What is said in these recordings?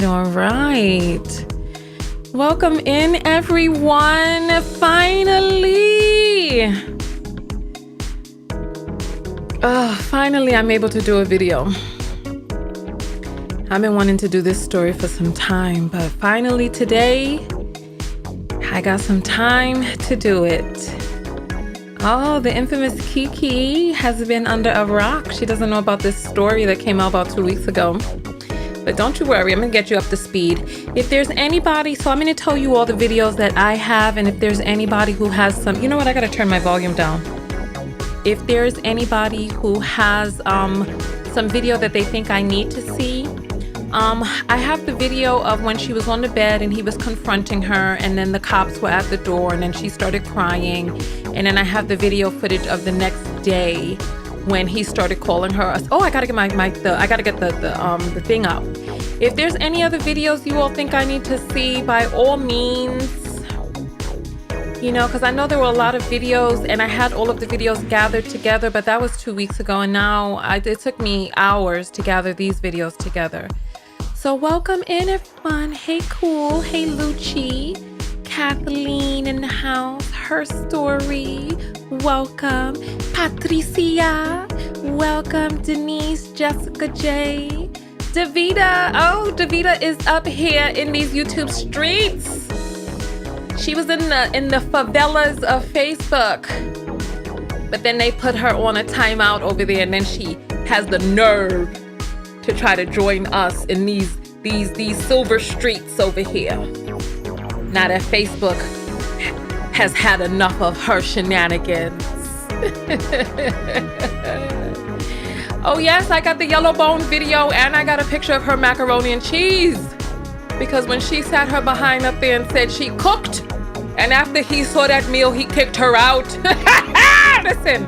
All right. Welcome in, everyone. Finally, I'm able to do a video. I've been wanting to do this story for some time, but finally today, I got some time to do it. Oh, the infamous Kiki has been under a rock. She doesn't know about this story that came out about 2 weeks ago. But don't you worry, I'm gonna get you up to speed. If there's anybody, so I'm gonna tell you all the videos that I have, and if there's anybody who has some, you know what, I gotta turn my volume down. If there's anybody who has some video that they think I need to see, I have the video of when she was on the bed and he was confronting her, and then the cops were at the door, and then she started crying. And then I have the video footage of the next day when he started calling her. Oh, I gotta get I gotta get the thing up. If there's any other videos you all think I need to see, by all means, you know, because I know there were a lot of videos and I had all of the videos gathered together, but that was 2 weeks ago, and now it took me hours to gather these videos together. So welcome in, everyone. Hey, Cool. Hey, Lucci. Kathleen in the house. Her Story. Welcome. Patricia. Welcome. Denise. Jessica J. Davida. Oh, Davida is up here in these YouTube streets. She was in the favelas of Facebook, but then they put her on a timeout over there, and then she has the nerve to try to join us in these silver streets over here. Now that Facebook has had enough of her shenanigans. Oh yes, I got the YellowBone video, and I got a picture of her macaroni and cheese. Because when she sat her behind up there and said she cooked, and after he saw that meal, he kicked her out. Listen,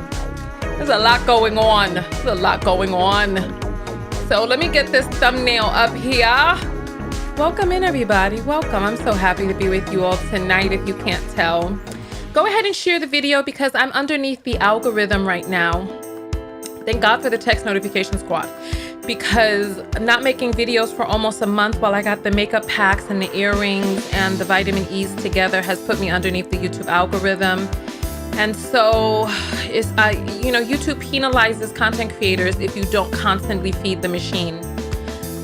there's a lot going on. There's a lot going on. So let me get this thumbnail up here. Welcome in, everybody. Welcome. I'm so happy to be with you all tonight, if you can't tell. Go ahead and share the video because I'm underneath the algorithm right now. Thank God for the text notification squad, because not making videos for almost a month while I got the makeup packs and the earrings and the vitamin E's together has put me underneath the YouTube algorithm. And so it's, you know, YouTube penalizes content creators if you don't constantly feed the machine.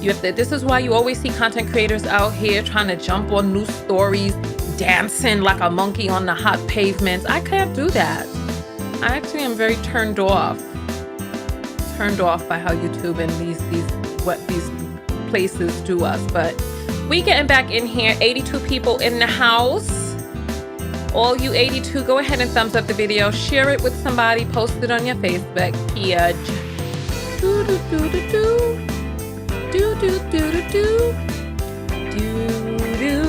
You have to, this is why you always see content creators out here trying to jump on new stories, dancing like a monkey on the hot pavements. I can't do that. I actually am very turned off by how YouTube and these places do us. But we getting back in here. 82 people in the house. All you 82, go ahead and thumbs up the video, share it with somebody, post it on your Facebook page. Do do do do do. Do do do do do. Do do.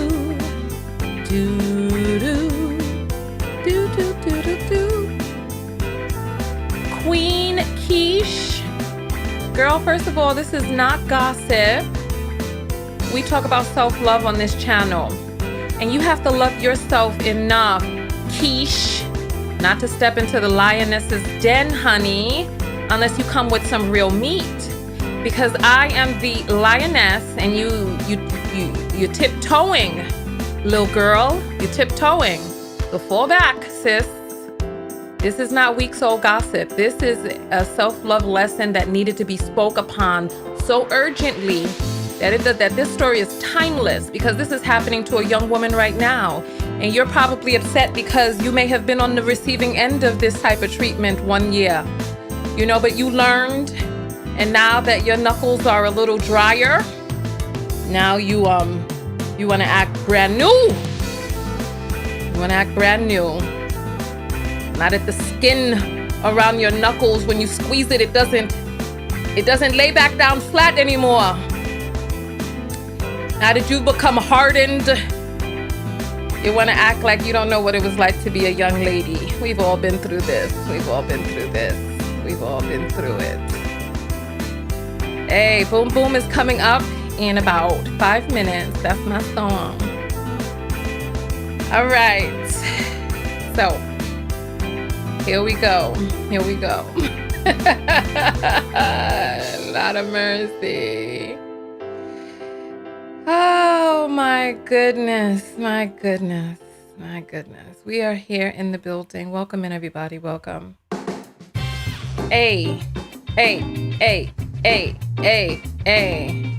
Do do. Do do do do do. Queen Quiche. Girl, first of all, this is not gossip. We talk about self-love on this channel. And you have to love yourself enough, Quiche, not to step into the lioness's den, honey, unless you come with some real meat. Because I am the lioness and you're tiptoeing, little girl. You're tiptoeing. So fall back, sis. This is not weeks old gossip. This is a self-love lesson that needed to be spoke upon so urgently that this story is timeless, because this is happening to a young woman right now. And you're probably upset because you may have been on the receiving end of this type of treatment one year. You know, but you learned, and now that your knuckles are a little drier, now you want to act brand new. You want to act brand new. Not that the skin around your knuckles, when you squeeze it, it doesn't lay back down flat anymore. Now that you've become hardened, you want to act like you don't know what it was like to be a young lady. We've all been through this. We've all been through this. We've all been through it. Hey, Boom Boom is coming up in about 5 minutes. That's my song. All right. So, here we go. Here we go. Lot of mercy. Oh my goodness, my goodness, my goodness. We are here in the building. Welcome in, everybody. Welcome. Hey, hey, hey, hey, hey, hey.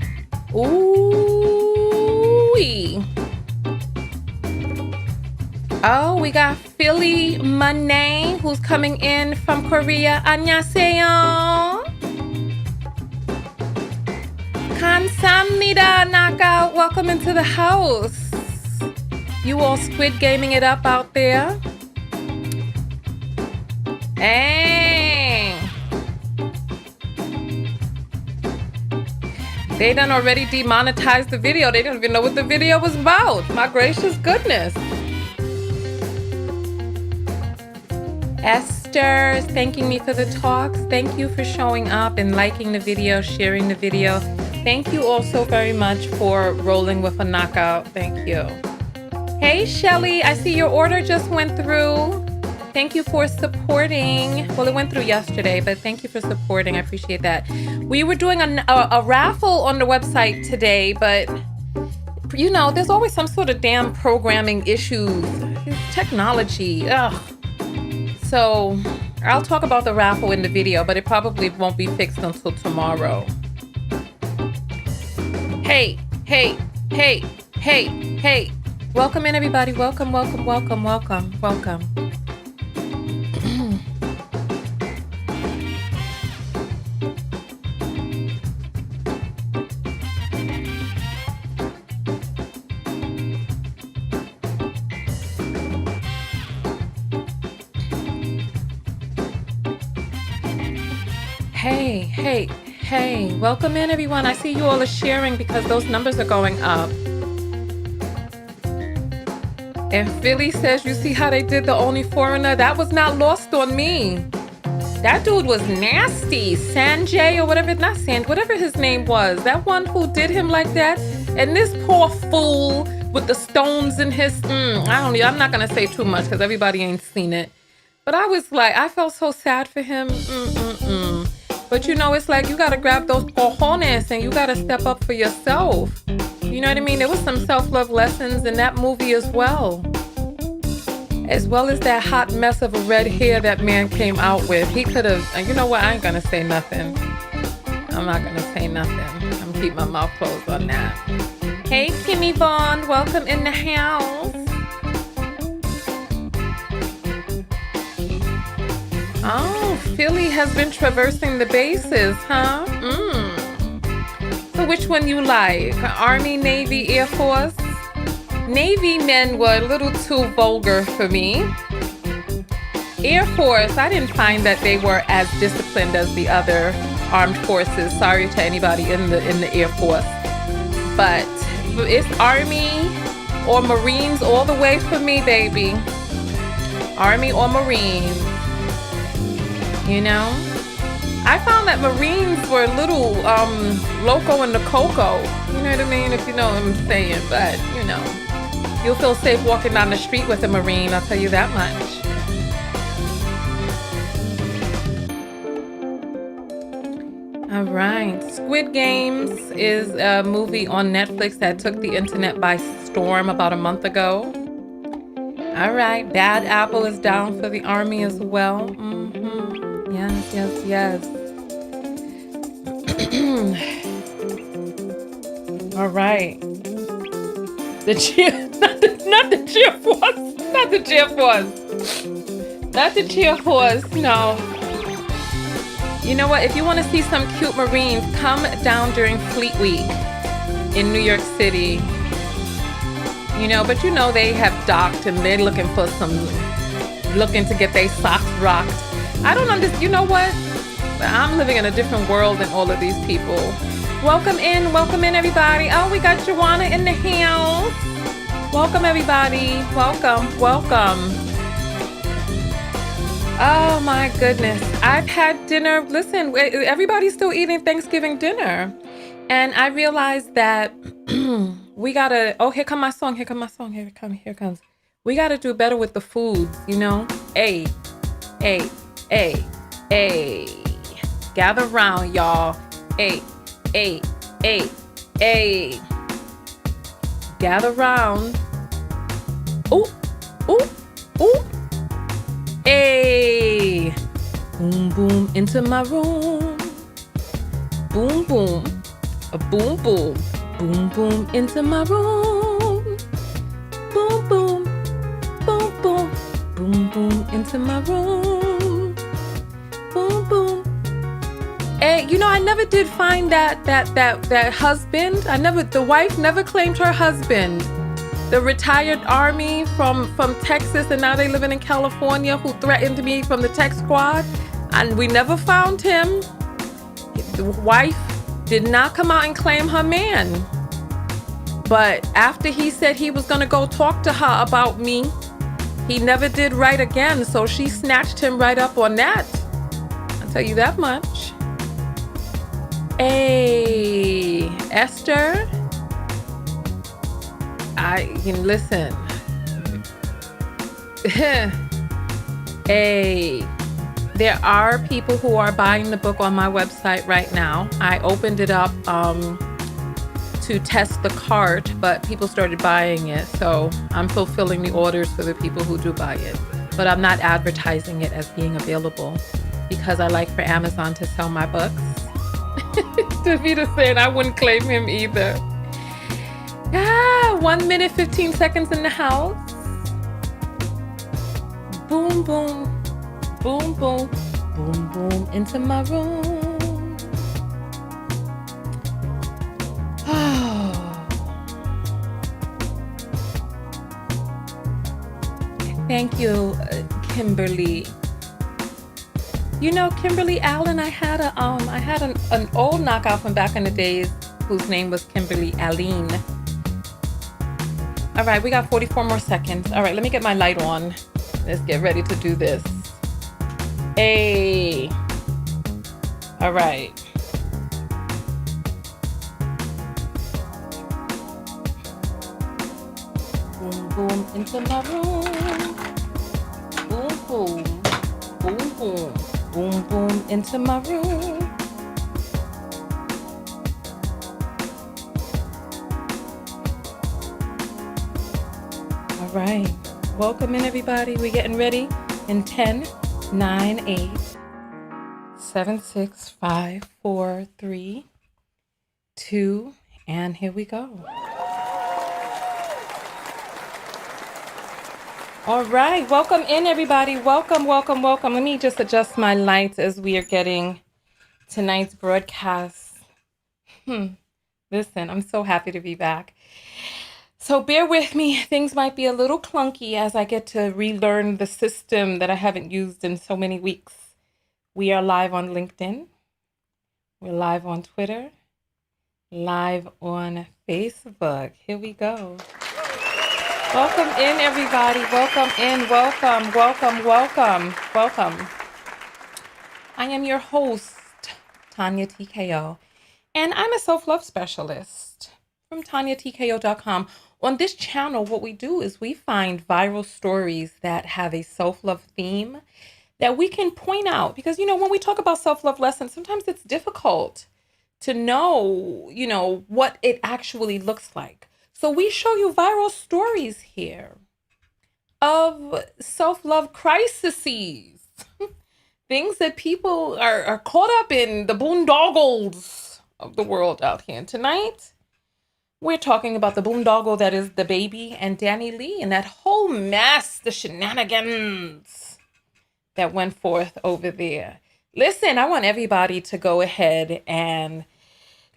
Ooh-wee. Oh, we got Philly Money, who's coming in from Korea. 안녕하세요. 감사합니다, Knockout. Welcome into the house. You all squid gaming it up out there. Hey. They done already demonetized the video. They didn't even know what the video was about. My gracious goodness. Esther is thanking me for the talks. Thank you for showing up and liking the video, sharing the video. Thank you all so very much for rolling with a knockout. Thank you. Hey, Shelly, I see your order just went through. Thank you for supporting. Well, it went through yesterday, but thank you for supporting. I appreciate that. We were doing a raffle on the website today, but you know, there's always some sort of damn programming issues. It's technology. Ugh. So I'll talk about the raffle in the video, but it probably won't be fixed until tomorrow. Hey, hey, hey, hey, hey. Welcome in, everybody. Welcome, welcome, welcome, welcome, welcome. Hey, hey, hey. Welcome in, everyone. I see you all are sharing because those numbers are going up. And Philly says, you see how they did the Only Foreigner? That was not lost on me. That dude was nasty. Sanjay or whatever, not Sanjay, whatever his name was. That one who did him like that. And this poor fool with the stones in his, I'm not going to say too much because everybody ain't seen it. But I was like, I felt so sad for him. But you know, it's like you got to grab those cojones and you got to step up for yourself. You know what I mean? There was some self-love lessons in that movie as well. As well as that hot mess of a red hair that man came out with. He could have, you know what? I ain't going to say nothing. I'm not going to say nothing. I'm going to keep my mouth closed on that. Hey, Kimmy Vaughn. Welcome in the house. Oh, Philly has been traversing the bases, huh? So which one you like? Army, Navy, Air Force? Navy men were a little too vulgar for me. Air Force, I didn't find that they were as disciplined as the other armed forces. Sorry to anybody in the Air Force. But it's Army or Marines all the way for me, baby. Army or Marines. You know? I found that Marines were a little loco in the coco. You know what I mean? If you know what I'm saying. But, you know, you'll feel safe walking down the street with a Marine, I'll tell you that much. All right. Squid Games is a movie on Netflix that took the internet by storm about a month ago. All right. Bad Apple is down for the Army as well. Yes, yes, yes. All right. Not the cheer force. Not the cheer force. Not the cheer force. No. You know what? If you want to see some cute Marines, come down during Fleet Week in New York City. You know, but you know they have docked and they're looking to get their socks rocked. I don't understand. You know what? I'm living in a different world than all of these people. Welcome in, everybody. Oh, we got Joanna in the house. Welcome, everybody. Welcome, welcome. Oh my goodness. I've had dinner. Listen, everybody's still eating Thanksgiving dinner. And I realized that we gotta, oh, here come my song. Here it comes. We gotta do better with the food, you know? Hey. Gather round, y'all. Hey. Gather round. Ooh. Hey, boom, boom, into my room. Boom, boom, a boom, boom, boom, boom, into my room. Boom, boom, boom, boom, boom, boom, into my room. Boom, boom. Hey, you know, I never did find that husband. The wife never claimed her husband. The retired Army from Texas, and now they living in California, who threatened me from the tech squad, and we never found him. The wife did not come out and claim her man. But after he said he was gonna go talk to her about me, he never did right again, so she snatched him right up on that. I'll tell you that much. Hey, Esther. Listen. Hey, there are people who are buying the book on my website right now. I opened it up to test the cart, but people started buying it. So I'm fulfilling the orders for the people who do buy it. But I'm not advertising it as being available because I like for Amazon to sell my books. Davida saying I wouldn't claim him either. 1 minute, 15 seconds in the house. Boom, boom, boom, boom, boom, boom, into my room. Oh. Thank you, Kimberly. You know, Kimberly Allen, I had an old knockout from back in the days whose name was Kimberly Aline. All right, we got 44 more seconds. All right, let me get my light on. Let's get ready to do this. Hey. All right. Boom, boom, into my room. Boom, boom, boom, boom, boom, boom, into my room. All right. Welcome in, everybody. We're getting ready in 10, 9, 8, 7, 6, 5, 4, 3, 2, and here we go. All right, welcome in everybody. Welcome, welcome, welcome. Let me just adjust my lights as we are getting tonight's broadcast. Listen, I'm so happy to be back. So bear with me. Things might be a little clunky as I get to relearn the system that I haven't used in so many weeks. We are live on LinkedIn. We're live on Twitter. Live on Facebook. Here we go. Welcome in, everybody. Welcome in. Welcome, welcome, welcome, welcome. I am your host, Tanya TKO, and I'm a self-love specialist from TanyaTKO.com. On this channel, what we do is we find viral stories that have a self-love theme that we can point out. Because, when we talk about self-love lessons, sometimes it's difficult to know, what it actually looks like. So we show you viral stories here of self-love crises, things that people are caught up in, the boondoggles of the world out here. And tonight, we're talking about the boondoggle that is DaBaby and DaniLeigh and that whole mess, the shenanigans that went forth over there. Listen, I want everybody to go ahead and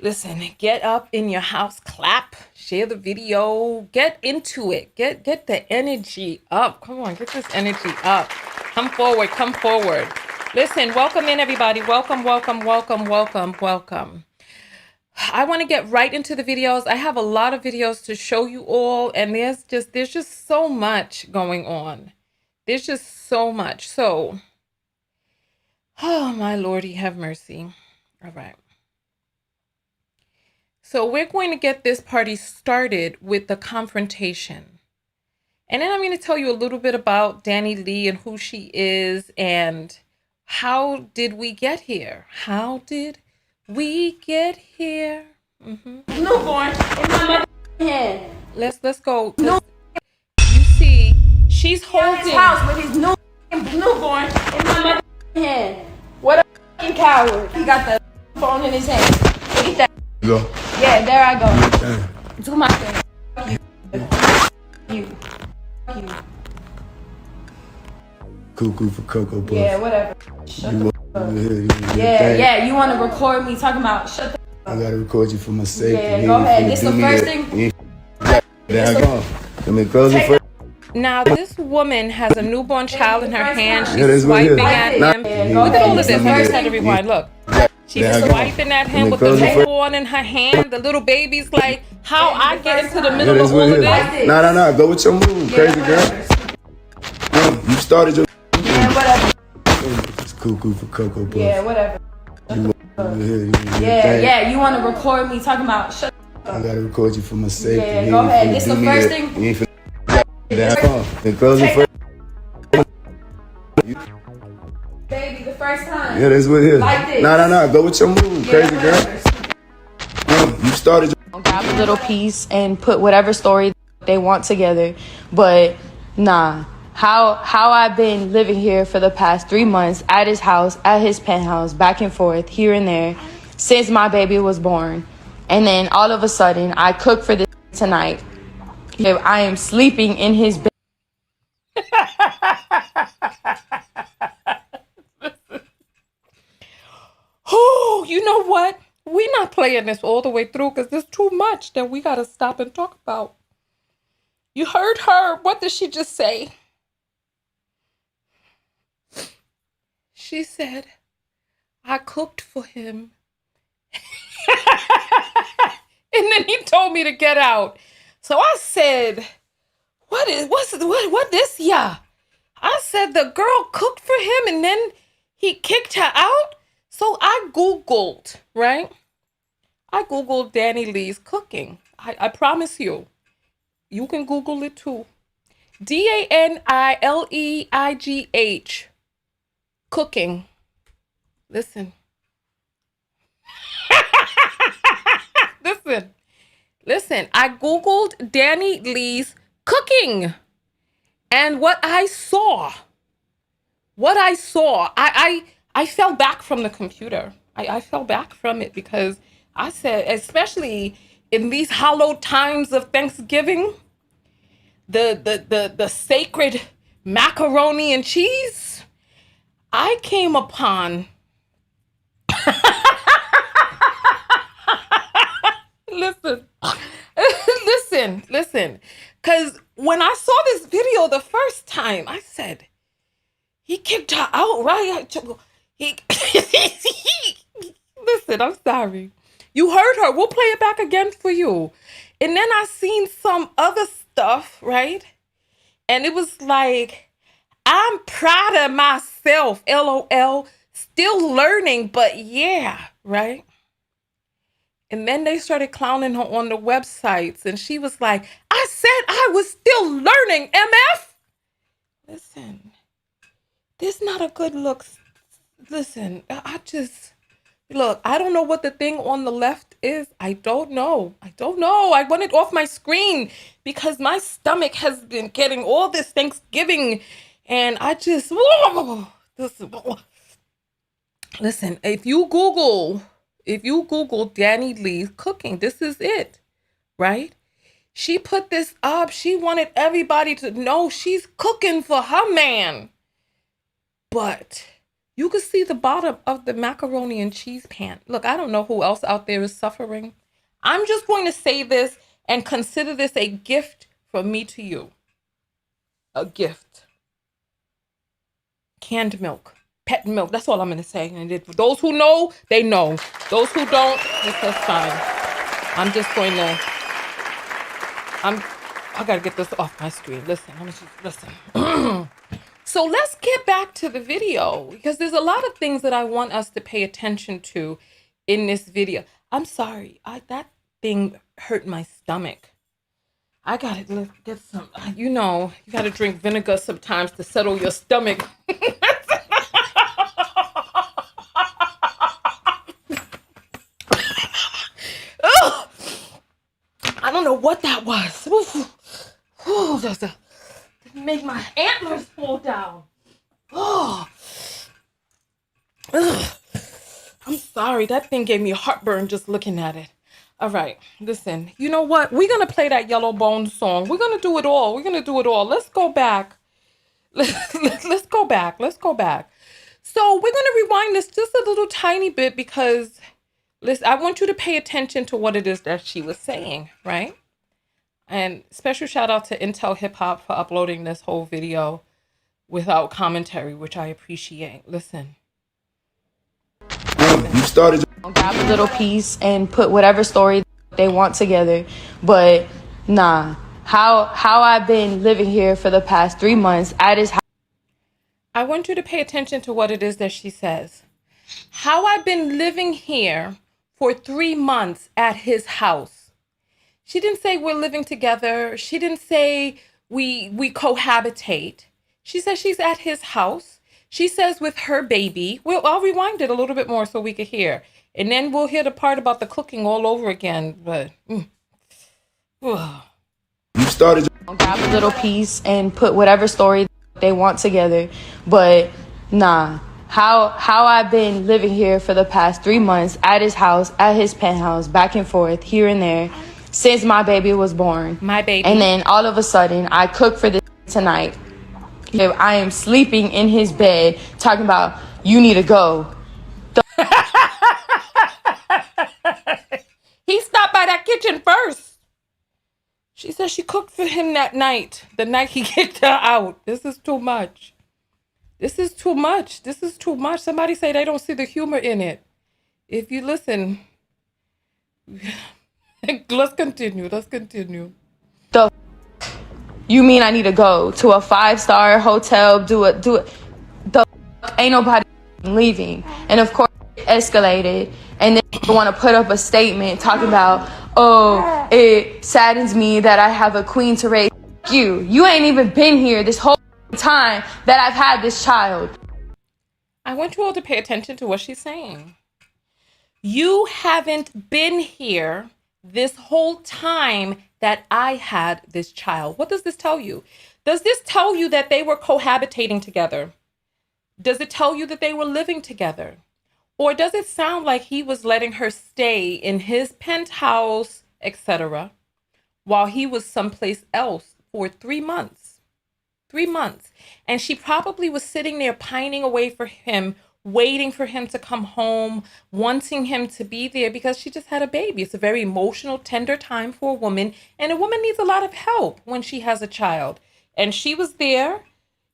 listen, get up in your house, clap, share the video, get into it, get the energy up. Come on, get this energy up. Come forward, come forward. Listen, welcome in everybody. Welcome, welcome, welcome, welcome, welcome. I want to get right into the videos. I have a lot of videos to show you all, and there's just so much going on. There's just so much. So, oh my Lordy, have mercy. All right. So we're going to get this party started with the confrontation. And then I'm going to tell you a little bit about DaniLeigh and who she is and how did we get here? How did we get here? Newborn in my hand. Let's go. No. You see, she's holding his house with his newborn in my hand. What a fucking coward. He got the phone in his hand. Look at that. Go. Yeah, there I go. Do my thing. You. Cuckoo for Cocoa Puffs. Yeah, whatever. Shut the up. Yeah, you want to record me talking about shut the I gotta record you for my safety. Yeah, go ahead. This the first thing. There I go. Let me close it first. Now, this woman has a newborn child in her hand. She's swiping at him. Look at all of this. First, had to rewind. Look. She's swiping at him with the newborn in her hand. The little baby's like, how I get into the middle of all of this? No. Go with your move, crazy girl. You started your... Yeah, whatever. It's Cuckoo for Cocoa Puffs. Yeah, whatever. Yeah, you want to record me talking about shut the I gotta record you for my safety. Yeah, go ahead. This the first thing. You ain't finna... Close it first. Baby, the first time. Yeah, that's what it is. Like this. No. Go with your move, crazy girl. You started your... Grab a little piece and put whatever story they want together. But nah. How I've been living here for the past 3 months at his house, at his penthouse, back and forth, here and there, since my baby was born. And then all of a sudden, I cook for this tonight. I am sleeping in his bed. Oh, you know what? We're not playing this all the way through because there's too much that we got to stop and talk about. You heard her. What did she just say? She said, I cooked for him. And then he told me to get out. So I said, what this? Yeah. I said the girl cooked for him and then he kicked her out. So I Googled, right? I Googled DaniLeigh's cooking. I promise you, you can Google it too. DaniLeigh. Cooking. Listen. Listen. I Googled DaniLeigh's cooking. And what I saw, I fell back from the computer. I fell back from it because I said, especially in these hallowed times of Thanksgiving, the sacred macaroni and cheese, I came upon, listen, listen, because when I saw this video the first time, I said, he kicked her out, right? He, listen, I'm sorry. You heard her. We'll play it back again for you. And then I seen some other stuff, right? And it was like, I'm proud of myself, LOL. Still learning, but yeah, right? And then they started clowning her on the websites. And she was like, I said I was still learning, MF. Listen, this not a good look. Listen, look, I don't know what the thing on the left is. I don't know. I want it off my screen because my stomach has been getting all this Thanksgiving. And I just, listen, if you Google DaniLeigh cooking, this is it, right? She put this up. She wanted everybody to know she's cooking for her man. But you can see the bottom of the macaroni and cheese pan. Look, I don't know who else out there is suffering. I'm just going to say this and consider this a gift from me to you. A gift. Canned milk. Pet milk. That's all I'm going to say. And those who know, they know. Those who don't, that's fine. I'm just going to... I got to get this off my screen. Listen. So let's get back to the video because there's a lot of things that I want us to pay attention to in this video. I'm sorry. That thing hurt my stomach. I got to get some, you got to drink vinegar sometimes to settle your stomach. I don't know what that was. Just make my antlers fall down. I'm sorry. That thing gave me heartburn just looking at it. All right. Listen, you know what? We're going to play that YellowBone song. We're going to do it all. Let's go back. Let's go back. So we're going to rewind this just a little tiny bit because listen, I want you to pay attention to what it is that she was saying, right? And special shout out to Intel Hip Hop for uploading this whole video without commentary, which I appreciate. Listen. You started. Grab a little piece and put whatever story they want together. But nah, how I've been living here for the past 3 months at his house. I want you to pay attention to what it is that she says. How I've been living here for 3 months at his house. She didn't say we're living together. She didn't say we cohabitate. She says she's at his house. She says with her baby. Well, I'll rewind it a little bit more so we can hear. And then we'll hear the part about the cooking all over again. But you started. Grab a little piece and put whatever story they want together. But nah, how I've been living here for the past 3 months at his house, at his penthouse, back and forth, here and there, since my baby was born. My baby. And then all of a sudden, I cook for this tonight. I am sleeping in his bed, talking about, you need to go. He stopped by that kitchen first. She said she cooked for him that night, the night he kicked her out. This is too much. Somebody say they don't see the humor in it. If you listen, let's continue. The you mean I need to go to a 5-star hotel, do it. The ain't nobody leaving. And of course it escalated. And then you want to put up a statement talking about, oh, it saddens me that I have a queen to raise. You ain't even been here this whole time that I've had this child. I want you all to pay attention to what she's saying. You haven't been here this whole time that I had this child. What does this tell you? Does this tell you that they were cohabitating together? Does it tell you that they were living together? Or does it sound like he was letting her stay in his penthouse, etc., while he was someplace else for 3 months? 3 months. And she probably was sitting there pining away for him, waiting for him to come home, wanting him to be there because she just had a baby. It's a very emotional, tender time for a woman. And a woman needs a lot of help when she has a child. And she was there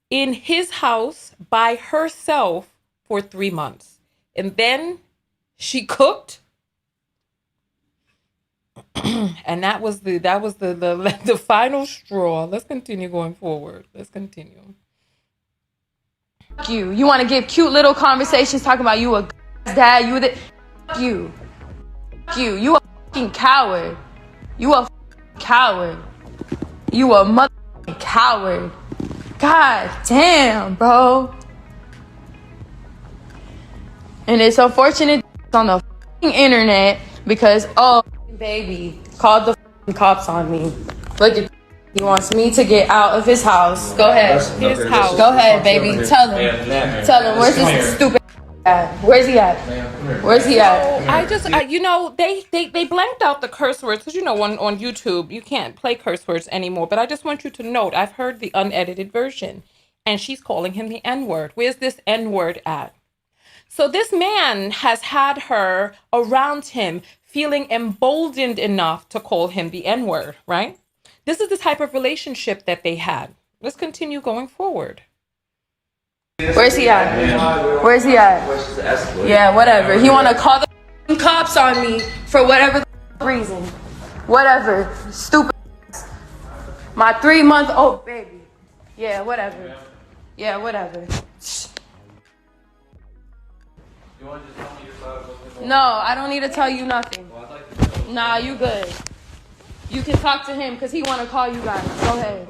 in his house by herself for 3 months. And then she cooked. And that was the final straw. Let's continue going forward. Let's continue. You want to give cute little conversations talking about you a dad, you the you a fucking coward. You a coward. You a motherfucking coward. God damn, bro. And it's unfortunate on the fucking internet because baby called the cops on me. Look at, he wants me to get out of his house. Go ahead. His house. Go ahead, baby. Tell him. Where's this stupid at? Where's he at? Where's he at? So they blanked out the curse words because on YouTube you can't play curse words anymore. But I just want you to note I've heard the unedited version, and she's calling him the N-word. Where's this N-word at? So this man has had her around him feeling emboldened enough to call him the N-word, right? This is the type of relationship that they had. Let's continue going forward. Where's he at? Where's he at? Yeah, whatever. He want to call the cops on me for whatever the reason. Whatever. Stupid. My 3-month-old baby. Yeah, whatever. Yeah, whatever. You want to just tell me your side of what's going on? No, I don't need to tell you nothing. Well, I'd like to tell you. Nah, you good. You can talk to him because he want to call you guys. Go ahead.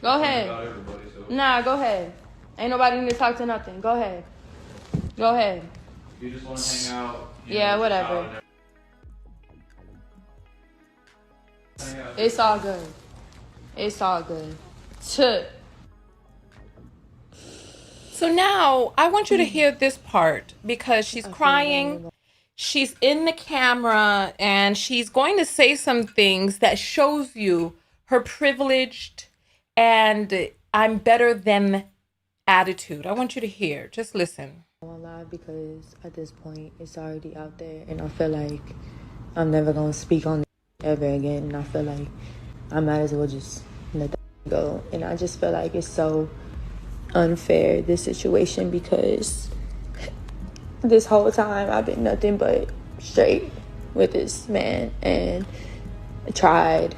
Go ahead. About everybody, so Nah, go ahead. Ain't nobody need to talk to nothing. Go ahead. Go ahead. if you just want to hang out. Yeah, whatever. It's all good. It's all good. So now I want you to hear this part because she's crying. She's in the camera and she's going to say some things that shows you her privileged and I'm better than attitude. I want you to hear. Just listen. I won't lie because at this point it's already out there and I feel like I'm never going to speak on it ever again, and I feel like I might as well just let that go. And I just feel like it's so unfair, this situation, because this whole time I've been nothing but straight with this man and tried,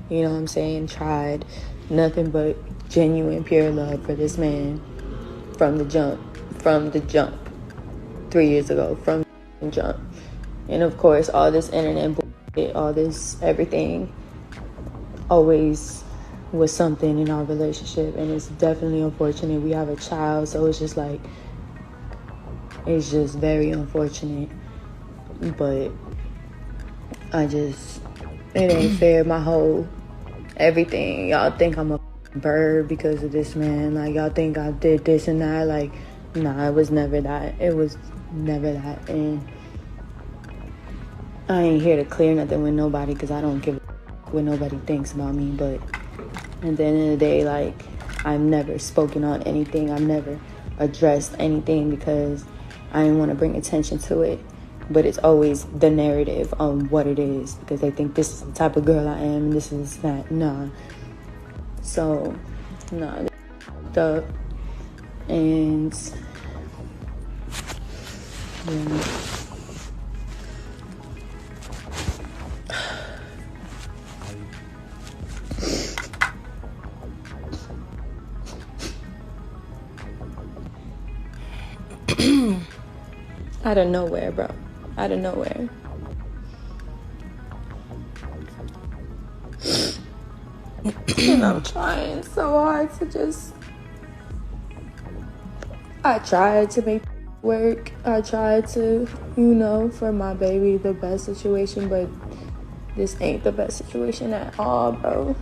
you know what I'm saying, tried nothing but genuine, pure love for this man from the jump 3 years ago, from the jump. And of course, all this internet bullshit, all this everything always was something in our relationship, and it's definitely unfortunate. We have a child, so it's just like, it's just very unfortunate, but it ain't fair. My whole everything, y'all think I'm a bird because of this man, like y'all think I did this and that, like nah, it was never that. It was never that. And I ain't here to clear nothing with nobody because I don't give a what nobody thinks about me, but at the end of the day, like, I've never spoken on anything. I've never addressed anything because I didn't want to bring attention to it. But it's always the narrative on what it is because they think this is the type of girl I am and this is that. Nah. So, nah, up. And yeah. Out of nowhere, bro. Out of nowhere. And I'm trying so hard to just... I tried to make work. I tried to, for my baby, the best situation, but this ain't the best situation at all, bro.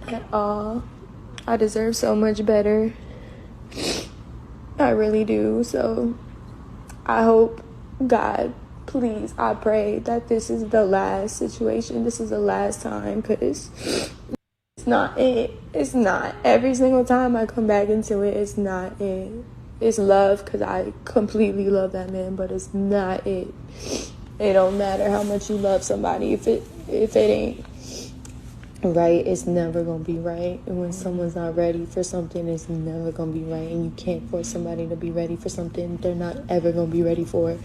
At all. I deserve so much better. I really do. So I hope, God, please, I pray that this is the last situation. This is the last time, because It's not it. It's not. Every single time I come back into it, it's not it. It's love because I completely love that man, but it's not it. It don't matter how much you love somebody. If it ain't right, it's never gonna be right. And when someone's not ready for something, it's never gonna be right. And you can't force somebody to be ready for something they're not ever gonna be ready for.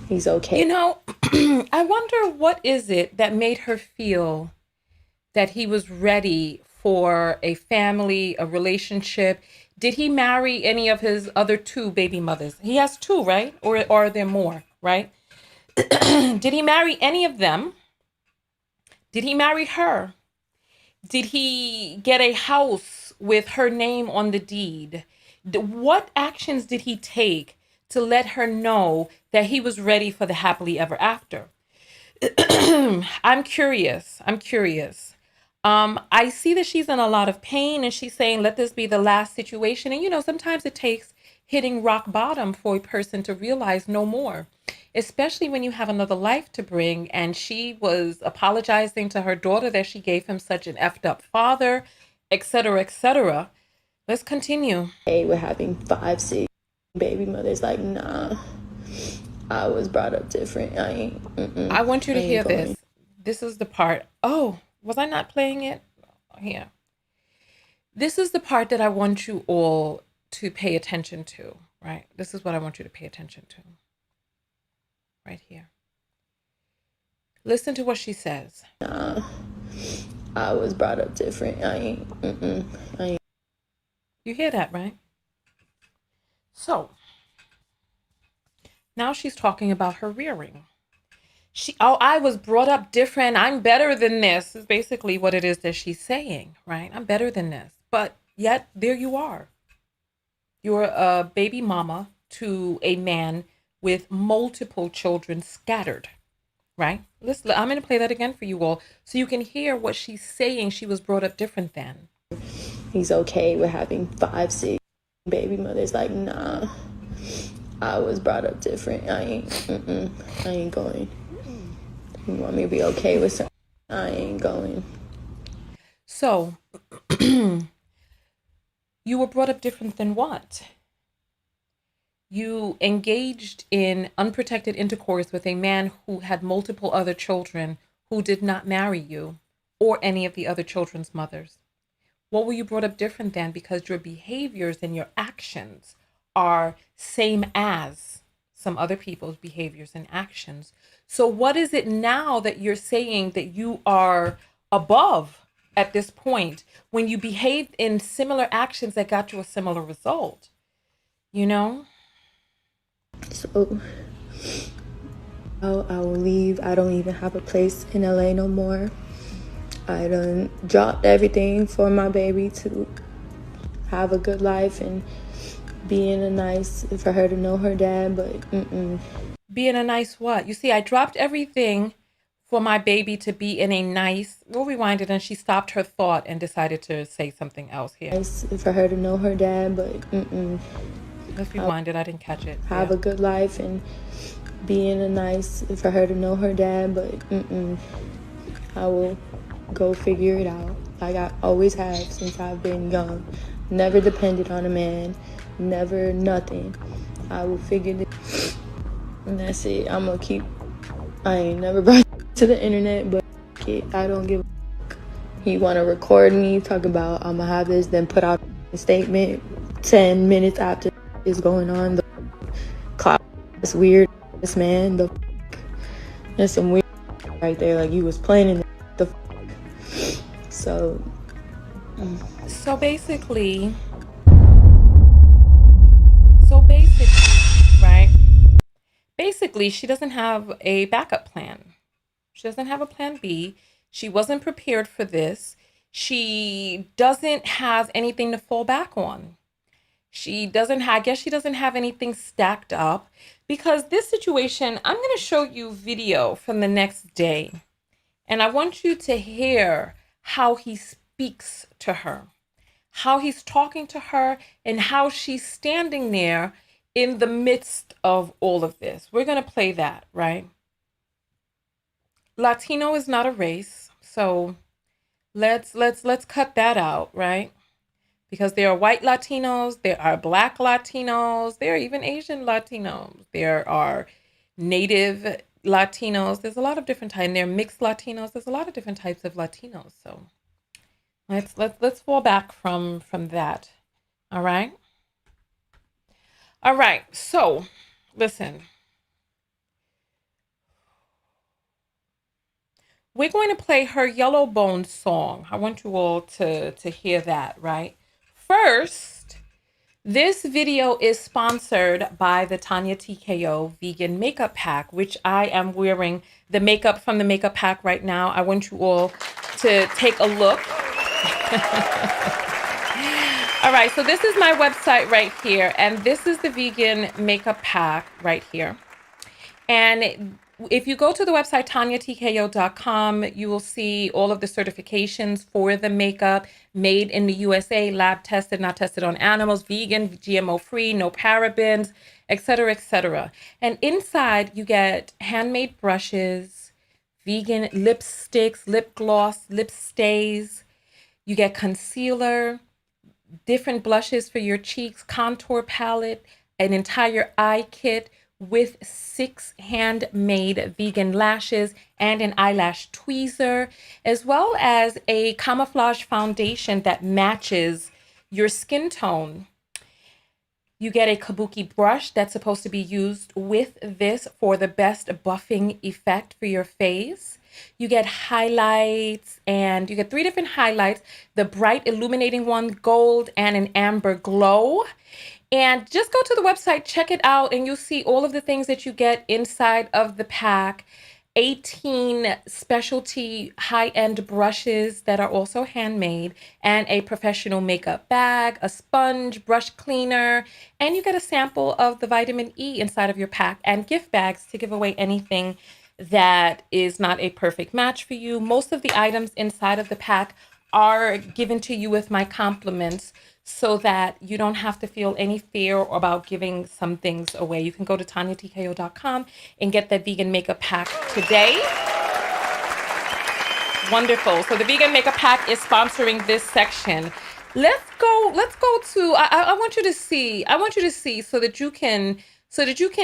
He's okay. You know, I wonder what is it that made her feel that he was ready for a family, a relationship. Did he marry any of his other two baby mothers? He has two, right? Or are there more, right? Did he marry any of them? Did he marry her? Did he get a house with her name on the deed? What actions did he take to let her know that he was ready for the happily ever after? I'm curious. I see that she's in a lot of pain and she's saying, let this be the last situation. And, you know, sometimes it takes hitting rock bottom for a person to realize no more, especially when you have another life to bring. And she was apologizing to her daughter that she gave him such an effed up father, etc., etc. Let's continue. Hey, we're having 5, 6 baby mothers. Like, nah, I was brought up different. I want you to hear this. This is the part. Oh, was I not playing it? Here. This is the part that I want you all to pay attention to, right? This is what I want you to pay attention to. Right here. Listen to what she says. Nah, I was brought up different. I ain't. You hear that, right? So, now she's talking about her rearing. I was brought up different. I'm better than this is basically what it is that she's saying, right? I'm better than this. But yet there you are. You're a baby mama to a man with multiple children scattered, right? Listen, I'm going to play that again for you all so you can hear what she's saying. She was brought up different than. He's okay with having 5, 6 baby mothers. Like, nah, I was brought up different. I ain't going. You want me to be okay with something? I ain't going. So, you were brought up different than what? You engaged in unprotected intercourse with a man who had multiple other children who did not marry you or any of the other children's mothers. What were you brought up different than? Because your behaviors and your actions are same as some other people's behaviors and actions. So what is it now that you're saying that you are above at this point when you behaved in similar actions that got you a similar result? You know? So, I will leave. I don't even have a place in LA no more. I done dropped everything for my baby to have a good life and be in a nice, for her to know her dad, but Be in a nice what? You see, I dropped everything for my baby to be in a nice, we'll rewind it, and she stopped her thought and decided to say something else here. nice for her to know her dad, but Let's rewind it, I didn't catch it. have a good life and be in a nice, for her to know her dad, but I will go figure it out like I always have since I've been young. Never depended on a man, never nothing. I will figure it, and that's it. I'm gonna keep, I ain't never brought to the internet, but I don't give a fuck. He wanna record me, talk about I'm gonna have this, then put out a statement 10 minutes after is going on. The cloud, this weird, this man, the there's some weird right there, like you was planning the so basically, right? Basically, she doesn't have a backup plan. She doesn't have a plan B. She wasn't prepared for this. She doesn't have anything to fall back on. I guess she doesn't have anything stacked up because this situation, I'm going to show you video from the next day. And I want you to hear how he speaks to her, how he's talking to her, and how she's standing there in the midst of all of this. We're going to play that, right? Latino is not a race, so let's cut that out, right? Because there are white Latinos, there are black Latinos, there are even Asian Latinos, there are native Latinos. There's a lot of different types. And there are mixed Latinos. There's a lot of different types of Latinos. So let's fall back from that. All right. All right. So listen. We're going to play her YellowBone song. I want you all to hear that, right? First, this video is sponsored by the Tanya TKO Vegan Makeup Pack, which I am wearing the makeup from the makeup pack right now. I want you all to take a look. All right, so this is my website right here, and this is the Vegan Makeup Pack right here. And if you go to the website tanyatko.com, you will see all of the certifications for the makeup made in the USA, lab tested, not tested on animals, vegan, GMO free, no parabens, etc., etc. And inside you get handmade brushes, vegan lipsticks, lip gloss, lip stays. You get concealer, different blushes for your cheeks, contour palette, an entire eye kit with 6 handmade vegan lashes and an eyelash tweezer, as well as a camouflage foundation that matches your skin tone. You get a kabuki brush that's supposed to be used with this for the best buffing effect for your face. You get highlights, and you get 3 different highlights, the bright illuminating one, gold, and an amber glow. And just go to the website, check it out, and you'll see all of the things that you get inside of the pack. 18 specialty high-end brushes that are also handmade, and a professional makeup bag, a sponge, brush cleaner, and you get a sample of the vitamin E inside of your pack, and gift bags to give away anything that is not a perfect match for you. Most of the items inside of the pack are given to you with my compliments, so that you don't have to feel any fear about giving some things away. You can go to tanyatko.com and get that vegan makeup pack today. Wonderful. So the vegan makeup pack is sponsoring this section. Let's go to, I want you to see so that you can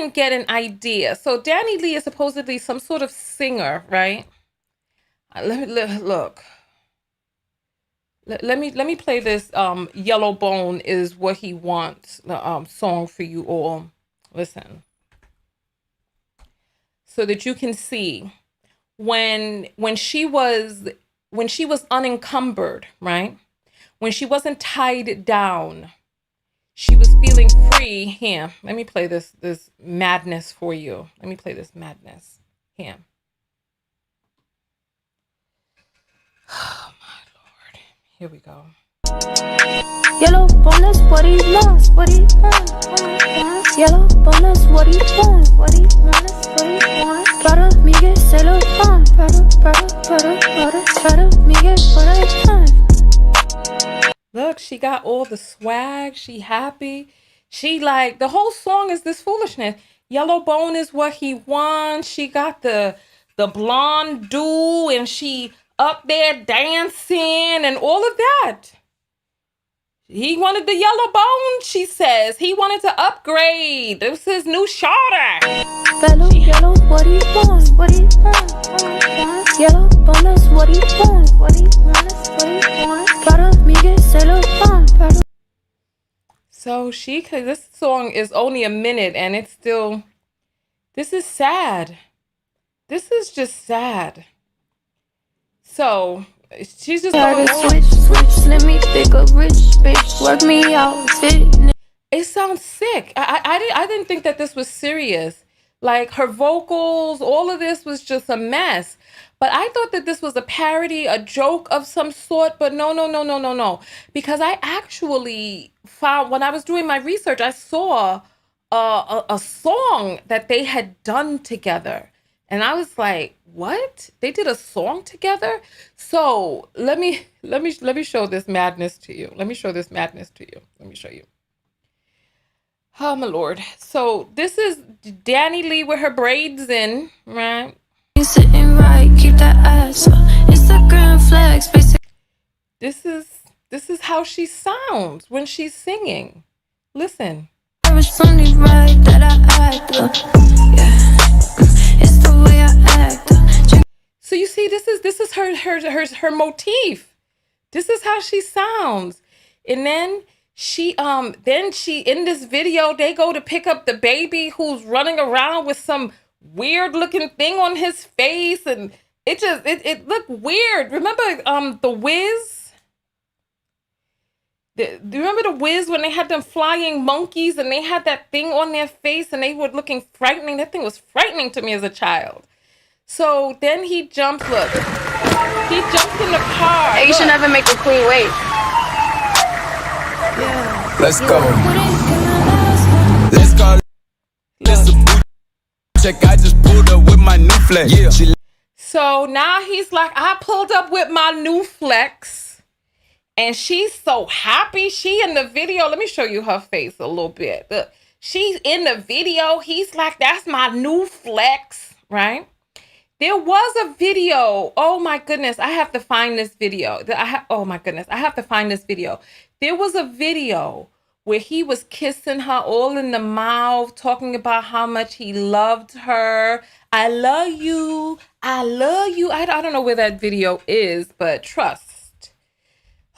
get an idea. So DaniLeigh is supposedly some sort of singer, right? Look. Let me play this YellowBone is what he wants song for you all. Listen. So that you can see when she was unencumbered, right? When she wasn't tied down, she was feeling free. Here, let me play this madness for you. Let me play this madness. Here. Here we go. YellowBone is what he wants, what he wants. YellowBone is what he wants, what he wants, what he wants. Para Miguel se lo dan, para Miguel what I want. Look, she got all the swag. She happy. She like, the whole song is this foolishness. YellowBone is what he wants. She got the blonde do, and she up there dancing and all of that. He wanted the YellowBone, she says. He wanted to upgrade. This is his new shorter. Yellow, what he wants, what he wants. YellowBone is what he wants, what he wants, what he wants. Para Miguel se lo dan. So this song is only a minute, and it's still, this is sad. This is just sad. So she's just going, switch, let me pick a rich bitch, work me out, fit. It sounds sick. I didn't think that this was serious. Like her vocals, all of this was just a mess. But I thought that this was a parody, a joke of some sort. But no. Because I actually found, when I was doing my research, I saw a song that they had done together. And I was like, what? They did a song together? So let me show this madness to you. Let me show you. Oh my Lord. So this is DaniLeigh with her braids in, right? Sitting right, keep that ass up. Instagram flex, basic. This is how she sounds when she's singing. Listen. It's only right that I act up. Yeah, it's the way I act up. So you see, this is her motif. This is how she sounds. And then she in this video, they go to pick up DaBaby, who's running around with some weird looking thing on his face, and it looked weird. Remember the Wiz? Do you remember the Wiz when they had them flying monkeys and they had that thing on their face and they were looking frightening? That thing was frightening to me as a child. So then he jumps, look. He jumps in the car. Hey, you should never make a clean weight. Yeah. Let's go. Let's go. Let's check. I just pulled up with my new flex. Yeah. So now he's like, I pulled up with my new flex. And she's so happy. She in the video. Let me show you her face a little bit. Look, she's in the video. He's like, that's my new flex, right? There was a video. Oh my goodness. I have to find this video. Oh my goodness. I have to find this video. There was a video where he was kissing her all in the mouth, talking about how much he loved her. I love you. I love you. I don't know where that video is, but trust.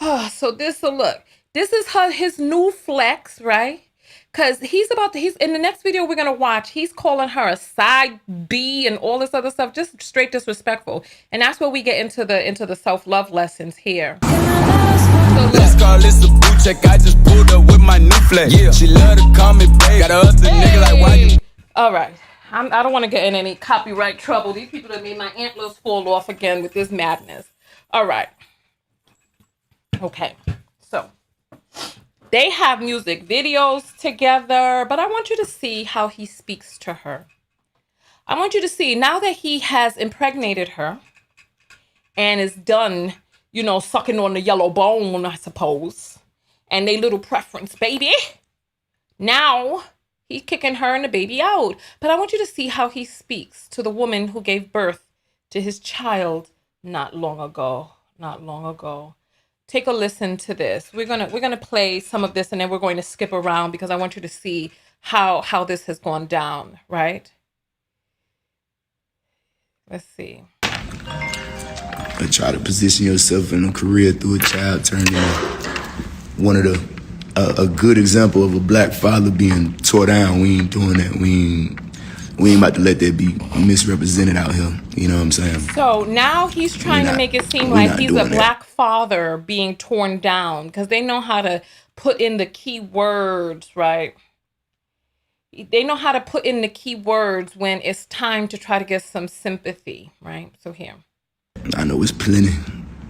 Oh, so look. This is his new flex, right? Because he's in the next video we're going to watch, he's calling her a side B and all this other stuff, just straight disrespectful. And that's where we get into the self-love lessons here. So let's call this a boot check. I just pulled up with my new flex. Yeah. She love to call me babe. Got a other nigga like why you. All right. I don't want to get in any copyright trouble. These people that made my antlers fall off again with this madness. All right. Okay. So they have music videos together, but I want you to see how he speaks to her. I want you to see, now that he has impregnated her and is done, sucking on the YellowBone, I suppose, and they little preference baby, now he's kicking her and the baby out. But I want you to see how he speaks to the woman who gave birth to his child not long ago. Take a listen to this. We're gonna play some of this and then we're going to skip around because I want you to see how this has gone down, right? Let's see. And try to position yourself in a career through a child turning one of a good example of a black father being tore down. We ain't doing that. We ain't about to let that be misrepresented out here. You know what I'm saying? So now he's trying to make it seem like he's a black father being torn down because they know how to put in the key words, right? They know how to put in the key words when it's time to try to get some sympathy, right? So here. I know it's plenty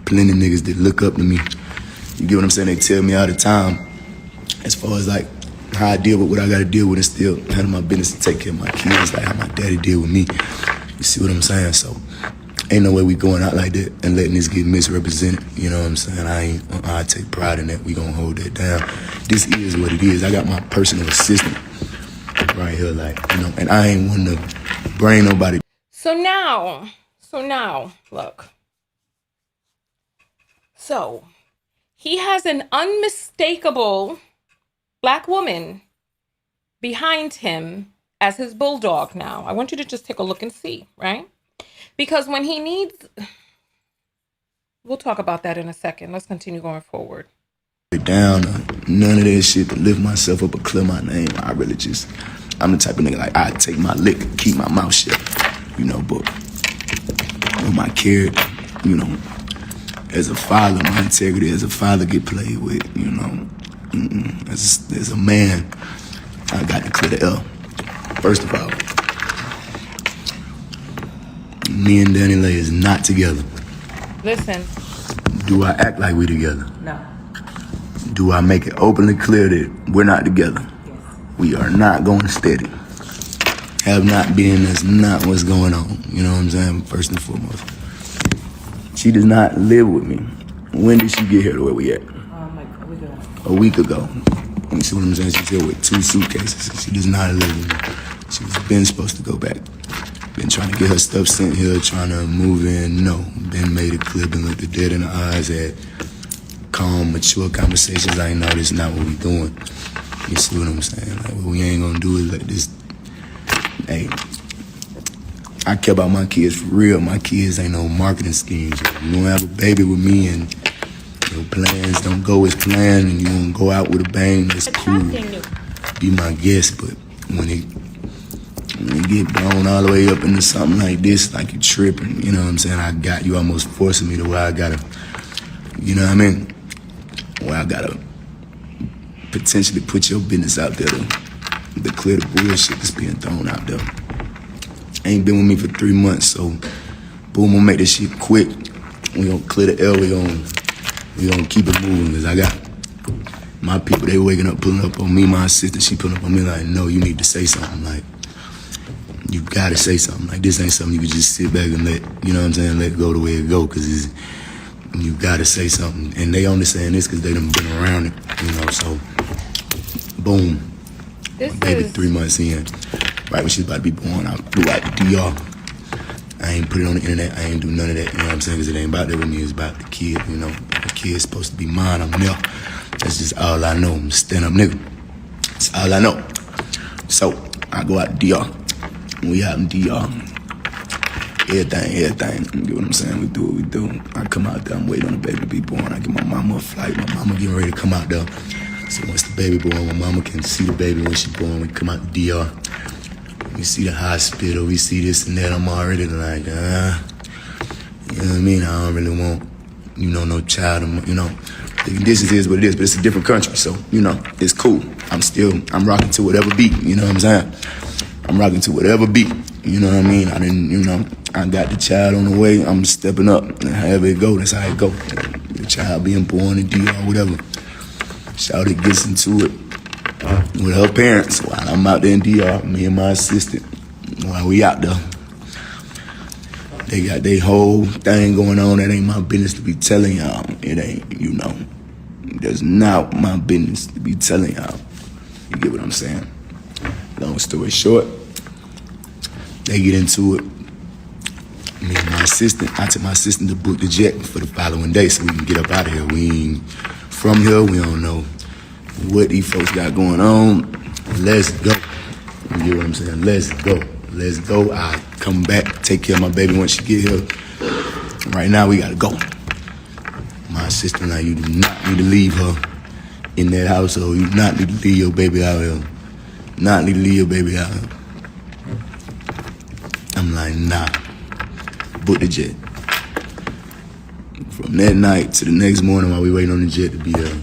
niggas that look up to me. You get what I'm saying? They tell me all the time as far as like how I deal with what I got to deal with and still handle my business and take care of my kids, like how my daddy deal with me. You see what I'm saying? So ain't no way we going out like that and letting this get misrepresented. You know what I'm saying? I take pride in that. We gonna hold that down. This is what it is. I got my personal assistant right here, like, and I ain't one to bring nobody. So now, look. So he has an unmistakable black woman behind him as his bulldog now. I want you to just take a look and see, right? Because when he needs... We'll talk about that in a second. Let's continue going forward. Down, none of that shit to lift myself up or clear my name. I'm the type of nigga like, I take my lick, keep my mouth shut, but with my character, as a father, my integrity as a father get played with, As a man, I got to clear the L. First of all, me and DaniLeigh is not together. Listen. Do I act like we together? No. Do I make it openly clear that we're not together? Yes. We are not going steady. Have not been, that's not what's going on. You know what I'm saying? First and foremost. She does not live with me. When did she get here to where we at? A week ago. You see what I'm saying? She's here with 2 suitcases. She does not live with me. She was been supposed to go back. Been trying to get her stuff sent here, trying to move in. No. Been made it clear, been looked the dead in the eyes at calm, mature conversations. I know this is not what we doing. You see what I'm saying? Like, what we ain't gonna do is like this. Hey, I care about my kids for real. My kids ain't no marketing schemes. You don't have a baby with me and your plans don't go as planned and you don't go out with a bang, that's cool. Be my guest, but when it get blown all the way up into something like this, like you tripping, you know what I'm saying? I got you almost forcing me to where I gotta, you know what I mean? Where I gotta potentially put your business out there to clear the bullshit that's being thrown out there. Ain't been with me for 3 months, so boom, gonna make this shit quick. We gonna clear the L, we gonna keep it moving, cause I got my people, they waking up, pulling up on me, my assistant, she pulling up on me like, no, you need to say something, like, you gotta say something. Like, this ain't something you can just sit back and let, you know what I'm saying, let it go the way it go, cause you gotta say something. And they only saying this cause they done been around it, you know, so boom. My baby 3 months in, right when she's about to be born, I flew out the DR. I ain't put it on the internet, I ain't do none of that, you know what I'm saying, cause it ain't about that with me, it's about the kid, you know. The kid's supposed to be mine, I'm there. That's just all I know, I'm a stand-up nigga. That's all I know. So, I go out to DR. We out in DR. Everything, you get what I'm saying? We do what we do. I come out there, I'm waiting on the baby to be born. I give my mama a flight, my mama getting ready to come out there. So once the baby born, my mama can see the baby when she born. We come out to DR. We see the hospital, we see this and that. I'm already like, you know what I mean? I don't really want, you know, no child, you know. The conditions is what it is, but it's a different country, so, you know, it's cool. I'm rocking to whatever beat, you know what I'm saying? I'm rocking to whatever beat, you know what I mean? I didn't, you know, I got the child on the way, I'm stepping up, and however it go, that's how it go. The child being born in DR, whatever. Shawty gets into it with her parents while I'm out there in DR, me and my assistant, while we out there. They got their whole thing going on. That ain't my business to be telling y'all. It ain't, you know. That's not my business to be telling y'all. You get what I'm saying? Long story short, they get into it. Me and my assistant, I took my assistant to book the jet for the following day so we can get up out of here. We ain't from here. We don't know what these folks got going on. Let's go. You get what I'm saying? Let's go. Let's go. I'll come back, take care of my baby once she get here. Right now, we gotta go. My assistant, like, you do not need to leave her in that household. You do not need to leave your baby out here. Not need to leave your baby out here. I'm like, nah. Book the jet. From that night to the next morning while we waiting on the jet to be there,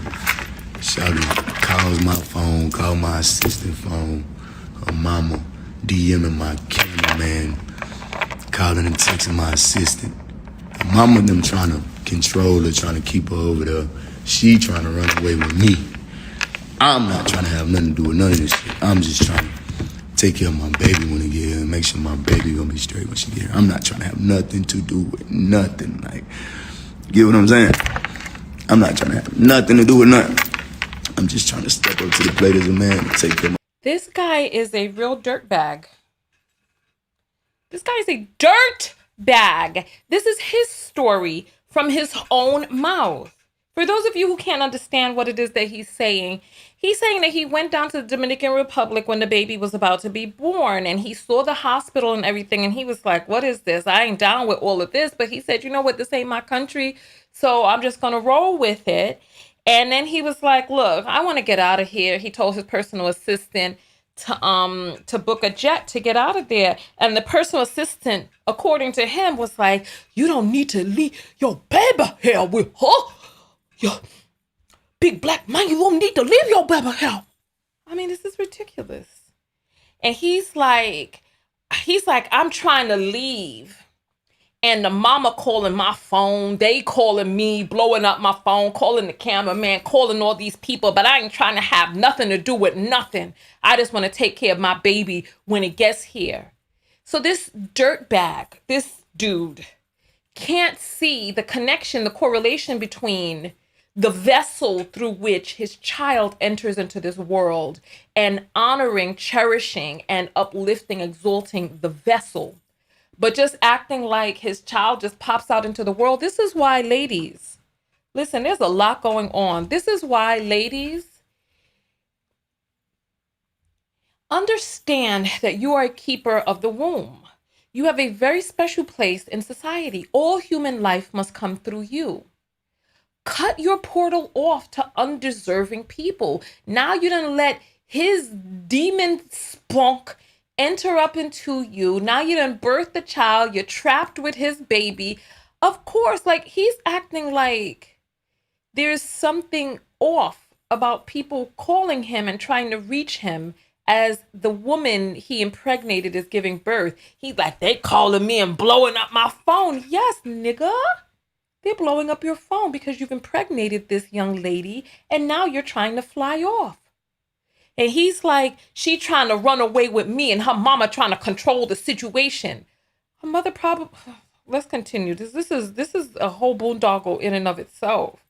Shawty calls my phone, call my assistant phone, her mama, DMing my cameraman, calling and texting my assistant. Her mama them trying to control her, trying to keep her over there. She trying to run away with me. I'm not trying to have nothing to do with none of this shit. I'm just trying to take care of my baby when he get here and make sure my baby gonna be straight when she get here. I'm not trying to have nothing to do with nothing. Like, you get what I'm saying? I'm not trying to have nothing to do with nothing. I'm just trying to step up to the plate as a man and take care of my... This guy is a real dirtbag. This guy is a dirt bag. This is his story from his own mouth. For those of you who can't understand what it is that he's saying that he went down to the Dominican Republic when the baby was about to be born, and he saw the hospital and everything, and he was like, what is this? I ain't down with all of this. But he said, you know what? This ain't my country, so I'm just going to roll with it. And then he was like, look, I want to get out of here. He told his personal assistant to book a jet to get out of there. And the personal assistant, according to him, was like, you don't need to leave your baby here with her. Your big black man, you won't need to leave your baby here. I mean, this is ridiculous. And he's like, I'm trying to leave. And the mama calling my phone, they calling me, blowing up my phone, calling the cameraman, calling all these people, but I ain't trying to have nothing to do with nothing. I just want to take care of my baby when it gets here. So this dirtbag, this dude, can't see the connection, the correlation between the vessel through which his child enters into this world and honoring, cherishing, and uplifting, exalting the vessel, but just acting like his child just pops out into the world. This is why, ladies, Listen, there's a lot going on. This is why, ladies, understand that you are a keeper of the womb. You have a very special place in society. All human life must come through you. Cut your portal off to undeserving people. Now you done let his demon spunk enter up into you. Now you done birthed the child. You're trapped with his baby. Of course, like, he's acting like there's something off about people calling him and trying to reach him as the woman he impregnated is giving birth. He's like, they calling me and blowing up my phone. Yes, nigga. They're blowing up your phone because you've impregnated this young lady and now you're trying to fly off. And he's like, she trying to run away with me and her mama trying to control the situation. Her mother probably, let's continue. This is a whole boondoggle in and of itself.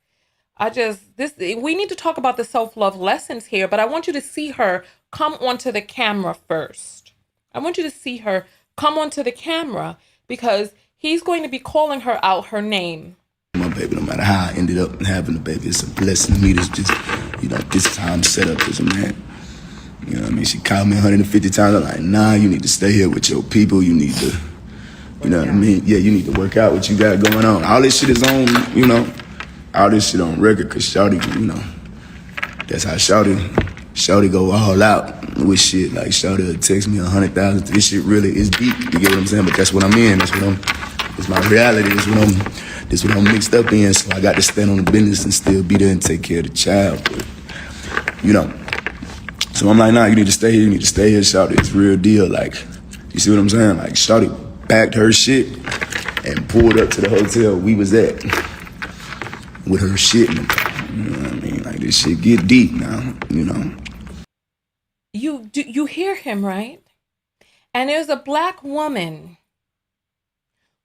We need to talk about the self-love lessons here, but I want you to see her come onto the camera first. I want you to see her come onto the camera because he's going to be calling her out her name. My baby, no matter how I ended up having a baby, it's a blessing to me. It's just, this is how I'm set up as a man. You know what I mean? She called me 150 times. I'm like, nah, you need to stay here with your people. You need to, you know what I mean? Yeah, you need to work out what you got going on. All this shit is on, all this shit on record, cause Shawty, that's how Shawty go all out with shit. Like, Shawty will text me 100,000. This shit really is deep. You get what I'm saying? But that's what I'm in. It's my reality. This what I'm mixed up in. So I got to stand on the business and still be there and take care of the child. But, so I'm like, nah, you need to stay here. You need to stay here, Shawty. It's real deal. Like, you see what I'm saying? Like, Shawty packed her shit and pulled up to the hotel we was at with her shit. You know what I mean? Like, this shit get deep now, You hear him, right? And there's a black woman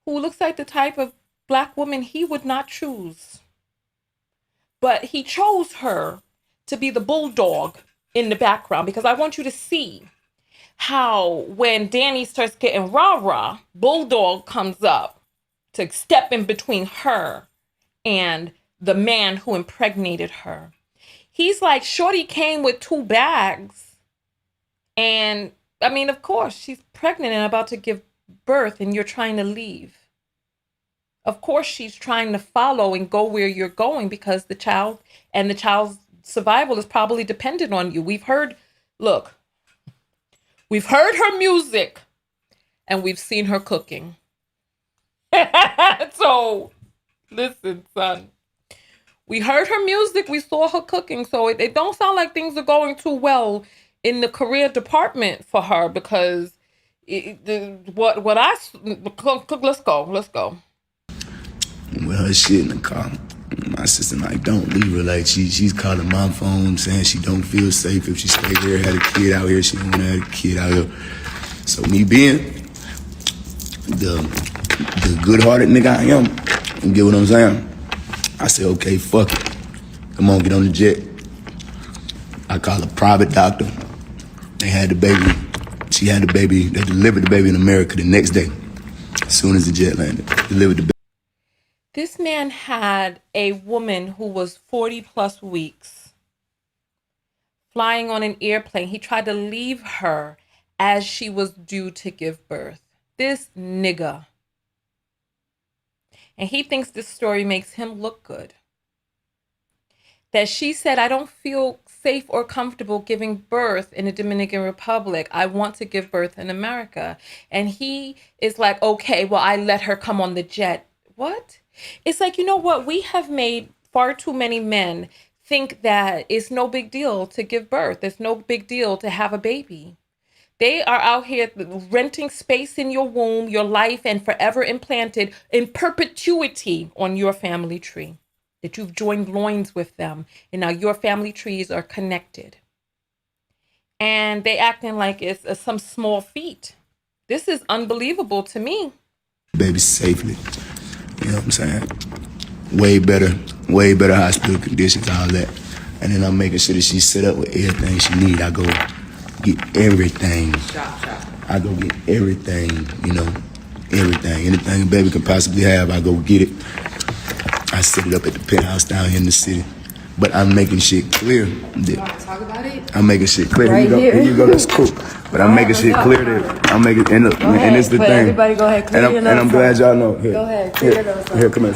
who looks like the type of black woman he would not choose. But he chose her to be the bulldog in the background because I want you to see how when Danny starts getting rah-rah, Bulldog comes up to step in between her and the man who impregnated her. He's like, Shorty came with 2 bags. And, I mean, of course, she's pregnant and about to give birth and you're trying to leave. Of course, she's trying to follow and go where you're going because the child's survival is probably dependent on you. We've heard her music and we've seen her cooking. So, listen, son. We heard her music, we saw her cooking, so it don't sound like things are going too well in the career department for her because let's go. With her shit in the car, my sister like, don't leave her. Like, she's calling my phone saying she don't feel safe if she stay here, had a kid out here, she don't want to have a kid out here. So me being the good-hearted nigga I am, you get what I'm saying? I said, okay, fuck it. Come on, get on the jet. I called a private doctor. They had the baby. She had the baby. They delivered the baby in America the next day. As soon as the jet landed, delivered the baby. This man had a woman who was 40 plus weeks flying on an airplane. He tried to leave her as she was due to give birth. This nigga. And he thinks this story makes him look good. That she said, I don't feel safe or comfortable giving birth in the Dominican Republic. I want to give birth in America. And he is like, okay, well, I let her come on the jet. What? It's like, you know what? We have made far too many men think that it's no big deal to give birth. It's no big deal to have a baby. They are out here renting space in your womb, your life, and forever implanted in perpetuity on your family tree. That you've joined loins with them, and now your family trees are connected. And they acting like it's some small feat. This is unbelievable to me. Baby safely. You know what I'm saying? Way better hospital conditions, all that. And then I'm making sure that she's set up with everything she need. I go get everything. I go get everything, everything. Anything a baby can possibly have, I go get it. I I set it up at the penthouse down here in the city. But I'm making shit clear. You want to talk about it? I'm making shit clear. Right here you go. That's cool. But I'm making shit clear that I'm making. And it's the thing. Everybody go ahead. Clear and I'm glad y'all know. Here, go ahead. Clear those up. Here, come here.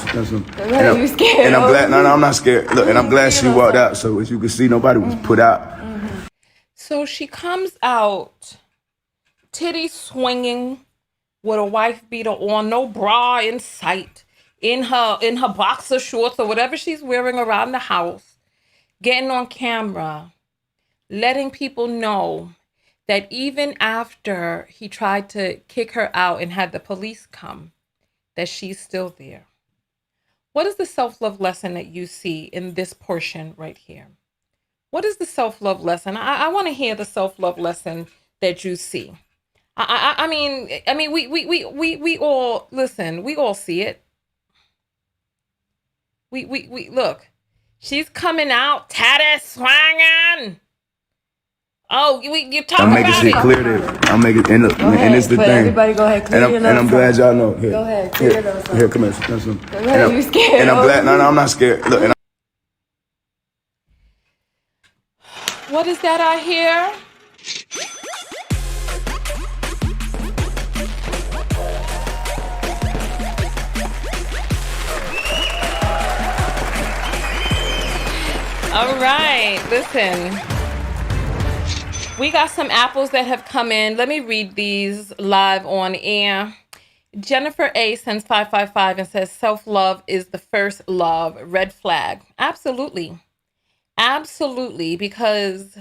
And you scared? And I'm glad. No, I'm not scared. Look, and I'm glad she walked out. So as you can see, nobody was put out. So she comes out, titty swinging, with a wife beater on, no bra in sight, in her boxer shorts or whatever she's wearing around the house, getting on camera, letting people know that even after he tried to kick her out and had the police come, that she's still there. What is the self-love lesson that you see in this portion right here? What is the self-love lesson? I want to hear the self-love lesson that you see. I mean, we all listen. We all see it. We look. She's coming out, tatted, swanging. Oh, you talk about it. I'm making shit clear that I'm making. And it's the thing. Everybody go ahead. Clear and I'm glad y'all know. Here, go ahead. Clear those up. Here, come here. You scared? And I'm glad. No, I'm not scared. Look. What is that I hear? All right, listen. We got some apples that have come in. Let me read these live on air. Jennifer A sends 555 and says, self-love is the first love. Red flag. Absolutely. Absolutely, because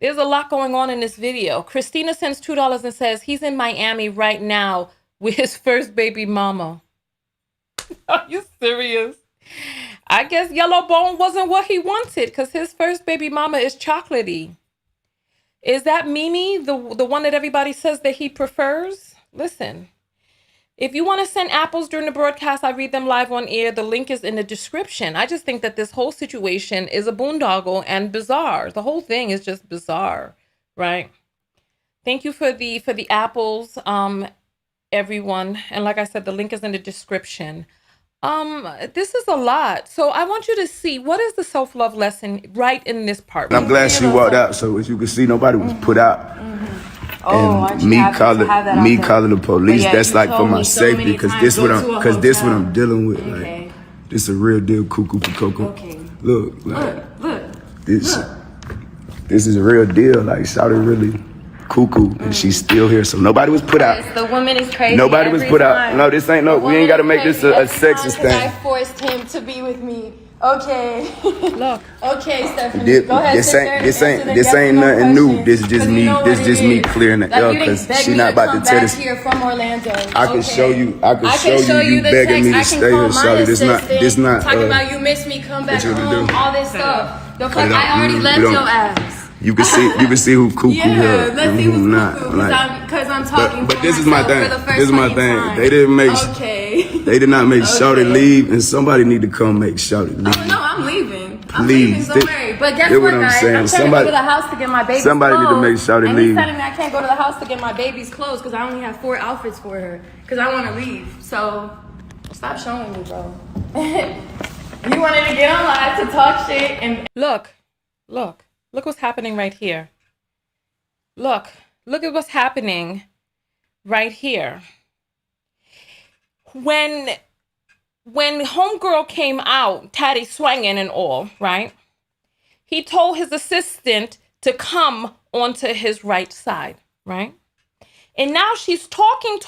there's a lot going on in this video. Christina sends $2 and says, he's in Miami right now with his first baby mama. Are you serious? I guess YellowBone wasn't what he wanted because his first baby mama is chocolatey. Is that Mimi, the one that everybody says that he prefers? Listen, if you want to send apples during the broadcast, I read them live on air. The link is in the description. I just think that this whole situation is a boondoggle and bizarre. The whole thing is just bizarre, right? Thank you for the apples, everyone. And like I said, the link is in the description. This is a lot. So I want you to see what is the self-love lesson right in this part. And I'm glad she walked out. So as you can see, nobody was put out. And me calling the police, that's like for my safety, because this what I'm dealing with. Okay. Like, this a real deal, cuckoo cocoa. Okay. Look, this is a real deal. Like, shawty really cuckoo, and she's still here. So nobody was put out. Yes, the woman is crazy. Nobody was put out. No, this ain't no. We ain't got to make this a sexist thing. I forced him to be with me. Okay. Look. Okay, Stephanie. Go ahead. This ain't nothing new. This just me clearing the air because she not about to tell this. Here from Orlando. I can show you. You begging me to stay here, shawty. This not. Talk about you miss me, come back home, all this stuff. The fuck, Cut it out. I already left your ass. You can see who cuckoo here let's and see who who's not. cuckoo, because I'm talking. But this is my thing. This is my thing. They didn't make. Okay. They did not make Shawty leave, and somebody need to come make Shawty leave. Oh, no, I'm leaving. Please. Don't worry. But guess Hear what, what I'm guys? saying. I'm trying to go to the house to get my baby's Somebody clothes. need to make Shawty and leave. he's telling me I can't go to the house to get my baby's clothes because I only have 4 outfits for her because I want to leave. So stop showing me, bro. You wanted to get on live to talk shit and Look what's happening right here. Look at what's happening right here. When homegirl came out, tatty swanging and all, right? He told his assistant to come onto his right side, right? And now she's talking,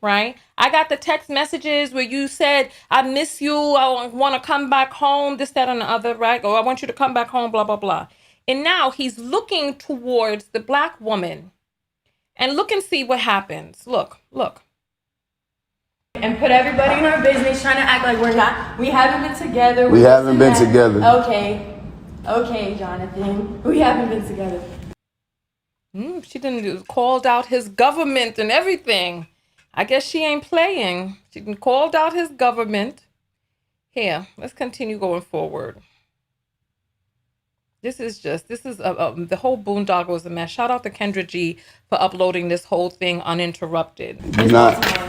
right? I got the text messages where you said, I miss you, I want to come back home, this, that, and the other, right? Or I want you to come back home, blah, blah, blah. And now he's looking towards the black woman. And look and see what happens. Look. and put everybody in our business, trying to act like we haven't been together. We haven't been together. Okay, Jonathan. We haven't been together. She done called out his government and everything. I guess she ain't playing. She done called out his government. Here, let's continue going forward. The whole boondoggle is a mess. Shout out to Kendra G for uploading this whole thing uninterrupted.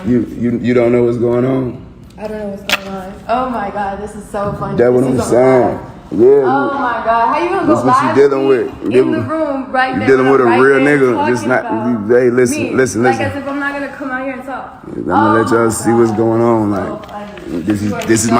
You don't know what's going on? I don't know what's going on. Oh my God, this is so funny. That's what This I'm is a saying. lie. Yeah. Oh my God, how you gonna This go what you live dealing with with. me in the room right You there? dealing with a right real there nigga. talking Just not. about Hey, listen, me. listen, Like listen. as if I'm not gonna come out here and talk. I'm gonna let y'all see what's going on. Like, this is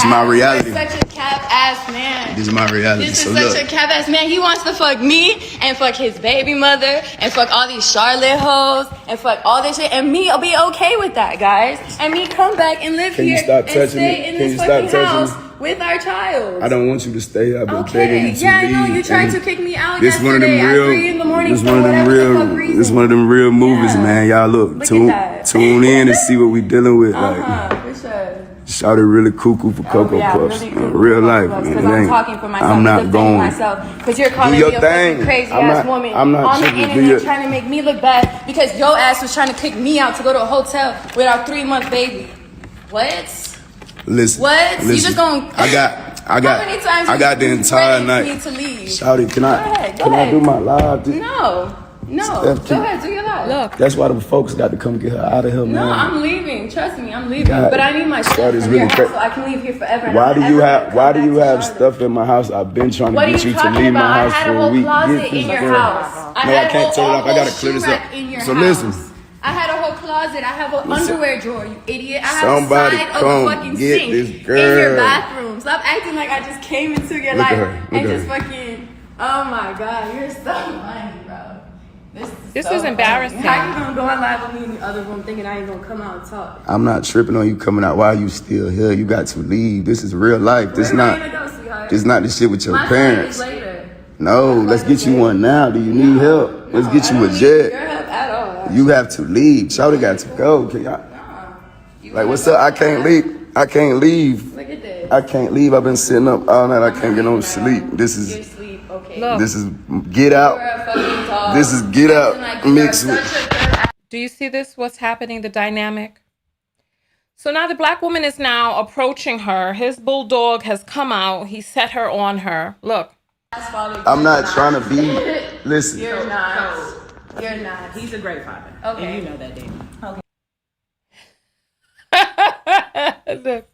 my reality. You're such a cap ass man. This is my reality. This So is such look, a cap ass man. He wants to fuck me and fuck his baby mother and fuck all these Charlotte hoes and fuck all this shit. And me, I'll be okay with that, guys. And me come back and live Can you here stop and touching stay me? in Can this you stop fucking touching house with our child. I don't want you to stay. I've been begging Okay, you to yeah, I leave. know you tried and to kick me out This one of yesterday them at real. 3 in the morning This for one of them whatever the real. fuck reason. This one of them real movies, Yeah. man. Y'all look Look tune at that. tune in and see what we dealing with. For sure. Shout it really cuckoo for Cocoa Puffs. Really cool. Real life, man. Because It I'm ain't- talking for myself. I'm not defending going. myself. Because you're calling your me a thing. fucking crazy I'm ass not- woman I'm not on the tripping. Do internet your- trying to make me look bad because your ass was trying to kick me out to go to a hotel with our 3-month baby. What? Listen. What? Listen. You just gonna? How many times I got the you entire threatened night. me to leave? Shouty, can I Go can I ahead. do my live? No. Steph, Go ahead, do your live. Look, That's why the folks got to come get her out of here, man. No, I'm leaving. Trust me, I'm leaving. God, But I need my stuff that is from really your house cra- so I can leave here forever. and Why I'm do you never have gonna Why come do you back to have Charlotte. stuff in my house? I've been trying to What are get you you to talking leave my about? I house had for a a whole week. closet Get in this your girl. house. No, I can't turn it off. I gotta clear this up. In your So house. listen. I had a whole closet. I have an underwear drawer, you idiot. I have Somebody a side come of a fucking get sink this in girl. your bathroom. Stop acting like I just came into your Look at life her. Look and at just her. fucking. Oh my God, you're so funny, bro. This so is embarrassing. funny. How you gonna go on live with me in the other room thinking I ain't gonna come out and talk? I'm not tripping on you coming out. Why are you still here? You got to leave. This is real life. This Where am I not. gonna go, sweetheart? This not the shit with your My flight parents. is later. No, let's get you one now. Do you need help? Let's get you a I don't need jet. your help at all. You have to leave. Shawty got to go. Can y'all? Like, what's up? I can't leave. I can't leave. Look at this. I can't leave. I've been sitting up all night. I can't get no sleep. This You're is asleep, okay. Look. this is get out. You're a fucking dog. This is get out Acting like mixed you're with. such a good do you see this? What's happening? The dynamic. So now the black woman is now approaching her. His bulldog has come out. He set her on her. Look. I'm not trying to be. Listen. You're not. You're not. He's a great father. Okay. And you know that, Danny. Look.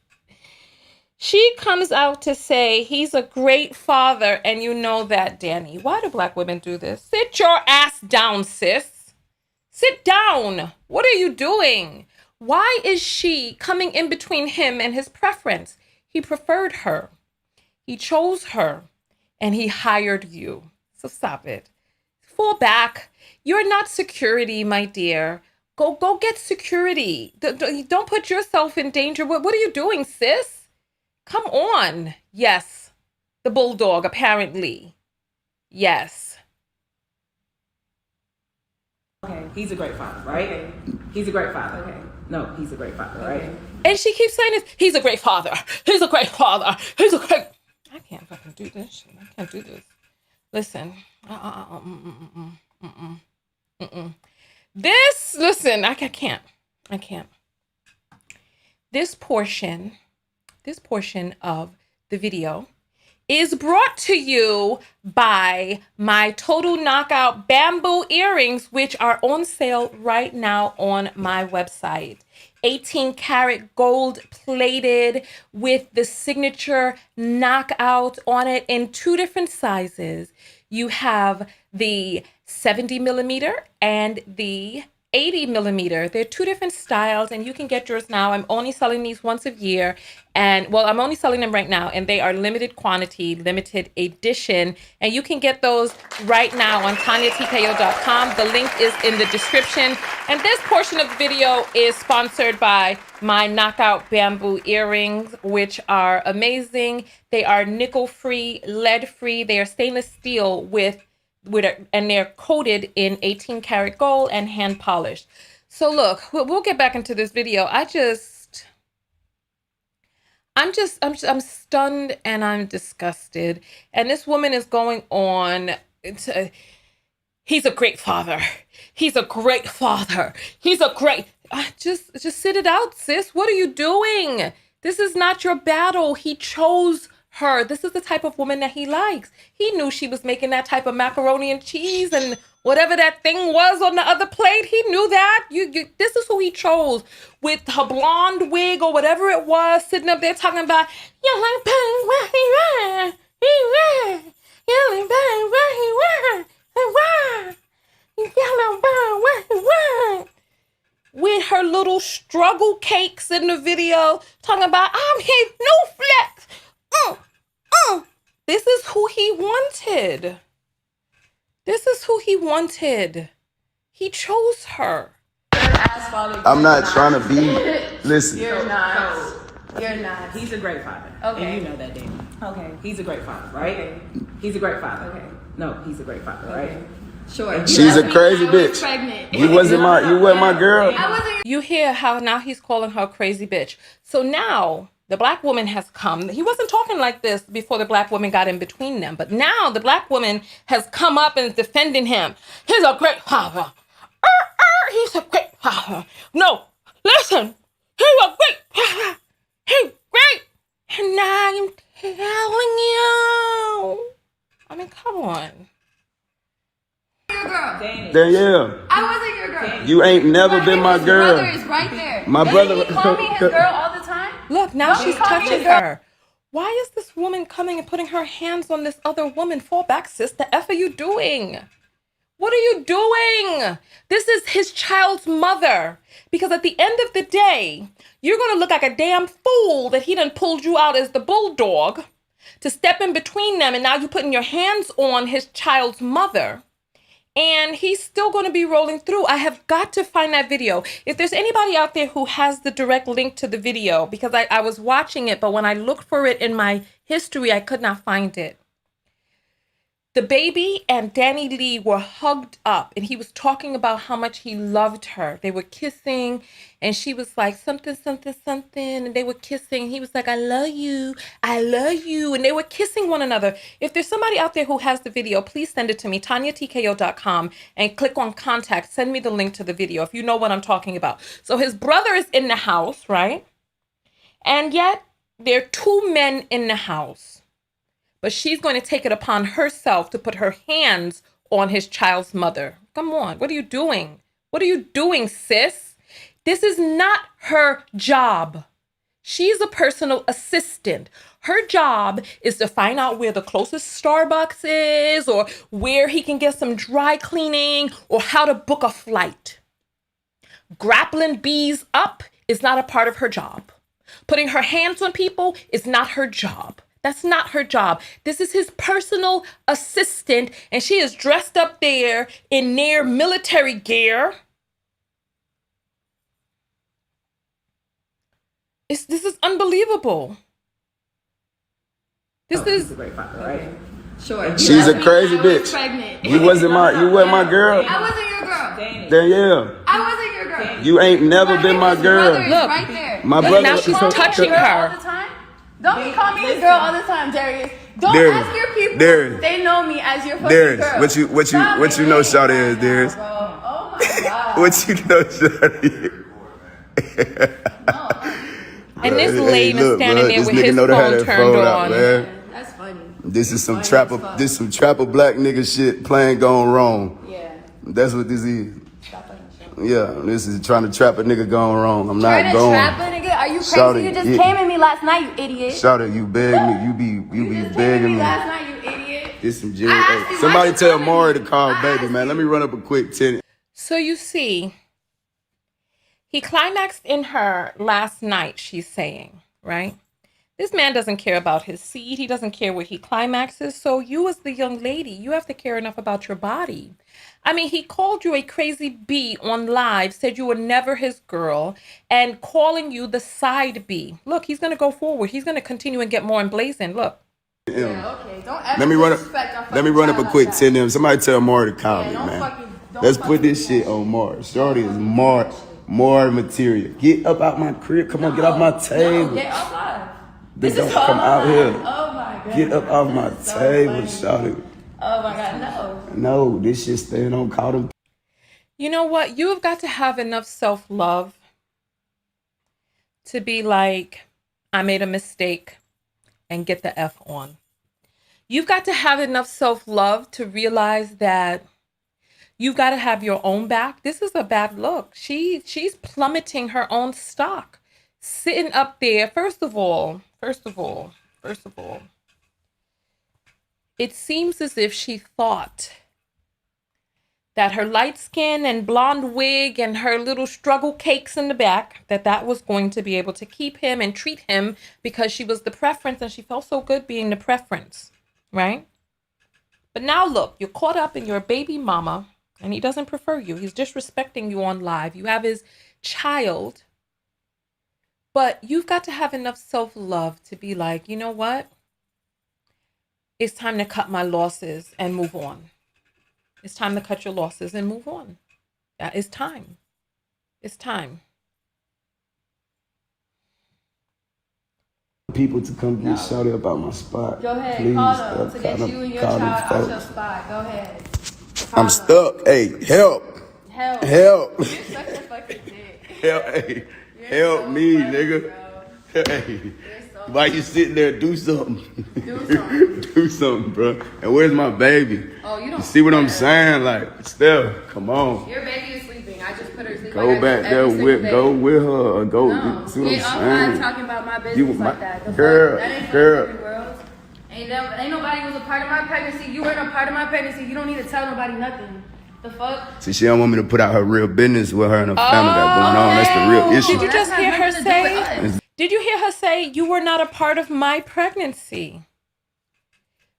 She comes out to say he's a great father, and you know that, Danny. Why do black women do this? Sit your ass down, sis. Sit down. What are you doing? Why is she coming in between him and his preference? He preferred her. He chose her, and he hired you. So stop it. Fall back. You're not security, my dear. Go get security. Don't put yourself in danger. What are you doing, sis? Come on. Yes. The bulldog, apparently. Yes. Okay, he's a great father, right? Okay. He's a great father. Okay. No, he's a great father, right? Okay. And she keeps saying this. He's a great father. He's a great father. He's a great... I can't fucking do this shit. I can't do this. Listen. This, listen, I can't. I can't. This portion of the video is brought to you by my Total Knockout bamboo earrings, which are on sale right now on my website. 18 karat gold plated with the signature knockout on it in 2 different sizes. You have the 70 millimeter and the 80 millimeter. They're 2 different styles, and you can get yours now. I'm only selling these once a year, and well, I'm only selling them right now, and they are limited quantity, limited edition, and you can get those right now on TanyaTKO.com. The link is in the description, and this portion of the video is sponsored by my Knockout bamboo earrings, which are amazing. They are nickel-free, lead-free. They are stainless steel and they're coated in 18 karat gold and hand polished. So look, we'll get back into this video. I'm stunned and I'm disgusted. And this woman is going on he's a great father. He's a great father. He's a great, just sit it out, sis. What are you doing? This is not your battle. He chose her. This is the type of woman that he likes. He knew she was making that type of macaroni and cheese and Whatever that thing was on the other plate, he knew that. This is who he chose with her blonde wig or whatever it was, sitting up there talking about, YellowBone, where he ran, YellowBone, where he ran, YellowBone, where he ran. With her little struggle cakes in the video, talking about, I'm his new flex. This is who he wanted. This is who he wanted. He chose her. I'm not trying to be. Listen. You're not. You're not. He's a great father. Okay. And you know that, Danny. Okay. He's a great father, right? Okay. He's a great father. Okay. No, he's a great father, right? Sure. She's a crazy I was bitch. pregnant. You wasn't my girl. I wasn't. You hear how now he's calling her a crazy bitch. So now the black woman has come. He wasn't talking like this before the black woman got in between them. But now the black woman has come up and is defending him. He's a great father. He's a great father. No, listen. He's a great father. He's great. And I'm telling you. I mean, come on. Your girl. Danielle, I wasn't your girl. you ain't never been my His brother girl. is right there. My brother. He called me his girl all the time. Look, now Don't she's call me touching a girl. her. Why is this woman coming and putting her hands on this other woman? Fall back, sis. The F are you doing? What are you doing? This is his child's mother. Because at the end of the day, you're going to look like a damn fool that he done pulled you out as the bulldog to step in between them. And now you're putting your hands on his child's mother. And he's still going to be rolling through. I have got to find that video. If there's anybody out there who has the direct link to the video, because I was watching it, but when I looked for it in my history, I could not find it. DaBaby and DaniLeigh were hugged up, and he was talking about how much he loved her. They were kissing, and she was like, something, something, something, and they were kissing. He was like, I love you, and they were kissing one another. If there's somebody out there who has the video, please send it to me, TanyaTKO.com, and click on contact. Send me the link to the video if you know what I'm talking about. So his brother is in the house, right? And yet, there are two men in the house. But she's going to take it upon herself to put her hands on his child's mother. Come on. What are you doing? What are you doing, sis? This is not her job. She's a personal assistant. Her job is to find out where the closest Starbucks is, or where he can get some dry cleaning, or how to book a flight. Grappling bees up is not a part of her job. Putting her hands on people is not her job. That's not her job. This is his personal assistant, and she is dressed up there in near military gear. This is unbelievable. This is a great father, right? Sure. She's a crazy I was bitch. pregnant. You wasn't my girl. I wasn't your girl. Danielle, I wasn't your girl. you ain't never been my His brother girl. is Look. right there. My Look, brother. now she's touching All her. the time. Don't be calling me his girl all the time, Darius. Don't Darius, ask your people. Darius. They know me as your fucking Darius, girl. what you know, Shawty is, Darius? Bro. Oh my god. What you know, Shawty? And this Hey, lady is look, standing bro, there this with nigga his know to have phone that turned phone out, on. man. That's funny. This is some trapper black nigga shit playing gone wrong. Yeah. That's what this is. Stop fucking shit. Yeah, this is trying to trap a nigga gone wrong. I'm Trying not to going. trap a nigga? Are you crazy? Shawty, You just yeah. came at me last night, you idiot. Shawty, you beg me. You be You just came at begging me me. last night, you idiot. It's some I Jerry. asked Hey, you, somebody why you tell calling Maury me? to call I baby, asked man. Let me run up a quick 10. So you see, he climaxed in her last night, she's saying, right? This man doesn't care about his seed. He doesn't care where he climaxes. So you as the young lady, you have to care enough about your body. I mean, he called you a crazy bee on live, said you were never his girl, and calling you the side bee. Look, he's going to go forward. He's going to continue and get more emblazoned. Look. Yeah, okay. Don't ever Let me run up. disrespect our Let me fucking run up a child quick like 10 them. Somebody tell Maury to call Yeah, me, don't man. don't Let's put fucking this do shit that. on Maury. Shorty is more material. Get up out my crib. Come on, get off my table. No, get off live. This This is don't come all out live. here. Oh my god. Get up off my So table, funny. shawty. Oh my god, no. No, this shit staying on call them. You know what? You have got to have enough self-love to be like, I made a mistake and get the F on. You've got to have enough self-love to realize that You've got to have your own back. This is a bad look. She's plummeting her own stock. Sitting up there. First of all, it seems as if she thought that her light skin and blonde wig and her little struggle cakes in the back, that was going to be able to keep him and treat him because she was the preference and she felt so good being the preference, right? But now look, you're caught up in your baby mama and he doesn't prefer you. He's disrespecting you on live. You have his child. But you've got to have enough self-love to be like, you know what? It's time to cut my losses and move on. It's time to cut your losses and move on. That is time. It's time. People to come get shouted about my spot. Go ahead, Please, call them to get you and your call child them out your folks. spot. Go ahead. I'm stuck. Hey, help. Help. Help. You're such a fucking dick. Help, hey, help me, nigga. Hey, why you sitting there? Do something. Do something. Do something, bro. And where's my baby? Oh, you don't You see what I'm care. saying? Like, Steph, come on. Your baby is sleeping. I just put her to sleep. Go like I back do there every with, single go day. with her or go. No, You see what get I'm offline saying? talking about my business You like my- that. The girl, fuck? That ain't girl. fucking world. Ain't nobody was a part of my pregnancy. You weren't a part of my pregnancy. You don't need to tell nobody nothing. The fuck? See, she don't want me to put out her real business with her and her family got going on. That's the real issue. Did you just hear her Nothing to do with say? us. Did you hear her say you were not a part of my pregnancy?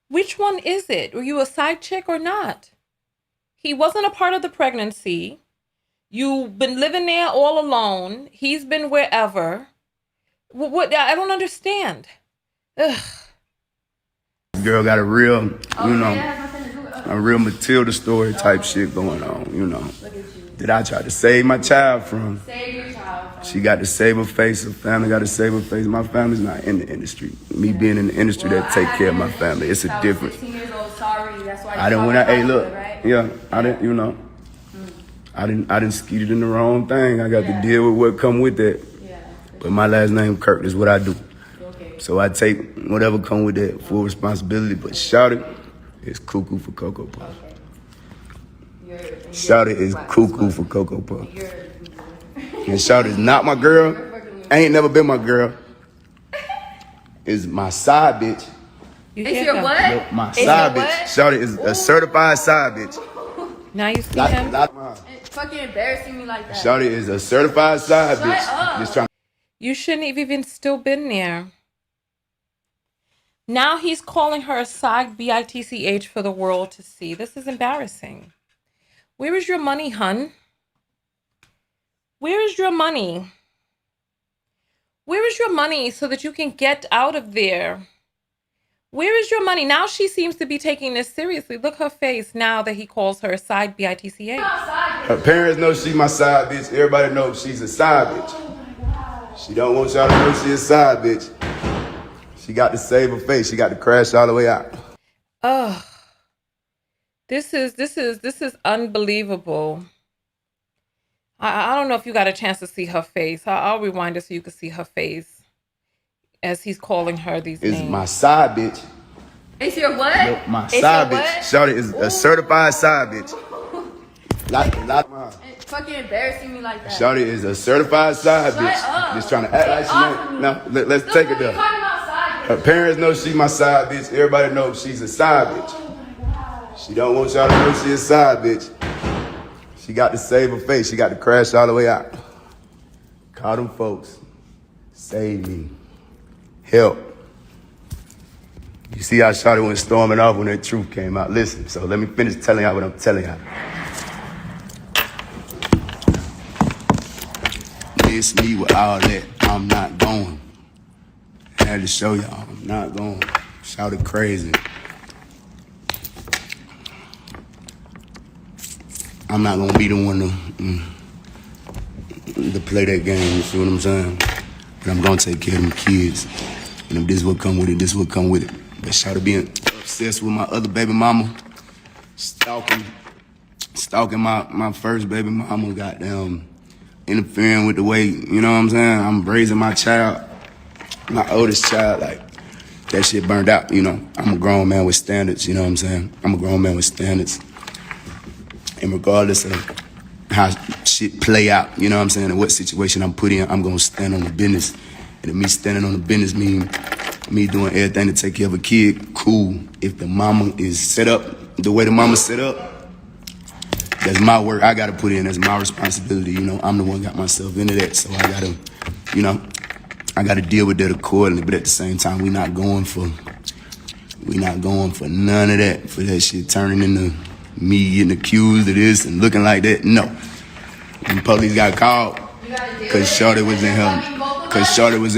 Which one is it? Were you a side chick or not? He wasn't a part of the pregnancy. You've been living there all alone. He's been wherever. What? I don't understand. Ugh. Girl got a real, you know, That has nothing to do with us. a real Matilda story type shit going on, you know. Look at you. That I tried to save my child from. Save your child. She got to save her face. Her family got to save her face. My family's not in the industry. Me being in the industry, that take care of my family. It's a difference. 16 years old. Sorry. That's why. I didn't when I hey look, right? yeah, I didn't, you know, I didn't skeeted in the wrong thing. I got to deal with what come with that. Yeah. But my last name Kirk is what I do. Okay. So I take whatever come with that full responsibility. But shout it is cuckoo for Cocoa Puff. Shout it is cuckoo for Cocoa Puff. And shout is not my girl. Ain't never been my girl. Is my side bitch. You It's hear your him? what? My It's side your bitch. what? Shout it is a certified side bitch. Now you see him? It's fucking embarrassing me like that. Shout it is a certified side Shut bitch. up. Just trying. You shouldn't have even still been there. Now he's calling her a side bitch for the world to see. This is embarrassing. Where is your money, hun? Where is your money? Where is your money so that you can get out of there? Where is your money? Now she seems to be taking this seriously. Look her face now that he calls her a side bitch. Her parents know she my side bitch. Everybody knows she's a side bitch. She don't want y'all to know she a side bitch. She got to save her face. She got to crash all the way out. Ugh. This is unbelievable. I don't know if you got a chance to see her face. I'll rewind it so you can see her face as he's calling her these Is names. my side bitch. It's your what? My It's side your bitch. what? Shout it is a certified side bitch. It's fucking embarrassing me like that. Shout it is a certified side Shut bitch. up. Just trying to act like Get she off ain't. of me. No, let's Look take what it you there. talking about side Her parents know she my side bitch. Everybody knows she's a side bitch. She don't want y'all to know she a side bitch. She got to save her face. She got to crash all the way out. Call them folks. Save me. Help. You see how Shawty went storming off when that truth came out. Listen, so let me finish telling y'all what I'm telling y'all. Miss me with all that. I'm not going. I had to show y'all I'm not going. Shouted crazy. I'm not gonna be the one to play that game, you see what I'm saying? But I'm gonna take care of them kids. And if this will come with it, this will come with it. But Shawty being obsessed with my other baby mama, stalking my first baby mama, goddamn, interfering with the way, you know what I'm saying? I'm raising my child, my oldest child, like, that shit burned out, you know? I'm a grown man with standards, you know what I'm saying? I'm a grown man with standards. And regardless of how shit play out, you know what I'm saying, and what situation I'm put in, I'm gonna stand on the business. And if me standing on the business mean me doing everything to take care of a kid, cool. If the mama is set up the way the mama set up, that's my work I gotta put in. That's my responsibility. You know, I'm the one got myself into that, so I gotta, you know, I gotta deal with that accordingly. But at the same time, we not going for none of that. For that shit turning into me getting accused of this and looking like that. No. When the police got called, cause Shorty was in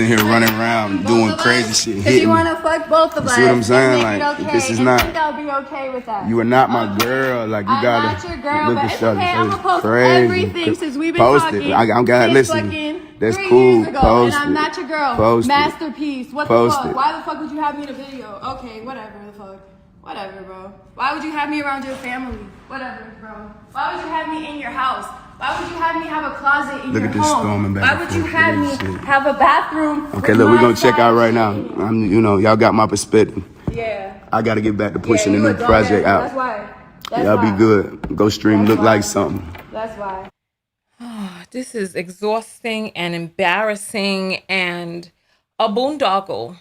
here running around doing crazy shit, hitting. You wanna fuck both of us? You see what I'm saying? Make Like, it okay, this is and not. think I'll be okay with that. You are not my girl. Like, you gotta I'm not your girl, look but at it's Shorty. okay. I'm It's gonna post crazy. everything since we've been Post talking. it. I'm gotta Since listen. fucking That's 3 cool. years ago, Post and I'm it. not your girl. Post it. Masterpiece. What Post the fuck? it. Why the fuck would you have me in a video? Okay, whatever the fuck. Whatever, bro. Why would you have me around your family? Whatever, bro. Why would you have me in your house? Why would you have me have a closet in Look your at this home? storming back Why and would you forth. have Look at me this shit. have a bathroom? Okay, with look, we're my gonna check side out right now. shit? You know, y'all got my perspective. Yeah. I gotta get back to pushing Yeah, the you new a dumbass. project out. That's why. That's Y'all why. be good. Go stream That's Look why. Like Something. That's why. This is exhausting and embarrassing and a boondoggle.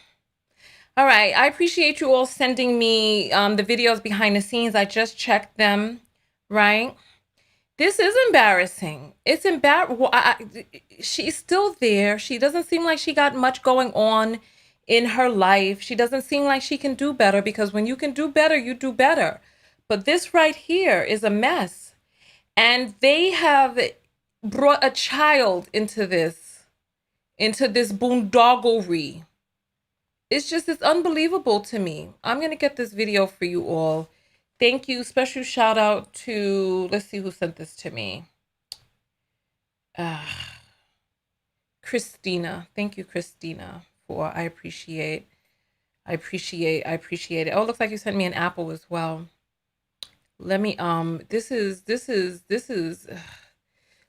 All right, I appreciate you all sending me the videos behind the scenes. I just checked them, right? This is embarrassing. It's she's still there. She doesn't seem like she got much going on in her life. She doesn't seem like she can do better, because when you can do better, you do better. But this right here is a mess. And they have brought a child into this boondogglery. It's unbelievable to me. I'm going to get this video for you all. Thank you. Special shout out to, let's see who sent this to me. Christina. Thank you, Christina, I appreciate it. Oh, it looks like you sent me an apple as well. Let me,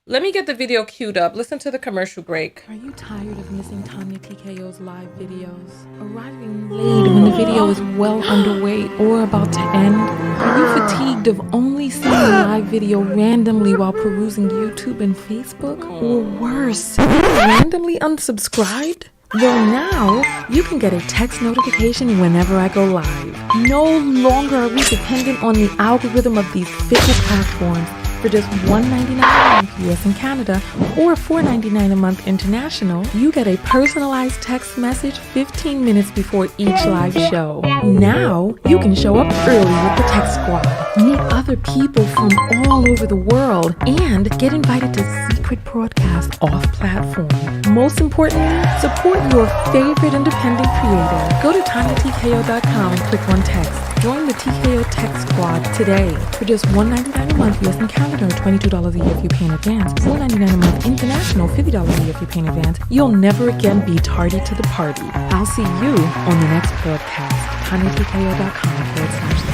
let me get the video queued up. Listen to the commercial break. Are you tired of missing Tanya TKO's live videos? Arriving late when the video is well underway or about to end? Are you fatigued of only seeing a live video randomly while perusing YouTube and Facebook? Or worse, randomly unsubscribed? Well, now you can get a text notification whenever I go live. No longer are we dependent on the algorithm of these fickle platforms. For just $1.99 a month US and Canada, or $4.99 a month international, you get a personalized text message 15 minutes before each live show. Now, you can show up early with the Text Squad, meet other people from all over the world, and get invited to secret broadcasts off-platform. Most importantly, support your favorite independent creator. Go to TanyaTKO.com and click on text. Join the TKO Text Squad today for just $1.99 a month US and Canada, or $22 a year if you pay in advance. $4.99 a month international, $50 a year if you pay in advance. You'll never again be tardy to the party. I'll see you on the next broadcast. TanyaTKO.com/text.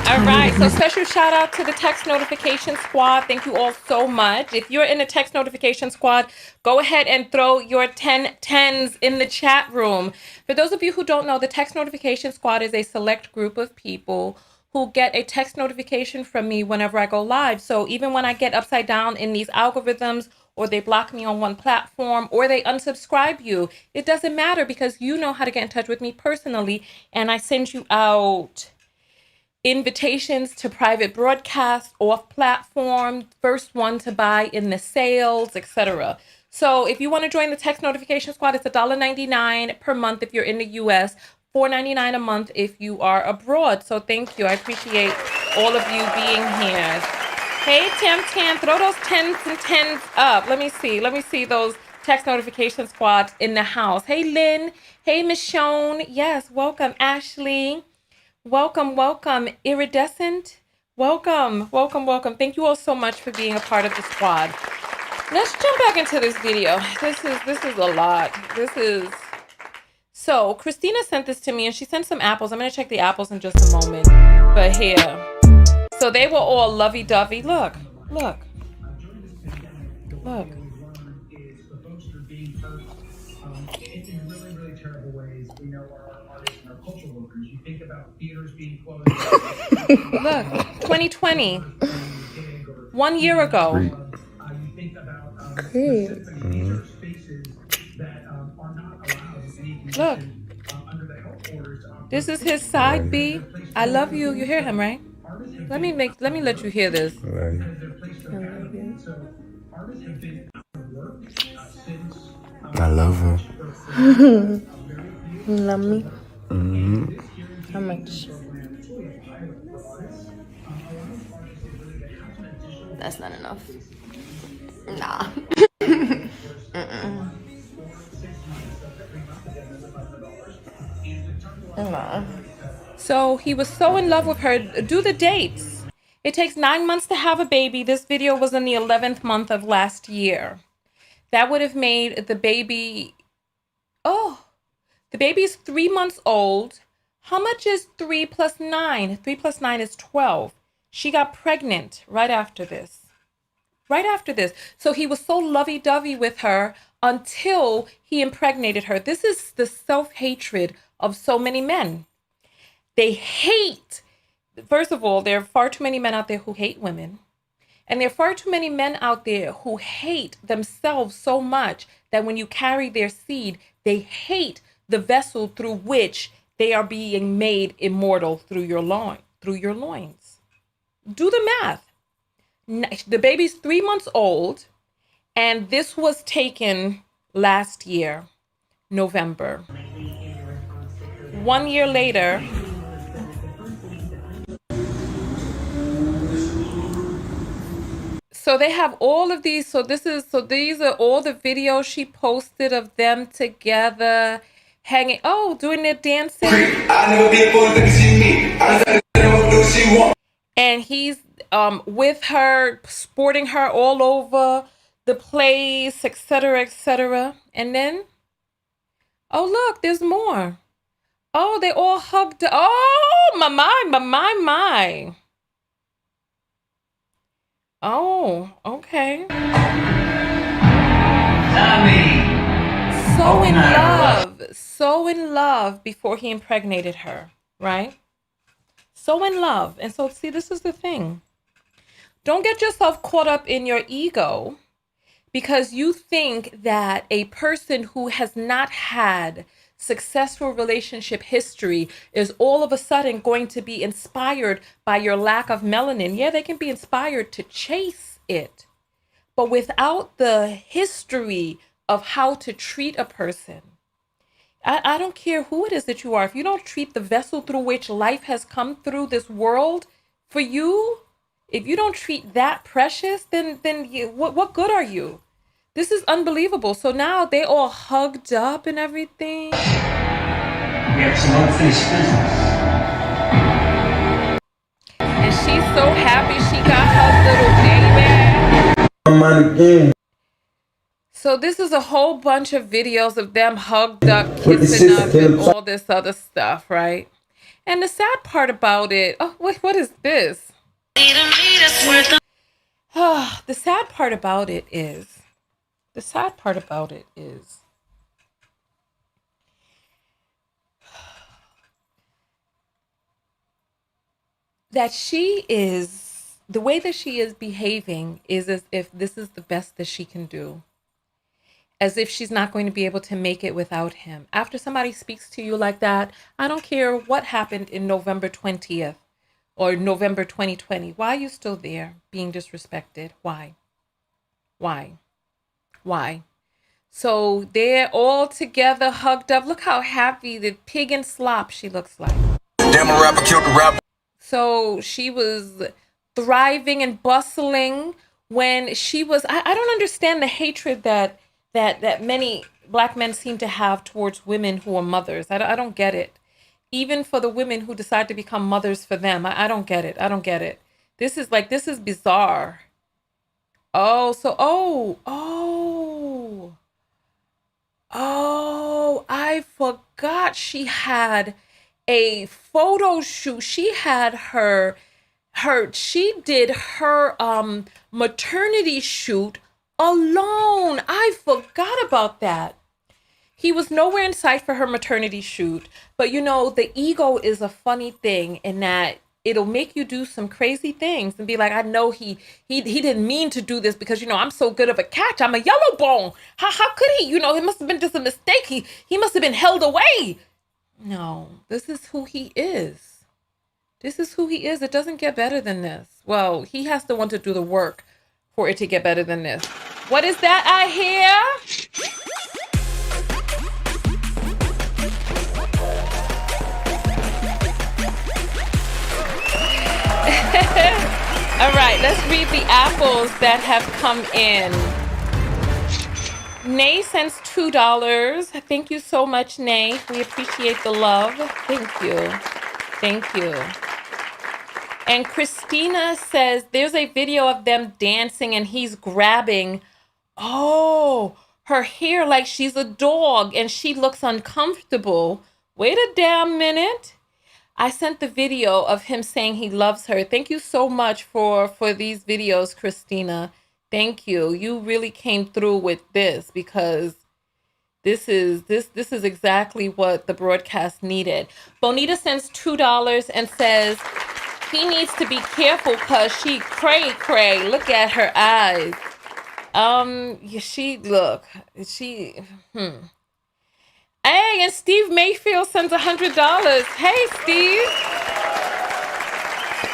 All right, so special shout out to the text notification squad. Thank you all so much. If you're in the text notification squad, go ahead and throw your 10/10s in the chat room. For those of you who don't know, the text notification squad is a select group of people who get a text notification from me whenever I go live. So even when I get upside down in these algorithms, or they block me on one platform, or they unsubscribe you, it doesn't matter, because you know how to get in touch with me personally, and I send you out invitations to private broadcasts off platform, first one to buy in the sales, etc. So if you want to join the text notification squad, it's $1.99 per month if you're in the US, $4.99 a month if you are abroad. So thank you. I appreciate all of you being here. Hey, Tam, throw those 10s and 10s up. Let me see those text notification squads in the house. Hey, Lynn. Hey, Michonne. Yes, welcome. Ashley. Welcome. Iridescent. Welcome. Thank you all so much for being a part of the squad. Let's jump back into this video. This is a lot. So Christina sent this to me, and she sent some apples. I'm gonna check the apples in just a moment. But here. So they were all lovey-dovey. Look. In really, really terrible ways. We know our artists and our cultural workers. You think about theaters being closed. Look, 2020. 1 year ago. You think about Great. these are spaces that are not allowed in any Look. condition under the health orders. This is his side B. I love you. You hear him, right? Let me let you hear this. Right. I love her. Love me. How much? That's not enough. Nah. Nah. So he was so in love with her. Do the dates. It takes 9 months to have a baby. This video was in the 11th month of last year. That would have made the baby... Oh, the baby's 3 months old. How much is 3 plus 9? 3 plus 9 is 12. She got pregnant right after this. Right after this. So he was so lovey-dovey with her until he impregnated her. This is the self-hatred of so many men. They hate, first of all, there are far too many men out there who hate women. And there are far too many men out there who hate themselves so much that when you carry their seed, they hate the vessel through which they are being made immortal through your loins. Do the math. The baby's 3 months old, and this was taken last year, November. 1 year later, so they have all of these. So these are all the videos she posted of them together, hanging. Oh, doing their dancing. And he's with her, sporting her all over the place, etc., etc. And then, oh look, there's more. Oh, they all hugged. Oh, my. Oh, okay. So in love before he impregnated her, right? So in love. And so, see, this is the thing. Don't get yourself caught up in your ego because you think that a person who has not had successful relationship history is all of a sudden going to be inspired by your lack of melanin. Yeah, they can be inspired to chase it, but without the history of how to treat a person. I don't care who it is that you are. If you don't treat the vessel through which life has come through this world for you, if you don't treat that precious, then what good are you? This is unbelievable. So now they all hugged up and everything. We have some unfinished business. And she's so happy she got her little baby. So this is a whole bunch of videos of them hugged up, kissing up, and all this other stuff, right? And the sad part about it, oh, wait, what is this? The sad part about it is that she is, the way that she is behaving is as if this is the best that she can do. As if she's not going to be able to make it without him. After somebody speaks to you like that, I don't care what happened in November 20th or November 2020. Why are you still there being disrespected? Why? So they're all together, hugged up. Look how happy, the pig and slop she looks like. Damn, a rapper killed a rapper. So she was thriving and bustling when she was, I don't understand the hatred that many Black men seem to have towards women who are mothers. I don't get it. Even for the women who decide to become mothers for them. I don't get it. This is bizarre. I forgot she had a photo shoot. She did her maternity shoot alone. I forgot about that. He was nowhere in sight for her maternity shoot. But you know, the ego is a funny thing in that it'll make you do some crazy things and be like, I know he didn't mean to do this because, you know, I'm so good of a catch. I'm a YellowBone. How could he? You know, it must have been just a mistake. He must have been held away. No, this is who he is. This is who he is. It doesn't get better than this. Well, he has to want to do the work for it to get better than this. What is that I hear? All right, let's read the apples that have come in. Nay sends $2. Thank you so much, Nay. We appreciate the love. Thank you. Thank you. And Christina says there's a video of them dancing and he's grabbing, her hair like she's a dog and she looks uncomfortable. Wait a damn minute. I sent the video of him saying he loves her. Thank you so much for these videos, Christina. Thank you. You really came through with this because this is exactly what the broadcast needed. Bonita sends $2 and says he needs to be careful because she cray. Look at her eyes. Hey, and Steve Mayfield sends $100. Hey, Steve.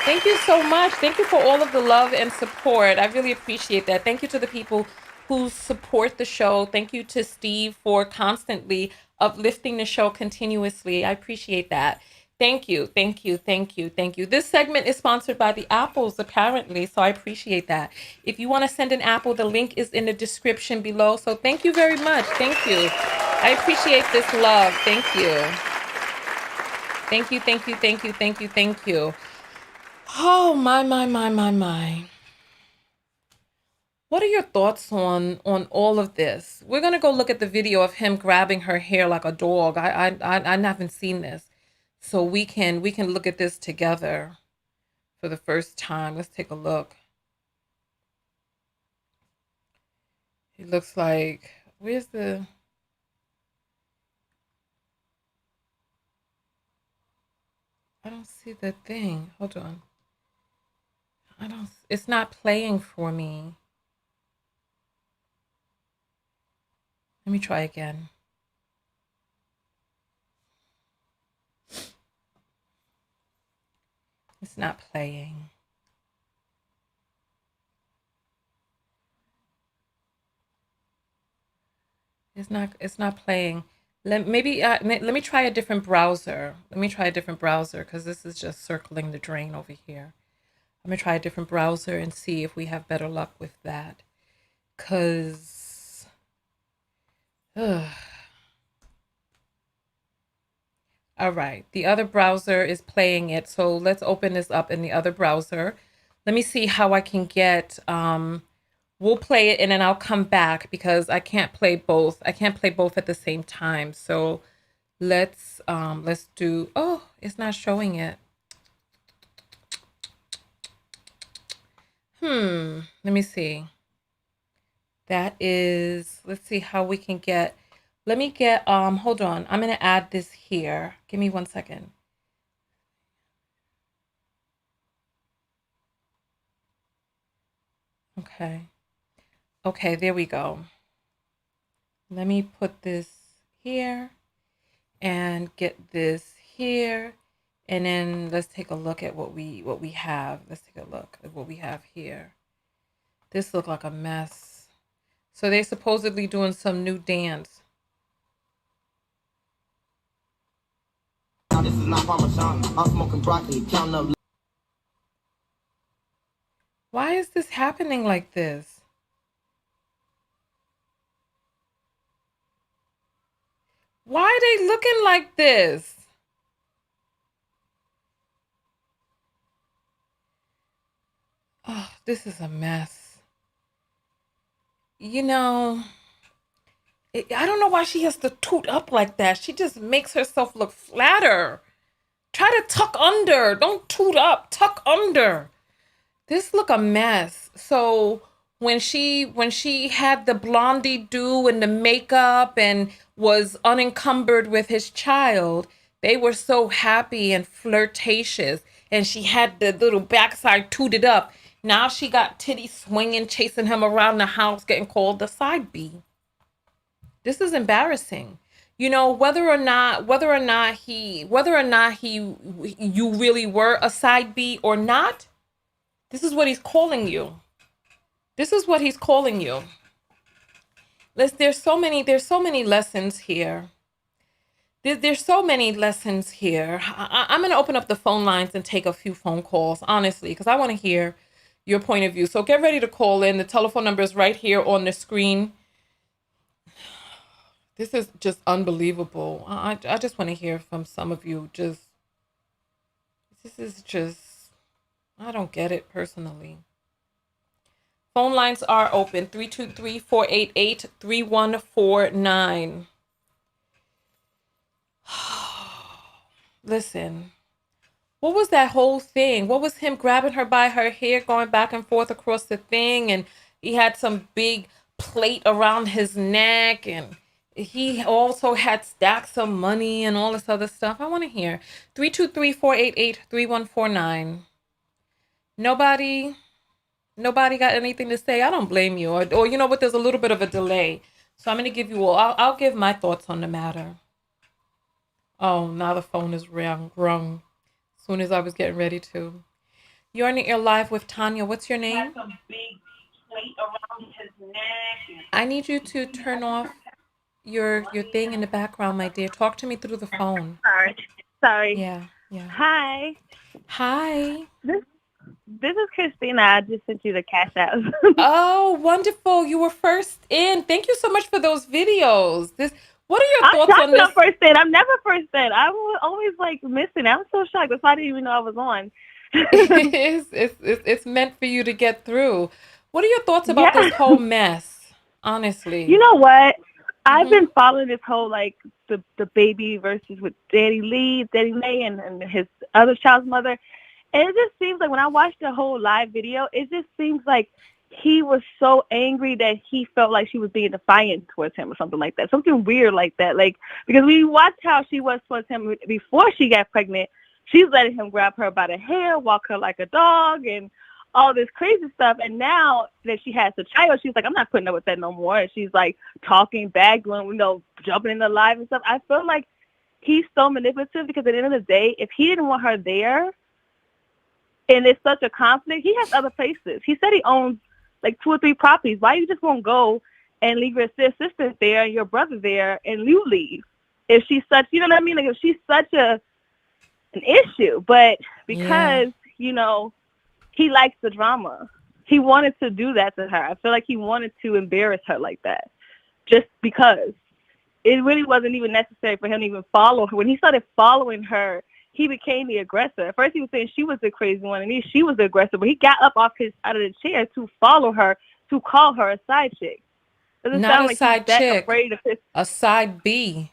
Thank you so much. Thank you for all of the love and support. I really appreciate that. Thank you to the people who support the show. Thank you to Steve for constantly uplifting the show continuously. I appreciate that. Thank you. This segment is sponsored by the apples, apparently, so I appreciate that. If you want to send an apple, the link is in the description below. So thank you very much. Thank you. I appreciate this love. Thank you. Thank you. Oh, my. What are your thoughts on all of this? We're going to go look at the video of him grabbing her hair like a dog. I haven't seen this. So we can look at this together for the first time. Let's take a look. It looks like, where's the... I don't see the thing. Hold on. It's not playing for me. Let me try again. It's not playing. It's not playing. Let me try a different browser. Because this is just circling the drain over here. I'm gonna try a different browser and see if we have better luck with that. All right, the other browser is playing it. So let's open this up in the other browser. Let me see how I can get, we'll play it and then I'll come back because I can't play both. I can't play both at the same time. So let's do, it's not showing it. Let me see. That is, let's see how we can get, let me get, hold on. I'm going to add this here. Give me 1 second. Okay, there we go. Let me put this here and get this here. And then let's take a look at what we have. Let's take a look at what we have here. This looks like a mess. So they're supposedly doing some new dance. This is not Parmesan. I'm smoking broccoli, counting up. Why is this happening like this? Why are they looking like this? Oh, this is a mess. You know, I don't know why she has to toot up like that. She just makes herself look flatter. Try to tuck under. Don't toot up. Tuck under. This look a mess. So when she had the blondie do and the makeup and was unencumbered with his child, they were so happy and flirtatious, and she had the little backside tooted up. Now she got titties swinging, chasing him around the house, getting called the side B. This is embarrassing. You know, whether or not you really were a side B or not, this is what he's calling you. This is what he's calling you. There's so many lessons here. There's so many lessons here. I'm going to open up the phone lines and take a few phone calls, honestly, because I want to hear your point of view. So get ready to call in. The telephone number is right here on the screen. This is just unbelievable. I just want to hear from some of you. This is just, I don't get it personally. Phone lines are open, 323-488-3149. Listen, what was that whole thing? What was him grabbing her by her hair, going back and forth across the thing? And he had some big plate around his neck, and he also had stacks of money and all this other stuff. I want to hear. 323-488-3149. Nobody got anything to say. I don't blame you. Or you know what? There's a little bit of a delay. So I'm going to give you all. I'll give my thoughts on the matter. Oh, now the phone is rung. As soon as I was getting ready to. You're on the air live with Tanya. What's your name? Some big plate around his neck. I need you to turn off your thing in the background, my dear. Talk to me through the phone. Sorry. Yeah. Hi. This is Christina. I just sent you the cash out. Oh, wonderful. You were first in. Thank you so much for those videos. What are your thoughts on this? I'm first in. I'm never first in. I'm always like missing. I'm so shocked. That's why I didn't even know I was on. It's meant for you to get through. What are your thoughts about this whole mess? Honestly. You know what? I've been following this whole like the baby versus with DaniLeigh and his other child's mother. And it just seems like when I watched the whole live video, it just seems like he was so angry that he felt like she was being defiant towards him or something like that. Something weird like that. Like, because we watched how she was towards him before she got pregnant. She's letting him grab her by the hair, walk her like a dog, and all this crazy stuff. And now that she has the child, she's like, I'm not putting up with that no more. And she's like talking back, doing, jumping in the live and stuff. I feel like he's so manipulative because at the end of the day, if he didn't want her there and it's such a conflict, he has other places. He said he owns like 2 or 3 properties. Why you just won't go and leave your sister there and your brother there and you leave? If she's such, you know what I mean? Like if she's such an issue, but because, he likes the drama, he wanted to do that to her. I feel like he wanted to embarrass her like that just because it really wasn't even necessary for him to even follow her. When he started following her, he became the aggressor. At first he was saying she was the crazy one and she was the aggressor, but he got up out of the chair to follow her, to call her a side chick. Doesn't Not sound a like side he's chick, afraid of his... a side B.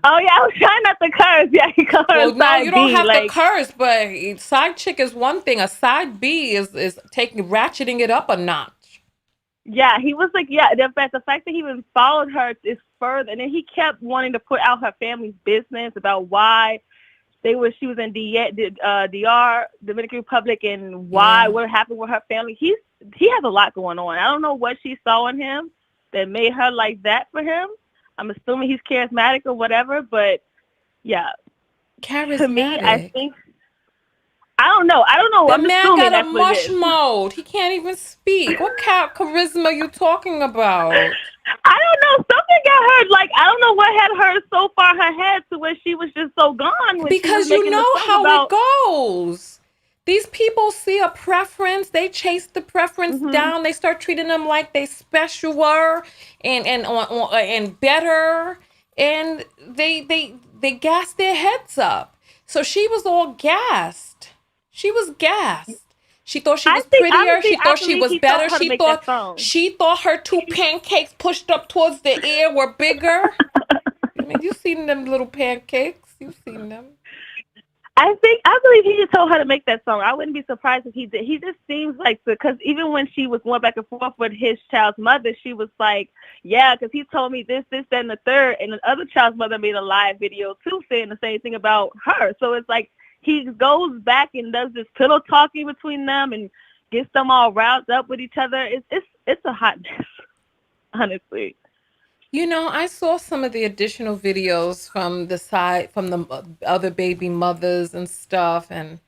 Oh yeah, I was trying not to curse. Yeah, he called her a side B. No, you don't have to curse, but side chick is one thing. A side B is ratcheting it up a notch. Yeah, he was like, the fact that he even followed her is further, and then he kept wanting to put out her family's business about why she was in DR, Dominican Republic, and what happened with her family. He has a lot going on. I don't know what she saw in him that made her like that for him. I'm assuming he's charismatic or whatever, but yeah. Charismatic. To me, I think, I don't know. The man got a mush mode. He can't even speak. What charisma are you talking about? I don't know. Something got her, like, I don't know what had her so far her head to where she was just so gone. Because you know how it goes. These people see a preference, they chase the preference down, they start treating them like they special and better, and they gas their heads up. So she was all gassed. She was gassed. She thought she was prettier. She thought she was better. She thought her 2 pancakes pushed up towards the ear were bigger. I mean, you've seen them little pancakes. You've seen them. I believe he just told her to make that song. I wouldn't be surprised if he did. He just seems like because even when she was going back and forth with his child's mother, she was like, yeah, because he told me this, that, and the third. And the other child's mother made a live video too saying the same thing about her. So it's like he goes back and does this pillow talking between them and gets them all riled up with each other. It's a hot mess, honestly. You know, I saw some of the additional videos from the other baby mothers and stuff. And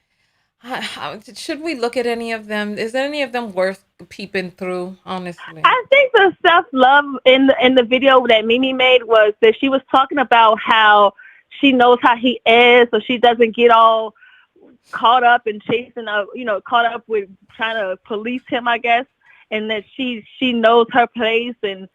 should we look at any of them? Is any of them worth peeping through, honestly? I think the self-love in the video that Mimi made was that she was talking about how she knows how he is, so she doesn't get all caught up in chasing, caught up with trying to police him, I guess, and that she knows her place, and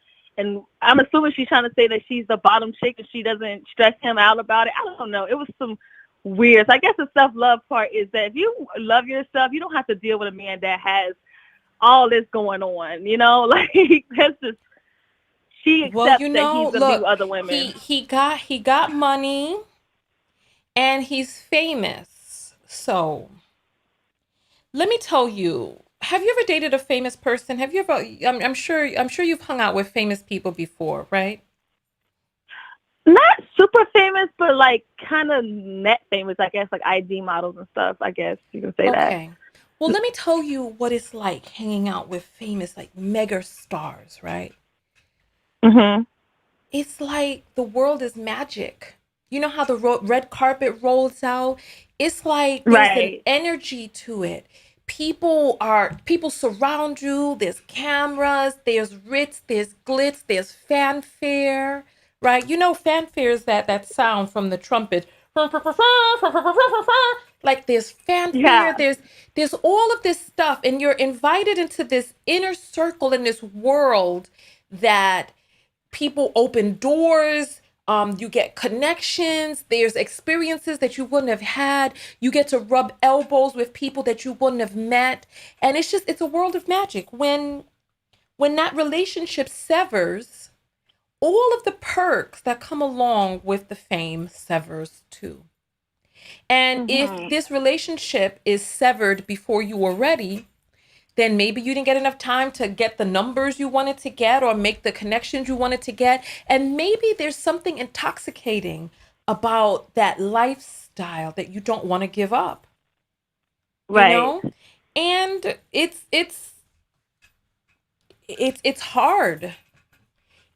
I'm assuming she's trying to say that she's the bottom chick and she doesn't stress him out about it. I don't know. It was some weird. So I guess the self-love part is that if you love yourself, you don't have to deal with a man that has all this going on, like that's just, she accepts that he's gonna be with other women. He got money and he's famous. So let me tell you, have you ever dated a famous person? Have you ever, I'm sure you've hung out with famous people before, right? Not super famous, but like kind of net famous, I guess, like IG models and stuff, I guess you can say that. Okay. Well, let me tell you what it's like hanging out with famous, like mega stars, right? Mm-hmm. It's like the world is magic. You know how the red carpet rolls out? It's like there's an energy to it. People surround you. There's cameras, there's ritz, there's glitz, there's fanfare, right? You know, fanfare is that sound from the trumpet. Like there's fanfare, there's all of this stuff, and you're invited into this inner circle in this world that people open doors. You get connections. There's experiences that you wouldn't have had. You get to rub elbows with people that you wouldn't have met. And it's a world of magic. When that relationship severs, all of the perks that come along with the fame severs too. And if this relationship is severed before you were ready, then maybe you didn't get enough time to get the numbers you wanted to get or make the connections you wanted to get. And maybe there's something intoxicating about that lifestyle that you don't want to give up. Right. You know? And it's hard.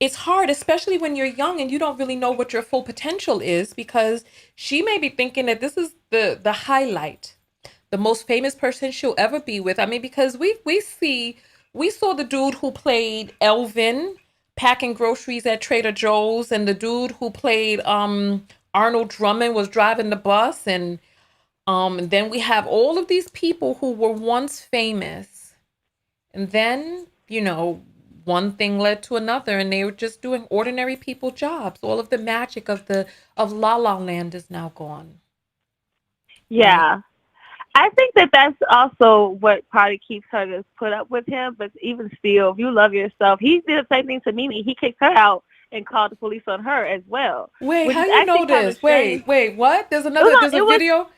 It's hard, especially when you're young and you don't really know what your full potential is, because she may be thinking that this is the highlight, the most famous person she'll ever be with. I mean, because we saw the dude who played Elvin packing groceries at Trader Joe's, and the dude who played Arnold Drummond was driving the bus, and then we have all of these people who were once famous, and then one thing led to another, and they were just doing ordinary people jobs. All of the magic of La La Land is now gone. Yeah. Right? I think that's also what probably keeps her to put up with him. But even still, if you love yourself, he did the same thing to Mimi. He kicked her out and called the police on her as well. Wait, how you know this? Wait, what? There's a video?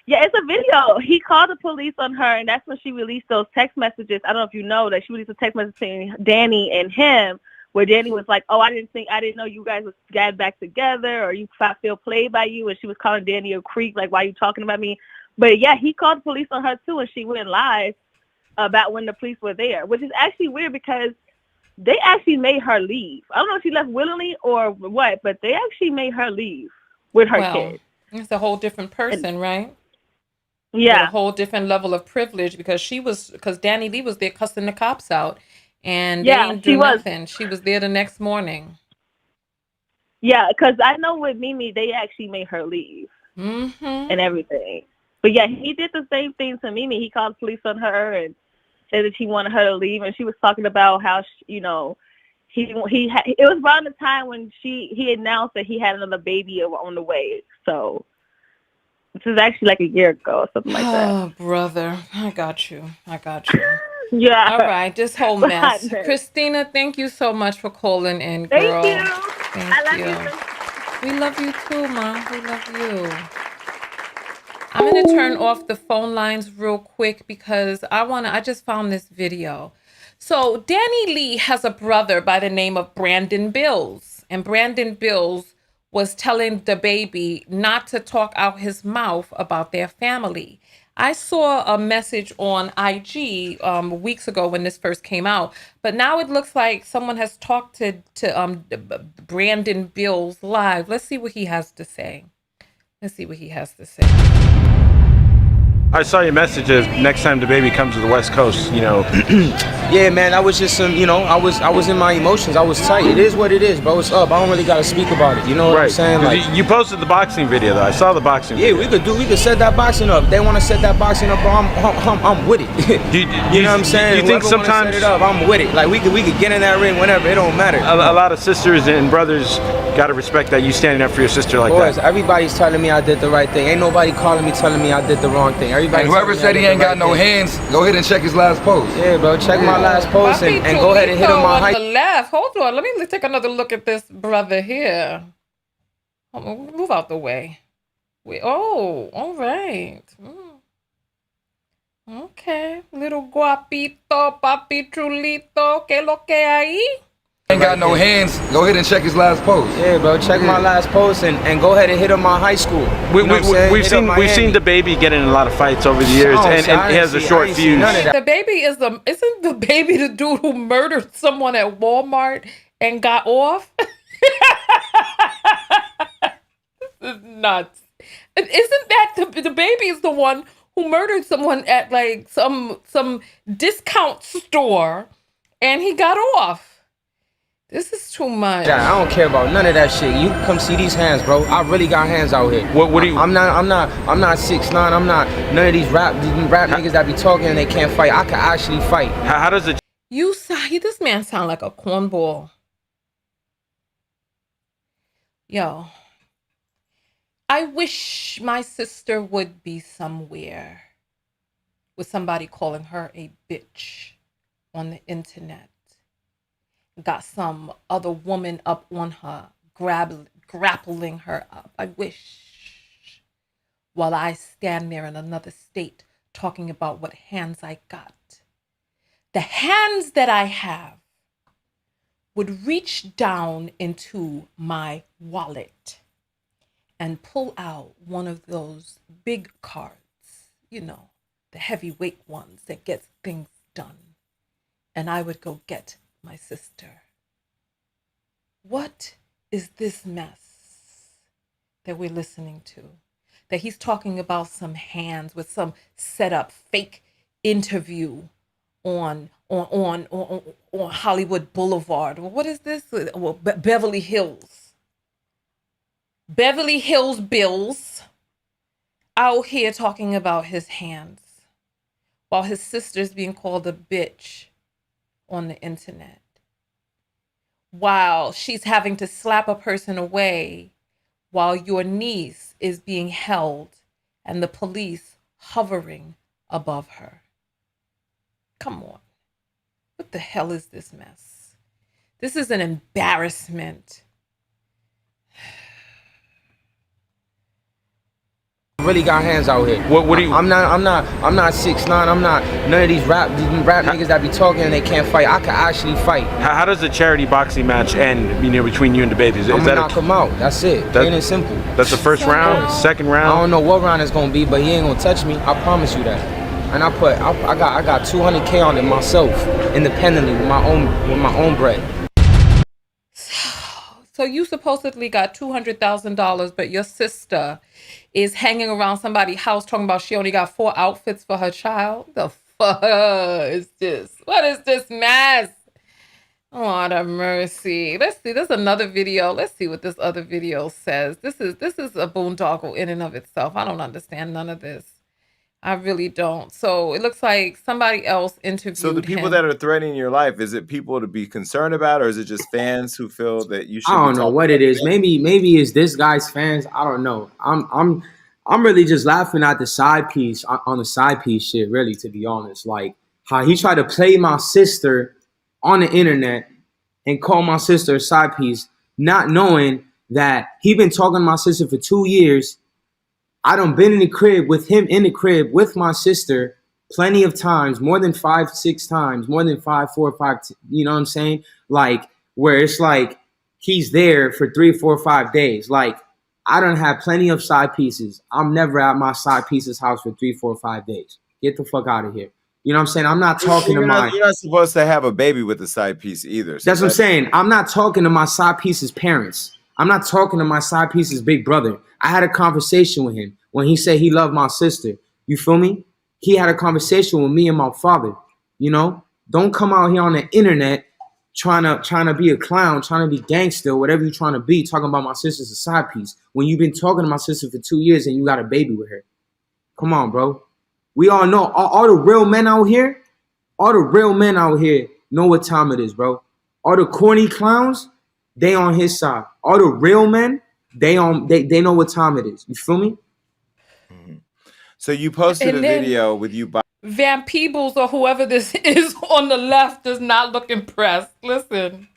Yeah, it's a video. He called the police on her, and that's when she released those text messages. I don't know if you know that she released a text message saying Danny and him, where Danny was like, "Oh, I didn't know you guys was got back together, or I feel played by you," and she was calling Danny a creep, like, "Why are you talking about me?" But yeah, he called the police on her too, and she went live about when the police were there, which is actually weird because they actually made her leave. I don't know if she left willingly or what, but they actually made her leave with her kid. It's a whole different person, right? Yeah, a whole different level of privilege, because DaniLeigh was there cussing the cops out, and they didn't do nothing. She was there the next morning. Yeah, because I know with Mimi, they actually made her leave and everything. But yeah, he did the same thing to Mimi. He called the police on her and said that he wanted her to leave, and she was talking about how it was around the time when he announced that he had another baby on the way. So this is actually like a year ago or something like that. Oh, brother. I got you. Yeah. All right. This whole mess. Christina, thank you so much for calling in, girl. Thank you. I love you. We love you too, Mom. We love you. I'm going to turn off the phone lines real quick because I just found this video. So DaniLeigh has a brother by the name of Brandon Bills. And Brandon Bills was telling DaBaby not to talk out his mouth about their family. I saw a message on IG weeks ago when this first came out, but now it looks like someone has talked to Brandon Bills live. Let's see what he has to say. Let's see what he has to say. I saw your message of next time DaBaby comes to the West Coast, you know. Yeah, man, that was just some, you know, I was in my emotions. I was tight. It is what it is, bro. It's up. I don't really gotta speak about it. You know what I'm saying? Like, you posted the boxing video though. I saw the boxing video. Yeah, we could set that boxing up. If they want to set that boxing up, bro, I'm with it. You know what I'm saying? You think Whoever sometimes set it up, I'm with it. Like we could get in that ring whenever. It don't matter. A lot of sisters and brothers gotta respect that you standing up for your sister like that. Everybody's telling me I did the right thing. Ain't nobody calling me telling me I did the wrong thing. Everybody. And whoever said he ain't got no hands, go ahead and check his last post. Yeah, bro, check my last post and go ahead and hit him on the left. Hold on, let me take another look at this brother here. Move out the way. Oh, all right. Okay, little guapito, papi chulito, que lo que hay? Ain't got no hands, go ahead and check his last post. Yeah, bro, check my last post and go ahead and hit him on high school. We've seen DaBaby get in a lot of fights over the years, and he has a short fuse. DaBaby isn't DaBaby the dude who murdered someone at Walmart and got off? This is nuts. Isn't that DaBaby is the one who murdered someone at like some discount store and he got off? This is too much. Yeah, I don't care about none of that shit. You come see these hands, bro. I really got hands out here. What do you? I'm not 6'9". I'm not none of these rap niggas that be talking and they can't fight. I can actually fight. How does it? This man sound like a cornball. Yo, I wish my sister would be somewhere with somebody calling her a bitch on the internet. Got some other woman up on her, grappling her up. I wish, while I stand there in another state talking about what hands I got, the hands that I have would reach down into my wallet and pull out one of those big cards, you know, the heavyweight ones that gets things done. And I would go get my sister. What is this mess that we're listening to? That he's talking about some hands with some set up fake interview on Hollywood Boulevard. What is this? Well, Beverly Hills. Beverly Hills Bills out here talking about his hands while his sister's being called a bitch on the internet, while she's having to slap a person away while your niece is being held and the police hovering above her. Come on. What the hell is this mess? This is an embarrassment. Really got hands out here. What do you? I'm not 6'9". I'm not none of these rap niggas that be talking and they can't fight. I can actually fight. How does a charity boxing match end? You know, between you and DaBaby? Is I'm that gonna knock him out. That's it. Plain and simple. That's the first round, second round. I don't know what round it's gonna be, but he ain't gonna touch me. I promise you that. And I got 200K on it myself, independently with my own bread. So you supposedly got $200,000, but your sister is hanging around somebody's house talking about she only got 4 outfits for her child? The fuck is this? What is this mess? Lord have mercy. Let's see. There's another video. Let's see what this other video says. This is a boondoggle in and of itself. I don't understand none of this. I really don't. So it looks like somebody else interviewed So the people him. that are threatening your life, is it people to be concerned about, or is it just fans who feel that you should? I don't know what it is. Maybe it's this guy's fans. I don't know. I'm really just laughing at the side piece on the side piece shit. Really, to be honest, like how he tried to play my sister on the internet and call my sister a side piece, not knowing that he been talking to my sister for 2 years. I done been in the crib with him in the crib with my sister plenty of times, more than 5, 6 times, more than 5, 4, 5. You know what I'm saying? Like where it's like he's there for 3, 4, 5 days. Like I done have plenty of side pieces. I'm never at my side piece's house for 3, 4, 5 days. Get the fuck out of here. You know what I'm saying? I'm not talking to my. You're not supposed to have a baby with a side piece either. So that's what I'm saying. I'm not talking to my side piece's parents. I'm not talking to my side piece's big brother. I had a conversation with him when he said he loved my sister. You feel me? He had a conversation with me and my father. You know, don't come out here on the internet trying to be a clown, trying to be gangster, whatever you're trying to be, talking about my sister's a side piece when you've been talking to my sister for 2 years and you got a baby with her. Come on, bro. We all know all the real men out here. All the real men out here know what time it is, bro. All the corny clowns, they on his side. All the real men, they know what time it is. You feel me? Mm-hmm. So you posted a video with you. Van Peebles or whoever this is on the left does not look impressed. Listen.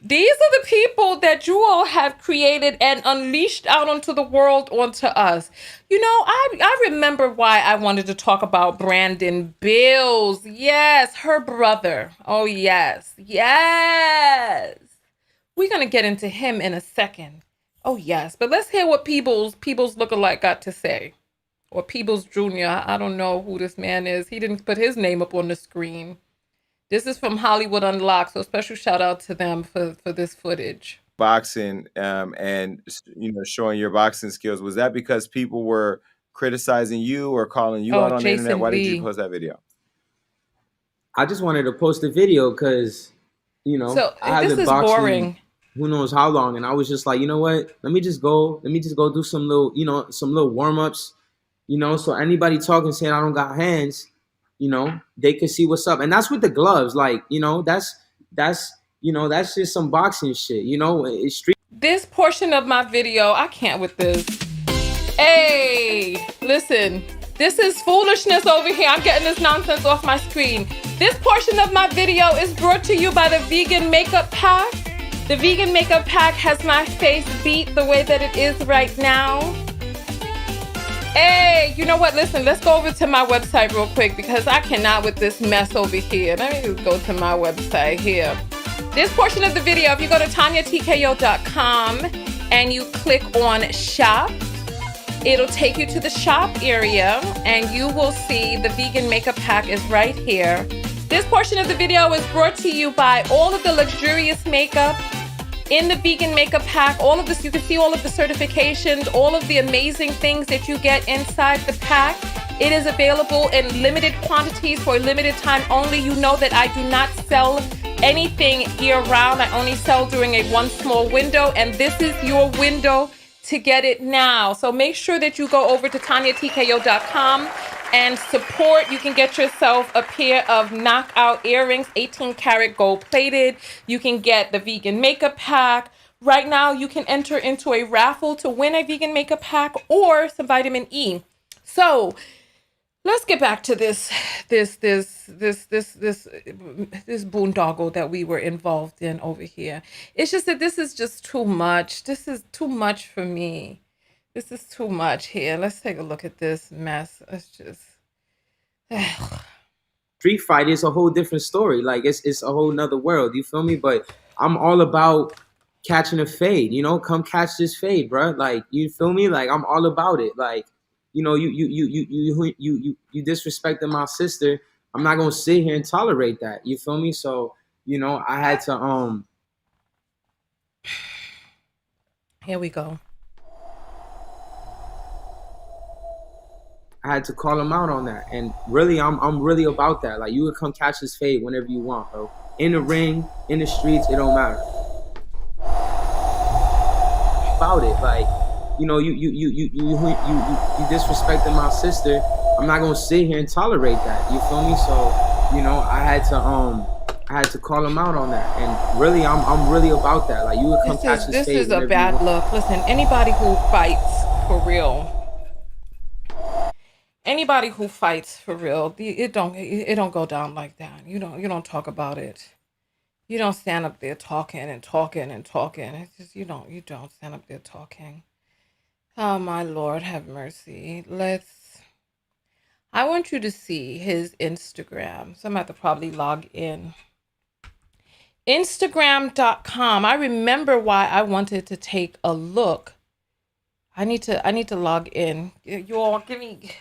These are the people that you all have created and unleashed out onto the world, onto us. You know, I remember why I wanted to talk about Brandon Bills. Yes, her brother. Oh, yes. Yes. We're going to get into him in a second. Oh, yes. But let's hear what Peebles lookalike got to say. Or Peebles Jr. I don't know who this man is. He didn't put his name up on the screen. This is from Hollywood Unlocked, so special shout out to them for this footage. Boxing and showing your boxing skills. Was that because people were criticizing you or calling you out on the internet? Why did you post that video? I just wanted to post a video because, so I this haven't is boxed boring. Who knows how long, and I was just like, you know what? Let me just go do some little warm-ups, so anybody talking saying I don't got hands, they can see what's up. And that's with the gloves. Like, that's just some boxing shit, it's street. This portion of my video, I can't with this. Hey, listen, this is foolishness over here. I'm getting this nonsense off my screen. This portion of my video is brought to you by the Vegan Makeup Pack. The Vegan Makeup Pack has my face beat the way that it is right now. Hey, you know what? Listen, let's go over to my website real quick because I cannot with this mess over here. Let me just go to my website here. This portion of the video, if you go to TanyaTKO.com and you click on shop, it'll take you to the shop area and you will see the Vegan Makeup Pack is right here. This portion of the video is brought to you by all of the luxurious makeup in the Vegan Makeup Pack. All of this, you can see all of the certifications, all of the amazing things that you get inside the pack. It is available in limited quantities for a limited time only. You know that I do not sell anything year round. I only sell during a one small window, and this is your window to get it now. So make sure that you go over to TanyaTKO.com and support. You can get yourself a pair of knockout earrings, 18 karat gold plated. You can get the Vegan Makeup Pack. Right now, you can enter into a raffle to win a Vegan Makeup Pack or some vitamin E. So let's get back to this boondoggle that we were involved in over here. It's just that this is just too much. This is too much for me. This is too much here. Let's take a look at this mess. Let's just... Street fight is a whole different story. Like, it's a whole nother world. You feel me? But I'm all about catching a fade. Come catch this fade, bro. Like, you feel me? Like, I'm all about it. Like, you disrespecting my sister. I'm not gonna sit here and tolerate that. You feel me? So, I had to Here we go. I had to call him out on that. And really, I'm really about that. Like, you would come catch his fade whenever you want, bro. In the ring, in the streets, it don't matter. About it, like, you disrespecting my sister. I'm not gonna sit here and tolerate that. You feel me? So, I had to call him out on that. And really, I'm really about that. Like, you would come catch his fade. This is a bad look. Listen, anybody who fights for real. Anybody who fights for real, it don't go down like that. You don't talk about it. You don't stand up there talking and talking and talking. It's just you don't stand up there talking. Oh my Lord, have mercy. I want you to see his Instagram. So I'm going to have to probably log in. Instagram.com. I remember why I wanted to take a look. I need to log in. You all give me.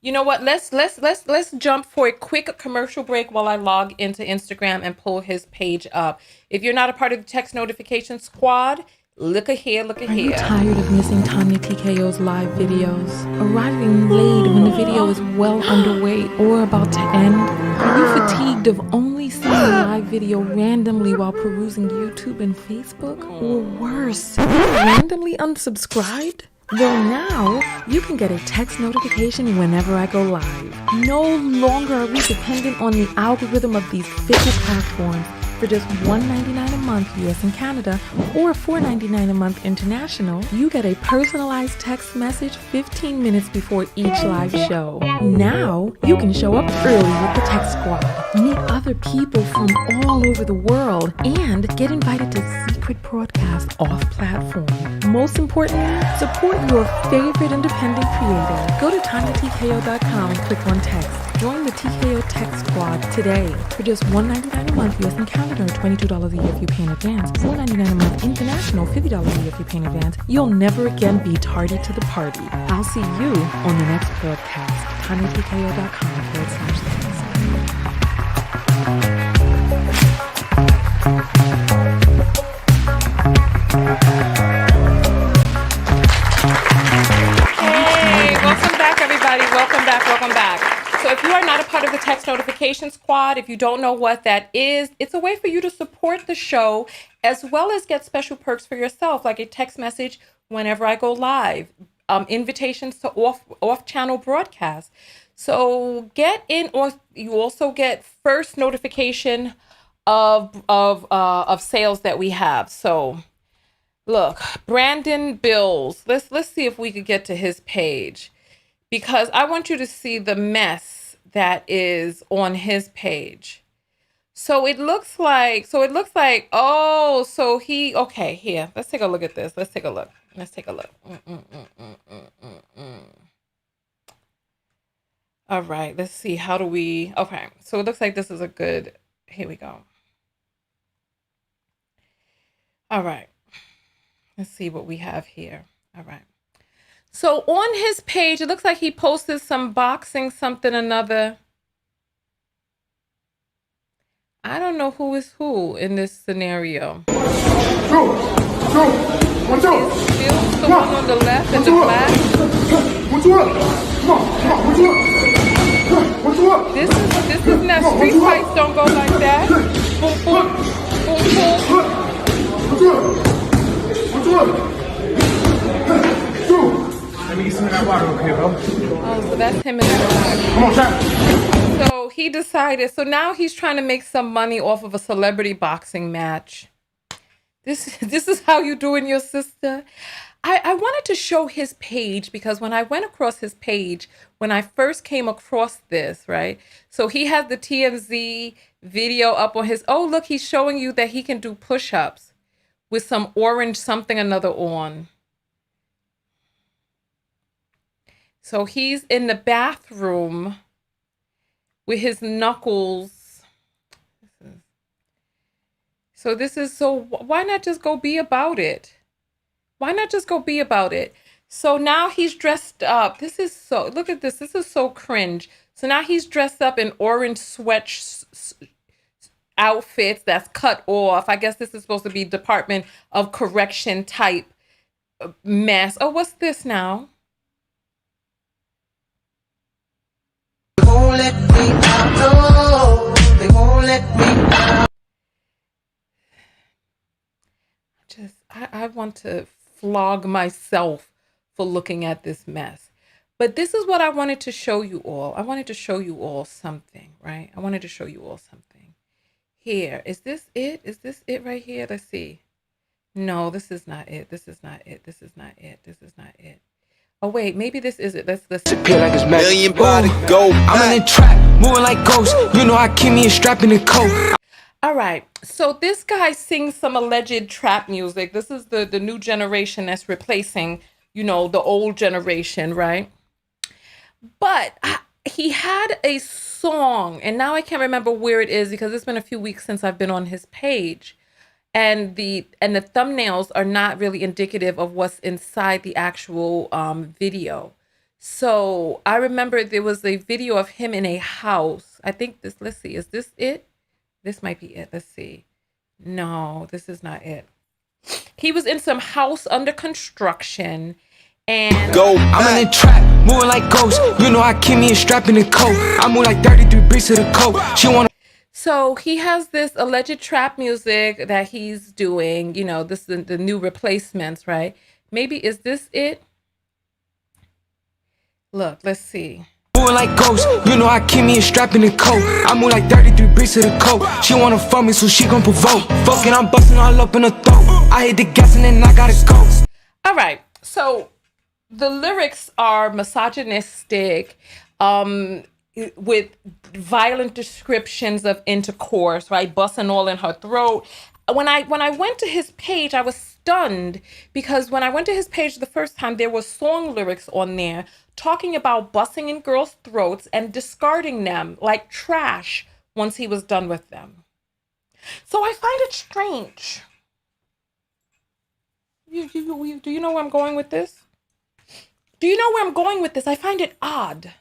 You know what? Let's jump for a quick commercial break while I log into Instagram and pull his page up. If you're not a part of the text notification squad, look at here. Are you tired of missing Tanya TKO's live videos? Arriving late when the video is well underway or about to end? Are you fatigued of only seeing a live video randomly while perusing YouTube and Facebook? Or worse, randomly unsubscribed? Well, now you can get a text notification whenever I go live. No longer are we dependent on the algorithm of these fickle platforms. For just $1.99 a month US and Canada or $4.99 a month international, you get a personalized text message 15 minutes before each live show. Now, you can show up early with the Text Squad, meet other people from all over the world, and get invited to secret broadcasts off-platform. Most importantly, support your favorite independent creator. Go to TanyaTKO.com and click on text. Join the TKO Text Squad today. For just $1.99 a month US and Canada, or $22 a year if you pay in advance, $4.99 a month international, $50 a year if you pay in advance, you'll never again be tardy to the party. I'll see you on the next broadcast. TanyaTKO.com/text. Welcome back, everybody. Welcome back. So if you are not a part of the text notification squad, if you don't know what that is, it's a way for you to support the show as well as get special perks for yourself, like a text message whenever I go live, invitations to off-channel broadcasts. So get in, or you also get first notification of sales that we have. So look, Brandon Bills. Let's see if we could get to his page, because I want you to see the mess that is on his page. So it looks like, oh, so okay, here, let's take a look at this. Let's take a look. All right, let's see, okay, so it looks like this is a good, here we go. All right, let's see what we have here. All right. So on his page, it looks like he posted some boxing something another. I don't know who is who in this scenario. Is Phil the one on the left and the black? This is not, street fights don't go like that. Boom, boom, boom, boom. Let me get some of that water, okay, bro? Oh, so that's him in the black. Come on, Jack. So he decided, so now he's trying to make some money off of a celebrity boxing match. This is how you doing your sister? I wanted to show his page because when I went across his page, when I first came across this, right? So he has the TMZ video up on his, oh, look, he's showing you that he can do push-ups with some orange something another on. So he's in the bathroom with his knuckles. So why not just go be about it? So now he's dressed up. Look at this. This is so cringe. So now he's dressed up in orange outfits that's cut off. I guess this is supposed to be Department of Correction type mess. Oh, what's this now? They won't let me out, no, they won't let me out. I want to flog myself for looking at this mess. But this is what I wanted to show you all. I wanted to show you all something, right? Here, is this it? Is this it right here? Let's see. No, this is not it. Oh wait, maybe this is it. Let's appear like it's million body go. I'm in the trap, moving like ghosts. You know I keep me a strap in the coat. All right, so this guy sings some alleged trap music. This is the new generation that's replacing, you know, the old generation, right? But he had a song, and now I can't remember where it is because it's been a few weeks since I've been on his page. And the thumbnails are not really indicative of what's inside the actual video. So I remember there was a video of him in a house. I think this, let's see, is this it? This might be it. Let's see. No, this is not it. He was in some house under construction and I'm in the trap, moving like ghosts. You know I keep me a strap in the coat. I move like 33 bricks to the coat. She wanna. So he has this alleged trap music that he's doing, you know, this is the new replacements, right? Maybe, is this it? Look, let's see. Moving like ghosts, you know I keep me a strap in the coat. I move like 33 bricks to the coat. She wanna fuck me, so she gon' provoke. Fucking, I'm busting all up in her throat. I hit the gas and then I gotta go. All right, so the lyrics are misogynistic, with violent descriptions of intercourse, right? Busting all in her throat. When I went to his page, I was stunned because when I went to his page the first time, there were song lyrics on there talking about busting in girls' throats and discarding them like trash once he was done with them. So I find it strange. Do you know where I'm going with this? Do you know where I'm going with this? I find it odd.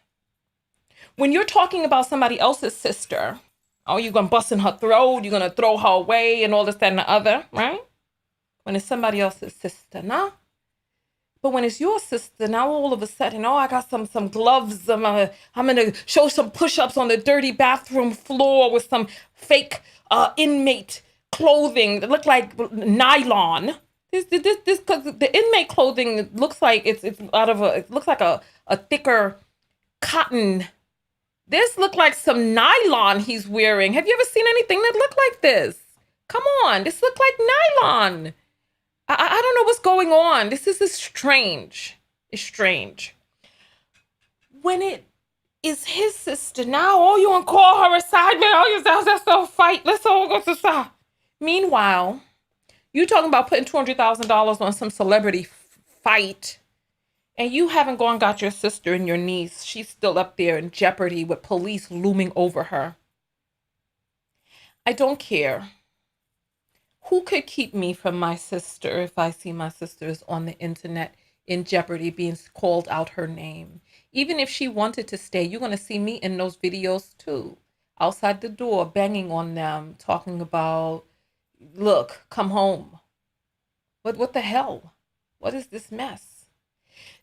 When you're talking about somebody else's sister, oh, you're going to bust in her throat, you're going to throw her away and all this, that, and the other, right? When it's somebody else's sister, nah? But when it's your sister, now all of a sudden, oh, I got some gloves. I'm going to show some push-ups on the dirty bathroom floor with some fake inmate clothing that look like nylon. This, because the inmate clothing looks like it's out of it looks like a thicker cotton. This looked like some nylon he's wearing. Have you ever seen anything that looked like this? Come on, this looked like nylon. I don't know what's going on. This is strange. It's strange. When it is his sister now, oh, you want to call her aside, man? Oh, that's a fight. Let's all go to side. Meanwhile, you talking about putting $200,000 on some celebrity fight. And you haven't gone and got your sister and your niece. She's still up there in jeopardy with police looming over her. I don't care. Who could keep me from my sister if I see my sister is on the internet in jeopardy, being called out her name? Even if she wanted to stay, you're going to see me in those videos too. Outside the door, banging on them, talking about, look, come home. What the hell? What is this mess?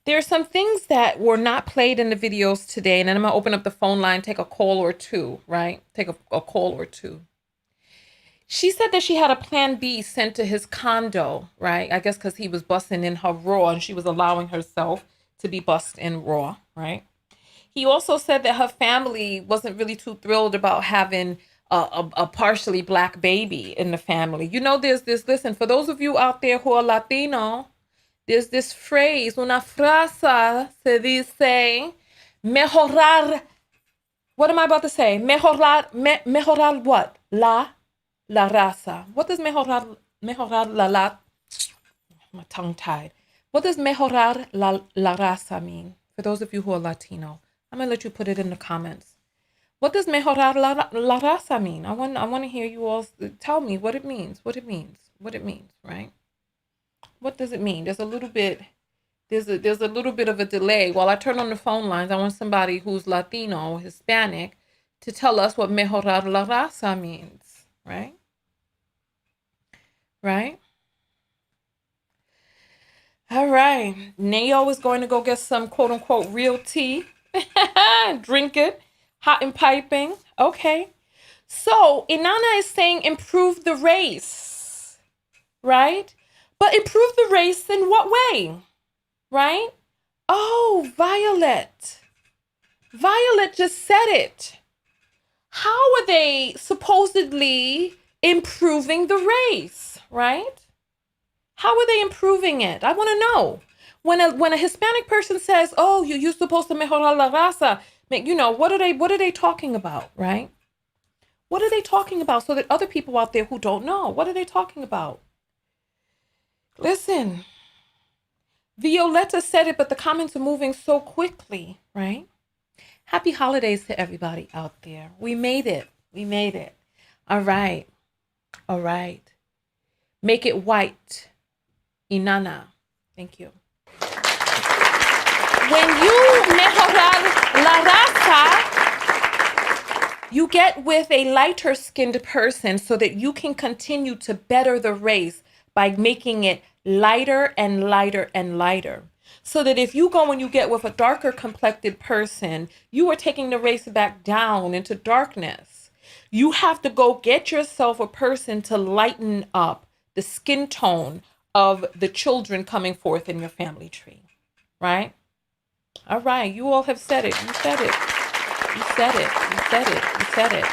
There are some things that were not played in the videos today, and then I'm going to open up the phone line, take a call or two, right? Take a call or two. She said that she had a plan B sent to his condo, right? I guess because he was busting in her raw, and she was allowing herself to be bussed in raw, right? He also said that her family wasn't really too thrilled about having a partially black baby in the family. You know, there's this, listen, for those of you out there who are Latino, there's this phrase, una frase se dice, mejorar. What am I about to say? Mejorar what? La raza. What does mejorar la? My tongue tied. What does mejorar la raza mean? For those of you who are Latino, I'm gonna let you put it in the comments. What does mejorar la raza mean? I want to hear you all tell me what it means. What it means, right? What does it mean? There's a little bit of a delay. While I turn on the phone lines, I want somebody who's Latino, Hispanic, to tell us what mejorar la raza means, right? Right? All right. Nayo is going to go get some quote unquote real tea. Drink it. Hot and piping. Okay. So Inanna is saying improve the race, right? But improve the race in what way? Right? Oh, Violet. Violet just said it. How are they supposedly improving the race, right? How are they improving it? I want to know. When a Hispanic person says, "Oh, you're supposed to mejorar la raza," you know, what are they talking about, right? What are they talking about so that other people out there who don't know, what are they talking about? Listen, Violetta said it, but the comments are moving so quickly, right? Happy holidays to everybody out there. We made it. We made it. All right. All right. Make it white. Inanna. Thank you. When you mejorar la raza, you get with a lighter skinned person so that you can continue to better the race by making it lighter and lighter and lighter. So that if you go and you get with a darker complected person, you are taking the race back down into darkness. You have to go get yourself a person to lighten up the skin tone of the children coming forth in your family tree, right? All right, you all have said it. You said it. You said it. You said it. You said it.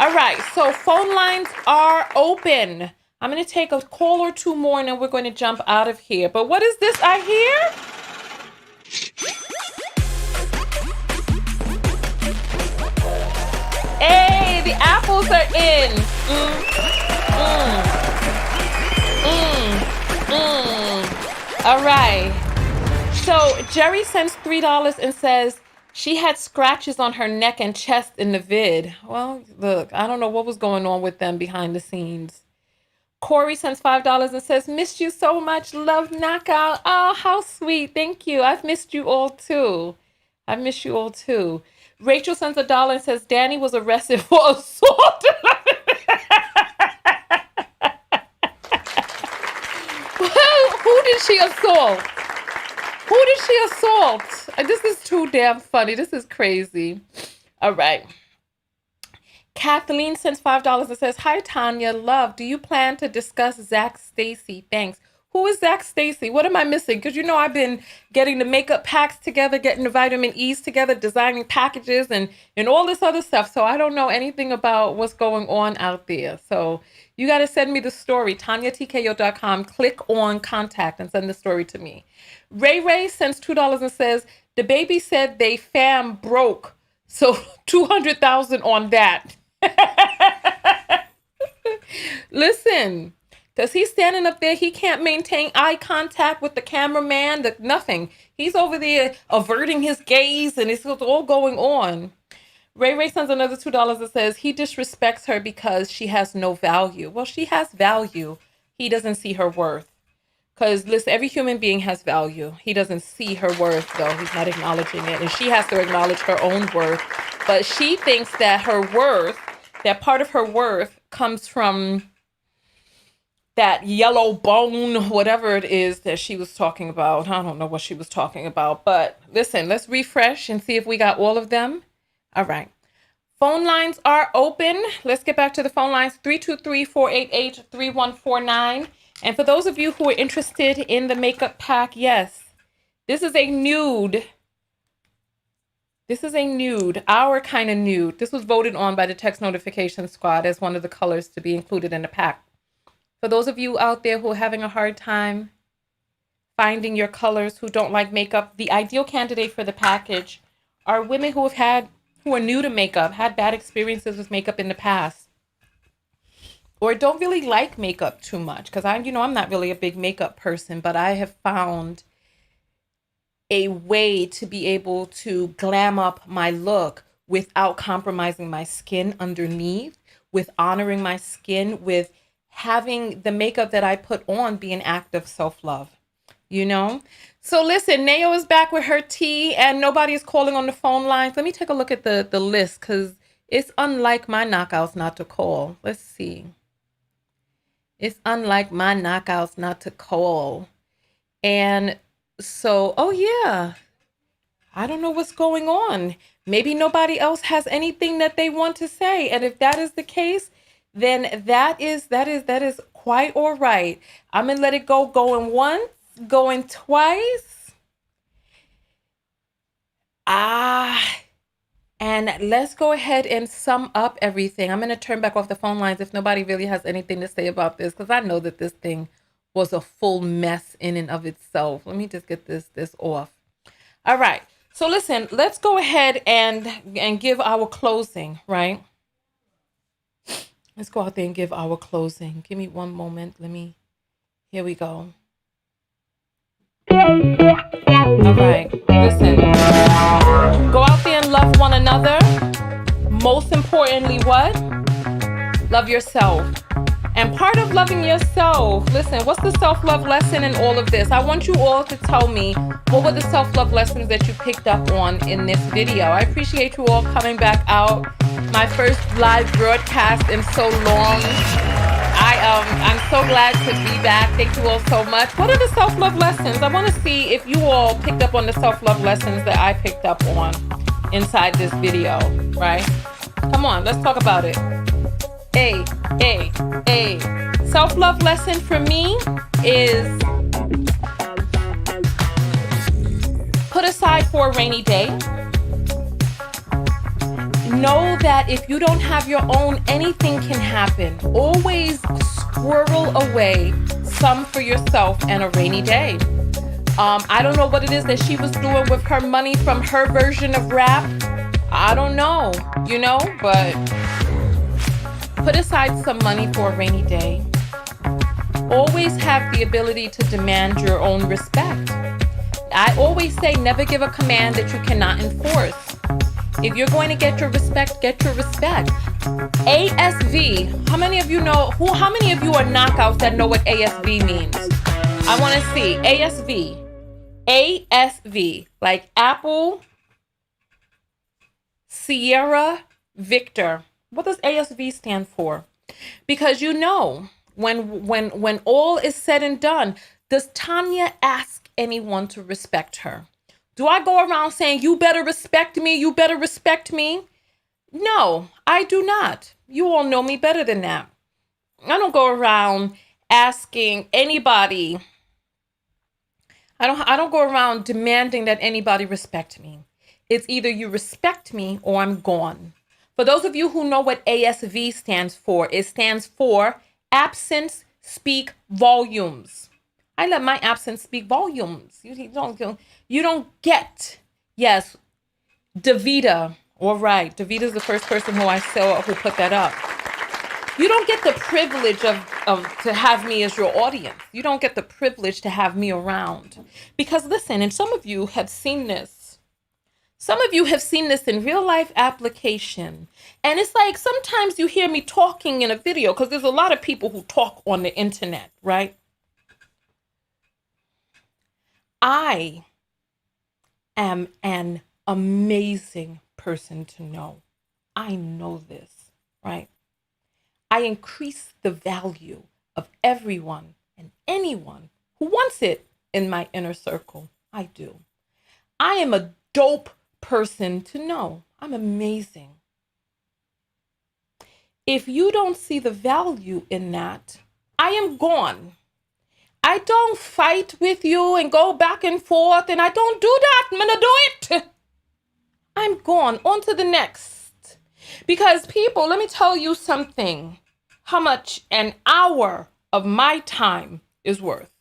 All right, so phone lines are open. I'm going to take a call or two more and then we're going to jump out of here. But what is this I hear? Hey, the apples are in. All right. So Jerry sends $3 and says she had scratches on her neck and chest in the vid. Well, look, I don't know what was going on with them behind the scenes. Corey sends $5 and says, missed you so much. Love knockout. Oh, how sweet. Thank you. I've missed you all too. I miss you all too. Rachel sends $1 and says, Danny was arrested for assault. Who did she assault? Who did she assault? This is too damn funny. This is crazy. All right. Kathleen sends $5 and says, hi, Tanya. Love, do you plan to discuss Zach Stacy? Thanks. Who is Zach Stacy? What am I missing? Because you know I've been getting the makeup packs together, getting the vitamin E's together, designing packages and all this other stuff. So I don't know anything about what's going on out there. So you got to send me the story, TanyaTKO.com. Click on contact and send the story to me. Ray sends $2 and says, DaBaby said they fam broke. So 200,000 on that. Listen. Because he's standing up there, he can't maintain eye contact with the cameraman, nothing. He's over there averting his gaze and it's all going on. Ray sends another $2 that says he disrespects her because she has no value. Well, she has value. He doesn't see her worth. Because, listen, every human being has value. He doesn't see her worth, though. He's not acknowledging it. And she has to acknowledge her own worth. But she thinks that her worth, that part of her worth comes from that YellowBone, whatever it is that she was talking about. I don't know what she was talking about. But listen, let's refresh and see if we got all of them. All right. Phone lines are open. Let's get back to the phone lines. 323-488-3149. And for those of you who are interested in the makeup pack, yes, this is a nude. This is a nude, our kind of nude. This was voted on by the Text Notification Squad as one of the colors to be included in the pack. For those of you out there who are having a hard time finding your colors, who don't like makeup, the ideal candidate for the package are women who are new to makeup, had bad experiences with makeup in the past, or don't really like makeup too much. Because I'm not really a big makeup person, but I have found a way to be able to glam up my look without compromising my skin underneath, with honoring my skin, with having the makeup that I put on be an act of self-love, So listen, Nayo is back with her tea and nobody is calling on the phone lines. Let me take a look at the list because it's unlike my knockouts not to call. Let's see. It's unlike my knockouts not to call. And so, oh yeah, I don't know what's going on. Maybe nobody else has anything that they want to say. And if that is the case, then that is quite all right. I'm going to let it go going once, going twice. And let's go ahead and sum up everything. I'm going to turn back off the phone lines if nobody really has anything to say about this, because I know that this thing was a full mess in and of itself. Let me just get this off. All right. So listen, let's go ahead and give our closing, right? Let's go out there and give our closing. Give me one moment. Here we go. Right. Listen. Go out there and love one another. Most importantly, what? Love yourself. And part of loving yourself, listen, what's the self-love lesson in all of this? I want you all to tell me what were the self-love lessons that you picked up on in this video. I appreciate you all coming back out. My first live broadcast in so long. I'm so glad to be back. Thank you all so much. What are the self-love lessons? I want to see if you all picked up on the self-love lessons that I picked up on inside this video, right? Come on, let's talk about it. A self-love lesson for me is put aside for a rainy day. Know that if you don't have your own, anything can happen. Always squirrel away some for yourself and a rainy day. I don't know what it is that she was doing with her money from her version of rap. I don't know, you know, but put aside some money for a rainy day. Always have the ability to demand your own respect. I always say never give a command that you cannot enforce. If you're going to get your respect, get your respect. ASV, how many of you know, how many of you are knockouts that know what ASV means? I want to see ASV. ASV, like Apple, Sierra, Victor. What does ASV stand for? Because you know, when all is said and done, does Tanya ask anyone to respect her? Do I go around saying, you better respect me, you better respect me? No, I do not. You all know me better than that. I don't go around asking anybody. I don't go around demanding that anybody respect me. It's either you respect me or I'm gone. For those of you who know what ASV stands for, it stands for absence speak volumes. I let my absence speak volumes. You don't get, yes, Davida. All right, Davita's the first person who I saw who put that up. You don't get the privilege of to have me as your audience. You don't get the privilege to have me around. Because listen, and some of you have seen this. Some of you have seen this in real life application. And it's like sometimes you hear me talking in a video because there's a lot of people who talk on the internet, right? I am an amazing person to know. I know this, right? I increase the value of everyone and anyone who wants it in my inner circle. I do. I am a dope person to know. I'm amazing. If you don't see the value in that, I am gone. I don't fight with you and go back and forth, and I don't do that. I'm gonna do it. I'm gone. On to the next. Because people, let me tell you something. How much an hour of my time is worth.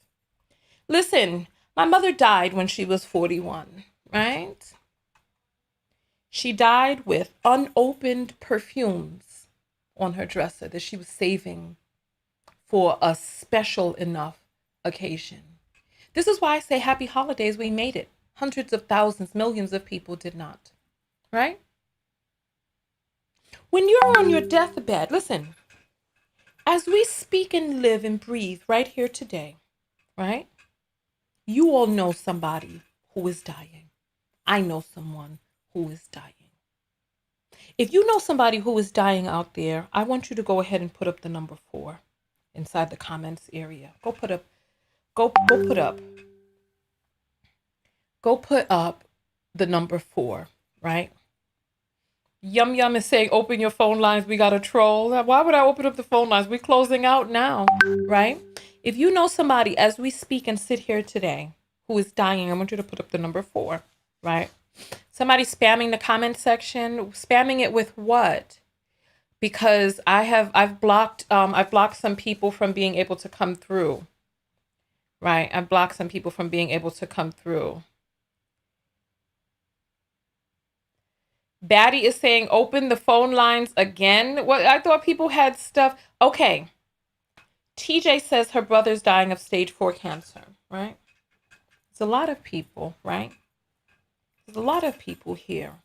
Listen, my mother died when she was 41, right? She died with unopened perfumes on her dresser that she was saving for a special enough occasion. This is why I say happy holidays. We made it. Hundreds of thousands, millions of people did not, right? When you're on your deathbed, listen, as we speak and live and breathe right here today, right? You all know somebody who is dying. I know someone who is dying. If you know somebody who is dying out there, I want you to go ahead and put up the number 4 inside the comments area. Go put up the number 4, right? Yum Yum is saying, open your phone lines. We got a troll. Why would I open up the phone lines? We're closing out now, right? If you know somebody as we speak and sit here today who is dying, I want you to put up the number 4, right? Somebody spamming the comment section, spamming it with what? Because I've blocked some people from being able to come through. Right? I've blocked some people from being able to come through. Batty is saying, open the phone lines again. What? I thought people had stuff. Okay. TJ says her brother's dying of stage 4 cancer, right? It's a lot of people, right? there's a lot of people here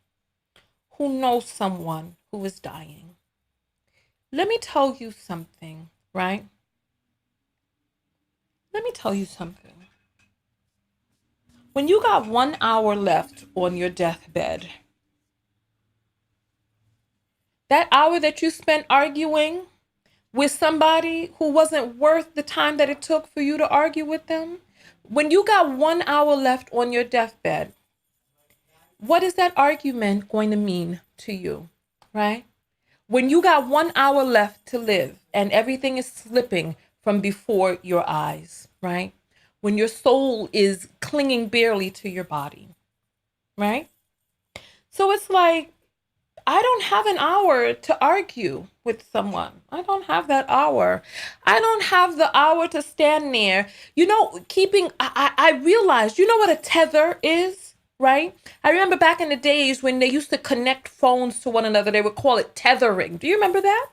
who know someone who is dying. Let me tell you something, right? Let me tell you something. When you got 1 hour left on your deathbed, that hour that you spent arguing with somebody who wasn't worth the time that it took for you to argue with them, when you got 1 hour left on your deathbed, what is that argument going to mean to you, right? When you got 1 hour left to live and everything is slipping from before your eyes, right? When your soul is clinging barely to your body, right? So it's like, I don't have an hour to argue with someone. I don't have that hour. I don't have the hour to stand there. You know, I realized, you know what a tether is, right? I remember back in the days when they used to connect phones to one another, they would call it tethering. Do you remember that?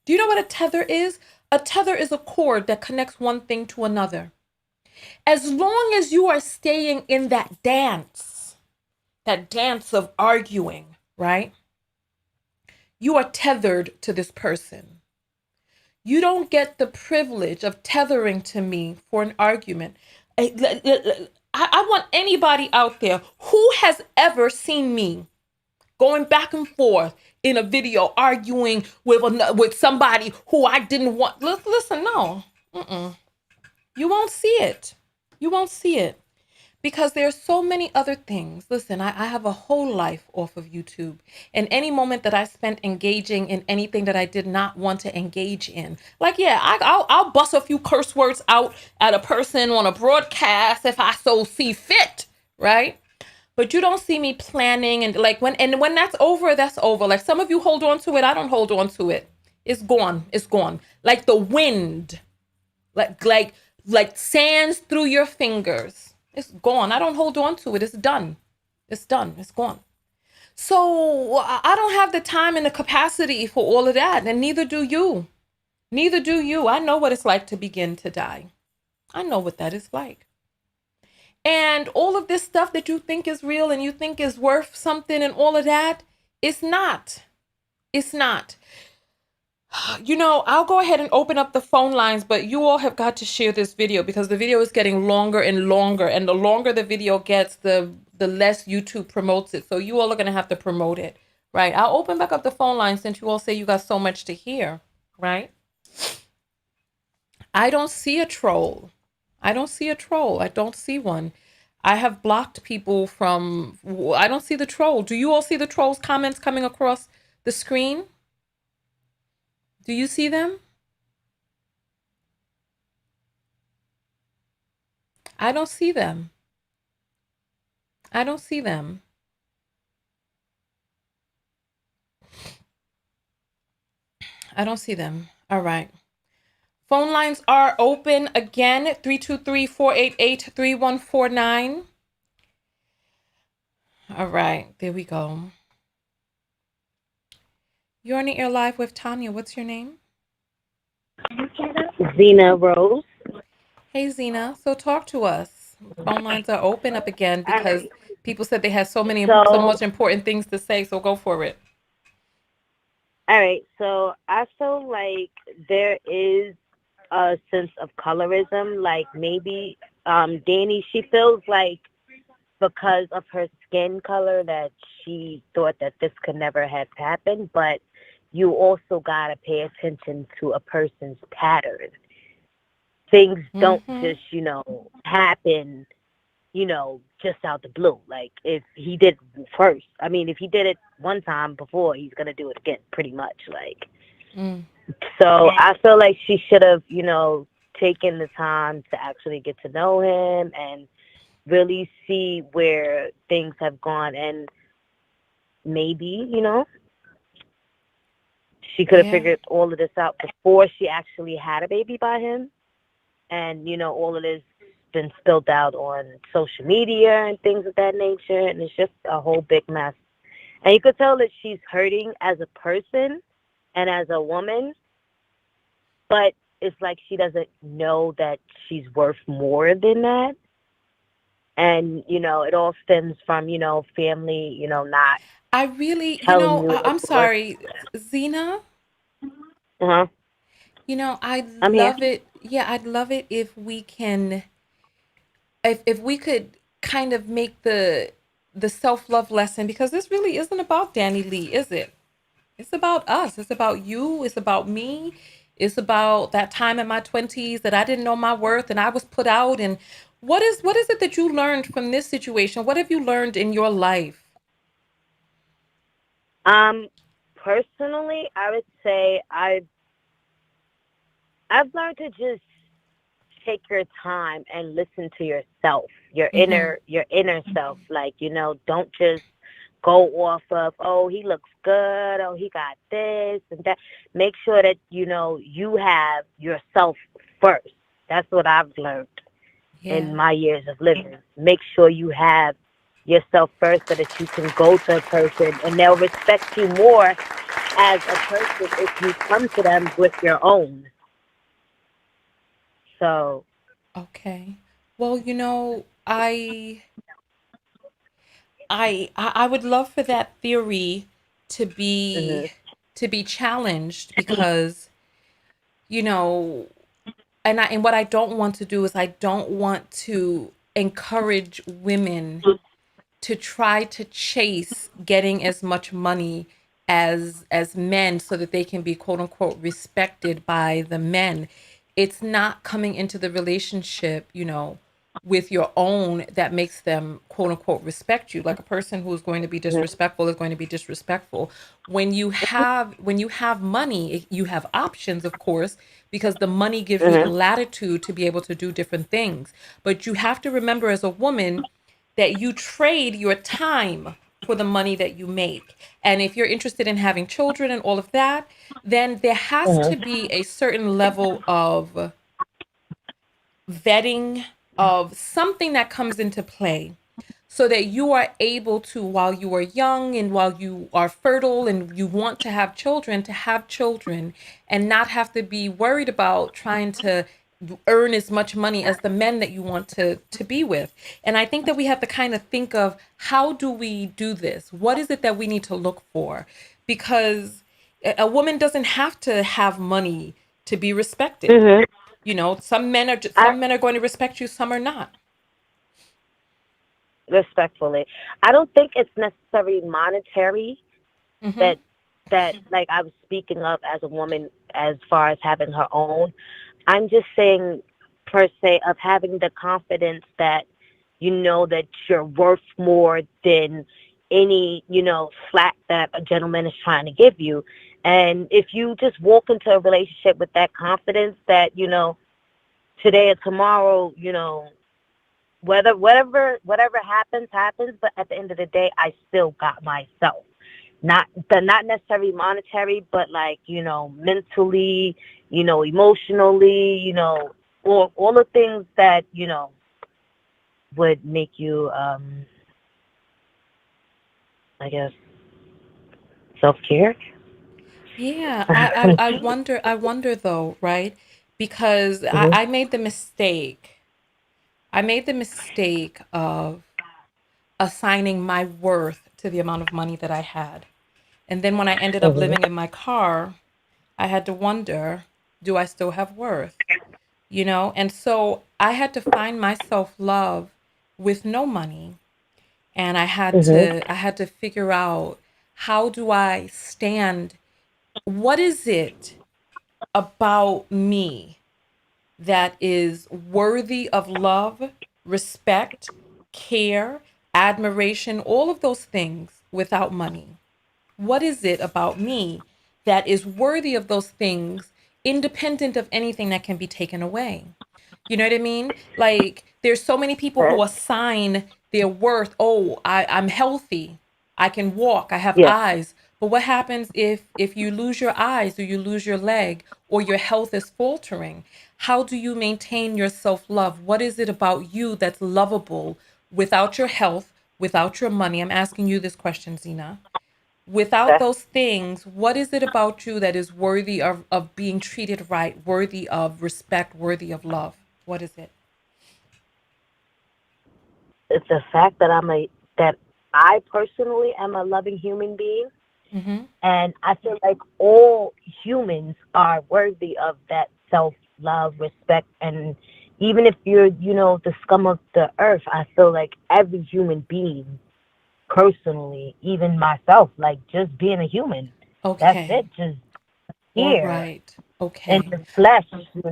Do you know what a tether is? A tether is a cord that connects one thing to another. As long as you are staying in that dance of arguing, right? You are tethered to this person. You don't get the privilege of tethering to me for an argument. I want anybody out there who has ever seen me going back and forth in a video arguing with somebody who I didn't want. Listen, no. You won't see it. You won't see it. Because there's so many other things. Listen, I have a whole life off of YouTube. And any moment that I spent engaging in anything that I did not want to engage in. Like, yeah, I'll bust a few curse words out at a person on a broadcast if I so see fit, right? But you don't see me planning and like when that's over, that's over. Like some of you hold on to it. I don't hold on to it. It's gone. It's gone. Like the wind. Like sands through your fingers. It's gone. I don't hold on to it. It's done. It's done. It's gone. So I don't have the time and the capacity for all of that. And neither do you. Neither do you. I know what it's like to begin to die. I know what that is like. And all of this stuff that you think is real and you think is worth something and all of that, it's not. It's not. You know, I'll go ahead and open up the phone lines, but you all have got to share this video because the video is getting longer and longer. And the longer the video gets, the less YouTube promotes it. So you all are going to have to promote it, right? I'll open back up the phone line since you all say you got so much to hear, right? I don't see a troll. I don't see a troll. I don't see one. I have blocked people from, I don't see the troll. Do you all see the troll's comments coming across the screen? Do you see them? I don't see them. I don't see them. I don't see them. All right. Phone lines are open again, 323-488-3149. All right, there we go. You're on the air live with Tanya. What's your name? Zena Rose. Hey, Zena. So talk to us. Phone lines are open up again because people said they had so much important things to say. So go for it. All right. So I feel like there is a sense of colorism. Like maybe Dani, she feels like because of her skin color that she thought that this could never have happened. But you also got to pay attention to a person's pattern. Things don't just, happen, just out the blue. Like if he did first, if he did it one time before, he's going to do it again, pretty much. Like, so I feel like she should have, taken the time to actually get to know him and really see where things have gone. And maybe, she could have figured all of this out before she actually had a baby by him. And, all of this been spilled out on social media and things of that nature. And it's just a whole big mess. And you could tell that she's hurting as a person and as a woman. But it's like she doesn't know that she's worth more than that. And, it all stems from, family, not I really, telling you what I'm to work. sorry, Zena. Uh-huh. I'd I'm here. love it. Yeah, I'd love it if we can, if we could kind of make the self-love lesson, because this really isn't about DaniLeigh, is it? It's about us. It's about you. It's about me. It's about that time in my 20s that I didn't know my worth and I was put out. And what is it that you learned from this situation? What have you learned in your life? Personally, I would say I've learned to just take your time and listen to yourself, your inner self. Like, don't just go off of, oh, he looks good, oh, he got this and that. Make sure that, you have yourself first. That's what I've learned in my years of living. Make sure you have yourself first so that you can go to a person and they'll respect you more as a person if you come to them with your own. So. Okay. Well, I would love for that theory to be challenged, because and what I don't want to do is I don't want to encourage women to try to chase getting as much money as men so that they can be quote unquote respected by the men. It's not coming into the relationship, with your own that makes them quote unquote respect you. Like, a person who is going to be disrespectful is going to be disrespectful. When you have money, you have options, of course, because the money gives you the latitude to be able to do different things. But you have to remember, as a woman, that you trade your time for the money that you make. And if you're interested in having children and all of that, then there has to be a certain level of vetting, of something that comes into play, so that you are able to, while you are young and while you are fertile and you want to have children, and not have to be worried about trying to earn as much money as the men that you want to be with. And I think that we have to kind of think of, how do we do this? What is it that we need to look for? Because a woman doesn't have to have money to be respected. Some men are going to respect you, some are not. Respectfully, I don't think it's necessarily monetary that like I was speaking of as a woman, as far as having her own. I'm just saying, per se, of having the confidence that that you're worth more than any slack that a gentleman is trying to give you. And if you just walk into a relationship with that confidence that today or tomorrow, whatever happens, but at the end of the day, I still got myself. Not necessarily monetary, but like, mentally, emotionally, all the things that, would make you, I guess, self-care. Yeah, I wonder though, right? Because I made the mistake. I made the mistake of assigning my worth to the amount of money that I had. And then when I ended up living in my car, I had to wonder, do I still have worth? And so I had to find my self-love with no money. And I had to figure out, how do I stand? What is it about me that is worthy of love, respect, care, admiration, all of those things without money? What is it about me that is worthy of those things, independent of anything that can be taken away? You know what I mean? Like, there's so many people who assign their worth, oh, I'm healthy, I can walk, I have eyes. But what happens if you lose your eyes, or you lose your leg, or your health is faltering? How do you maintain your self-love? What is it about you that's lovable without your health, without your money? I'm asking you this question, Zena. Without those things, what is it about you that is worthy of being treated right, worthy of respect, worthy of love? What is it? the fact that that I personally am a loving human being, and I feel like all humans are worthy of that self-love, respect, and even if you're, the scum of the earth, I feel like every human being, personally, even myself, like just being a human, that's it, just All here right. Okay. in the flesh,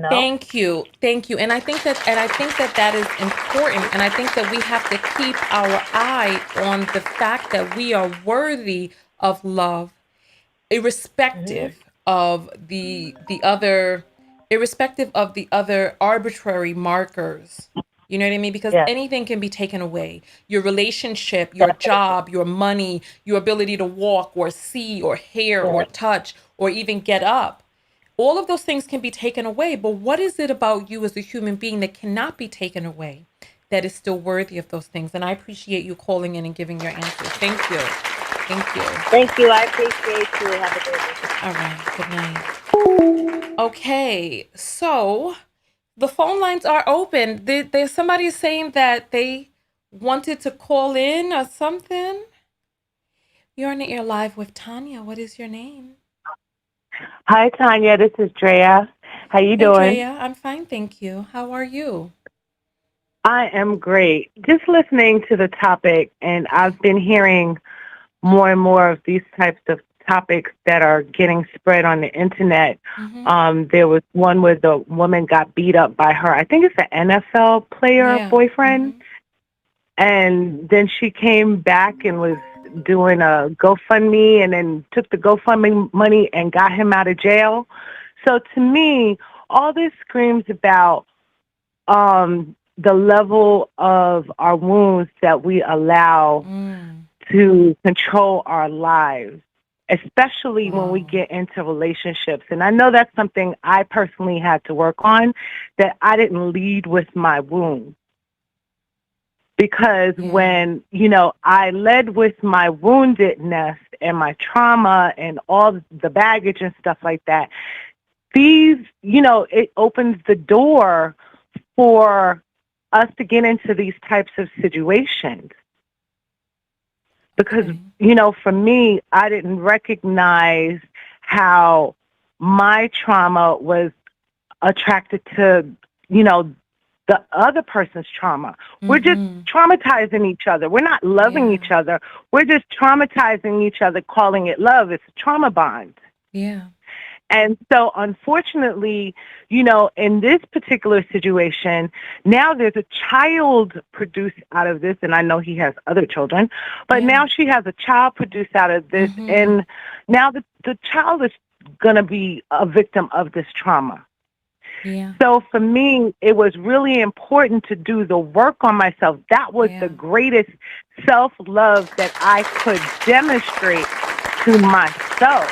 Thank you. Thank you. And I think that that is important. And I think that we have to keep our eye on the fact that we are worthy of love, irrespective of the other, irrespective of the other arbitrary markers. You know what I mean? Because anything can be taken away. Your relationship, your job, your money, your ability to walk or see or hear or touch or even get up. All of those things can be taken away. But what is it about you as a human being that cannot be taken away, that is still worthy of those things? And I appreciate you calling in and giving your answers. Thank you. Thank you. Thank you. I appreciate you. Have a good day. All right. Good night. Okay. So the phone lines are open. There's somebody saying that they wanted to call in or something. You're on the air live with Tanya. What is your name? Hi, Tanya. This is Drea. How you doing? Drea, I'm fine, thank you. How are you? I am great. Just listening to the topic, and I've been hearing more and more of these types of topics that are getting spread on the internet. There was one where the woman got beat up by her, I think it's an NFL player boyfriend. And then she came back and was doing a GoFundMe and then took the GoFundMe money and got him out of jail. So to me, all this screams about the level of our wounds that we allow to control our lives, especially when we get into relationships. And I know that's something I personally had to work on, that I didn't lead with my wounds. Because when, I led with my woundedness and my trauma and all the baggage and stuff like that, these, it opens the door for us to get into these types of situations. Because, for me, I didn't recognize how my trauma was attracted to, the other person's trauma. We're just traumatizing each other. We're not loving each other. We're just traumatizing each other, calling it love. It's a trauma bond. Yeah. And so, unfortunately, in this particular situation, now there's a child produced out of this, and I know he has other children, but now she has a child produced out of this, and now the child is going to be a victim of this trauma. Yeah. So for me, it was really important to do the work on myself. That was the greatest self-love that I could demonstrate to myself.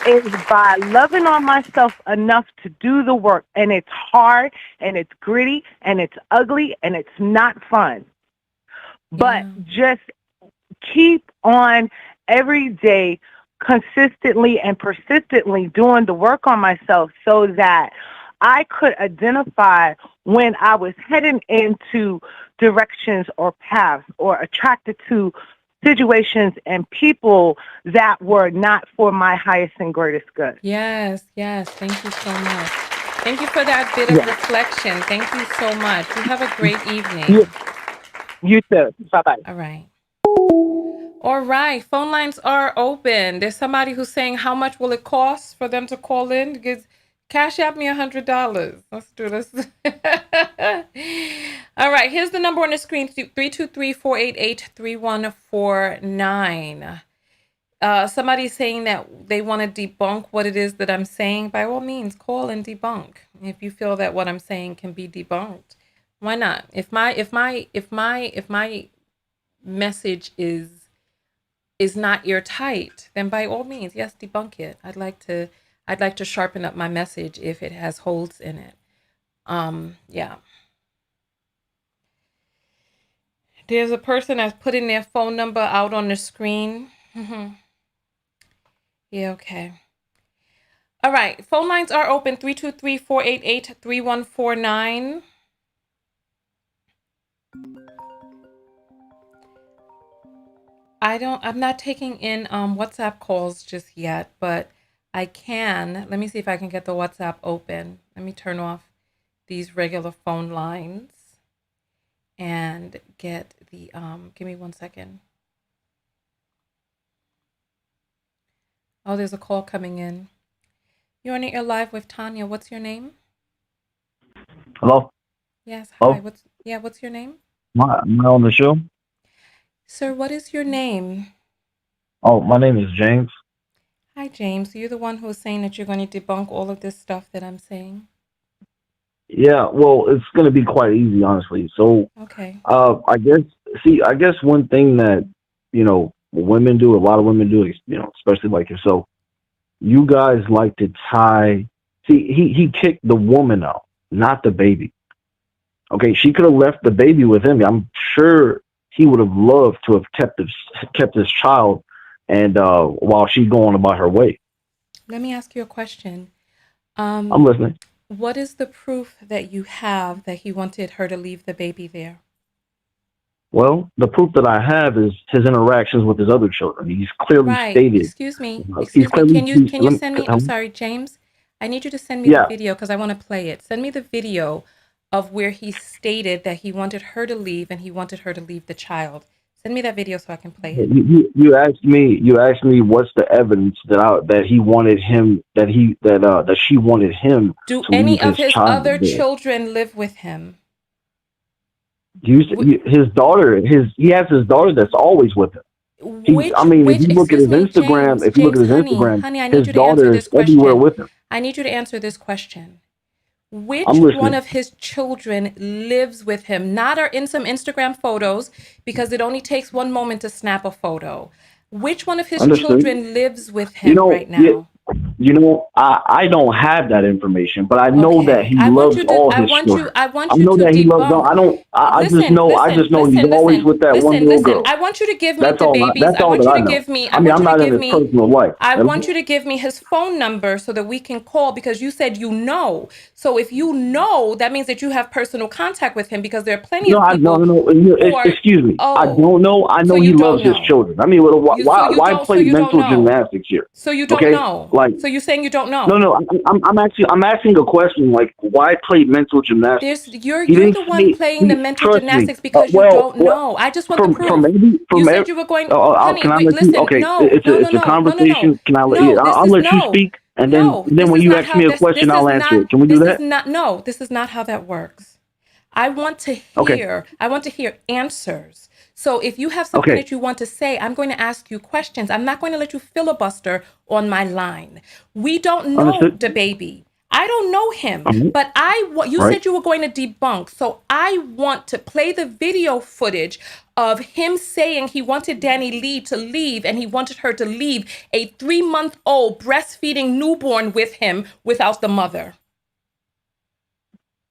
Is by loving on myself enough to do the work. And it's hard, and it's gritty, and it's ugly, and it's not fun. But just keep on every day, consistently and persistently doing the work on myself so that I could identify when I was heading into directions or paths or attracted to situations and people that were not for my highest and greatest good. Yes. Thank you so much. Thank you for that bit of reflection. Thank you so much. You have a great evening. You too. Bye-bye. All right. All right. Phone lines are open. There's somebody who's saying, how much will it cost for them to call in? Because Cash App me $100. Let's do this. All right. Here's the number on the screen, 323-488-3149. Somebody's saying that they want to debunk what it is that I'm saying. By all means, call and debunk. If you feel that what I'm saying can be debunked, why not? If my message is not airtight, then by all means, yes, debunk it. I'd like to sharpen up my message if it has holes in it. Yeah. There's a person that's putting their phone number out on the screen. Yeah, okay. All right. Phone lines are open, 323-488-3149. I'm not taking in WhatsApp calls just yet, but I can. Let me see if I can get the WhatsApp open. Let me turn off these regular phone lines and get the give me 1 second. Oh, there's a call coming in. You're on You're Live with Tanya. What's your name? Hello? Yes, Hello? hi. What's your name? Am I on the show? Sir, what is your name? Oh, my name is James. Hi, James. You're the one who was saying that you're going to debunk all of this stuff that I'm saying? Yeah, well, it's going to be quite easy, honestly. So, Okay. I guess one thing that, women do, a lot of women do, especially like yourself, you guys like to tie. See, he kicked the woman out, not the baby. Okay, she could have left the baby with him. I'm sure he would have loved to have kept this child, and while she's going about her way. Let me ask you a question. I'm listening. What is the proof that you have that he wanted her to leave the baby there? Well, the proof that I have is his interactions with his other children. He's clearly stated. Excuse me. Can you send me? I'm sorry, James. I need you to send me the video because I want to play it. Send me the video of where he stated that he wanted her to leave and he wanted her to leave the child. Send me that video so I can play it. You asked me what's the evidence that he wanted him that she wanted him. Do to any leave of his other there. children live with him? His daughter, he has his daughter that's always with him. If you look at his Instagram, his daughter is everywhere with him. I need you to answer this question. Which one of his children lives with him? Not are in some Instagram photos, because it only takes one moment to snap a photo. Which one of his children lives with him right now? I don't have that information, but I know that he loves all his children. I know that he loves them. I just know he's always with that one little girl. I want you to give me DaBaby's. I want you to give me. I'm not in his personal life. I want you to give me his phone number so that we can call, because you said you know. So if you know, that means that you have personal contact with him, because there are plenty of people. No. Excuse me. I don't know. I know he loves his children. I mean, why play mental gymnastics here? So you don't know. So you're saying you don't know? No. I'm asking a question. Like, why play mental gymnastics? You're the one playing the mental gymnastics because you don't know. I just want the proof. You said you were going. Honey, can I let listen. you? Okay, no, it's a conversation. No. Can I let you? I'll let you speak, and then when you ask me a question, I'll answer it. Can we do that? No, this is not how that works. I want to hear. I want to hear answers. So if you have something that you want to say, I'm going to ask you questions. I'm not going to let you filibuster on my line. We don't know DaBaby. I don't know him, but you said you were going to debunk. So I want to play the video footage of him saying he wanted DaniLeigh to leave, and he wanted her to leave a 3-month-old breastfeeding newborn with him without the mother.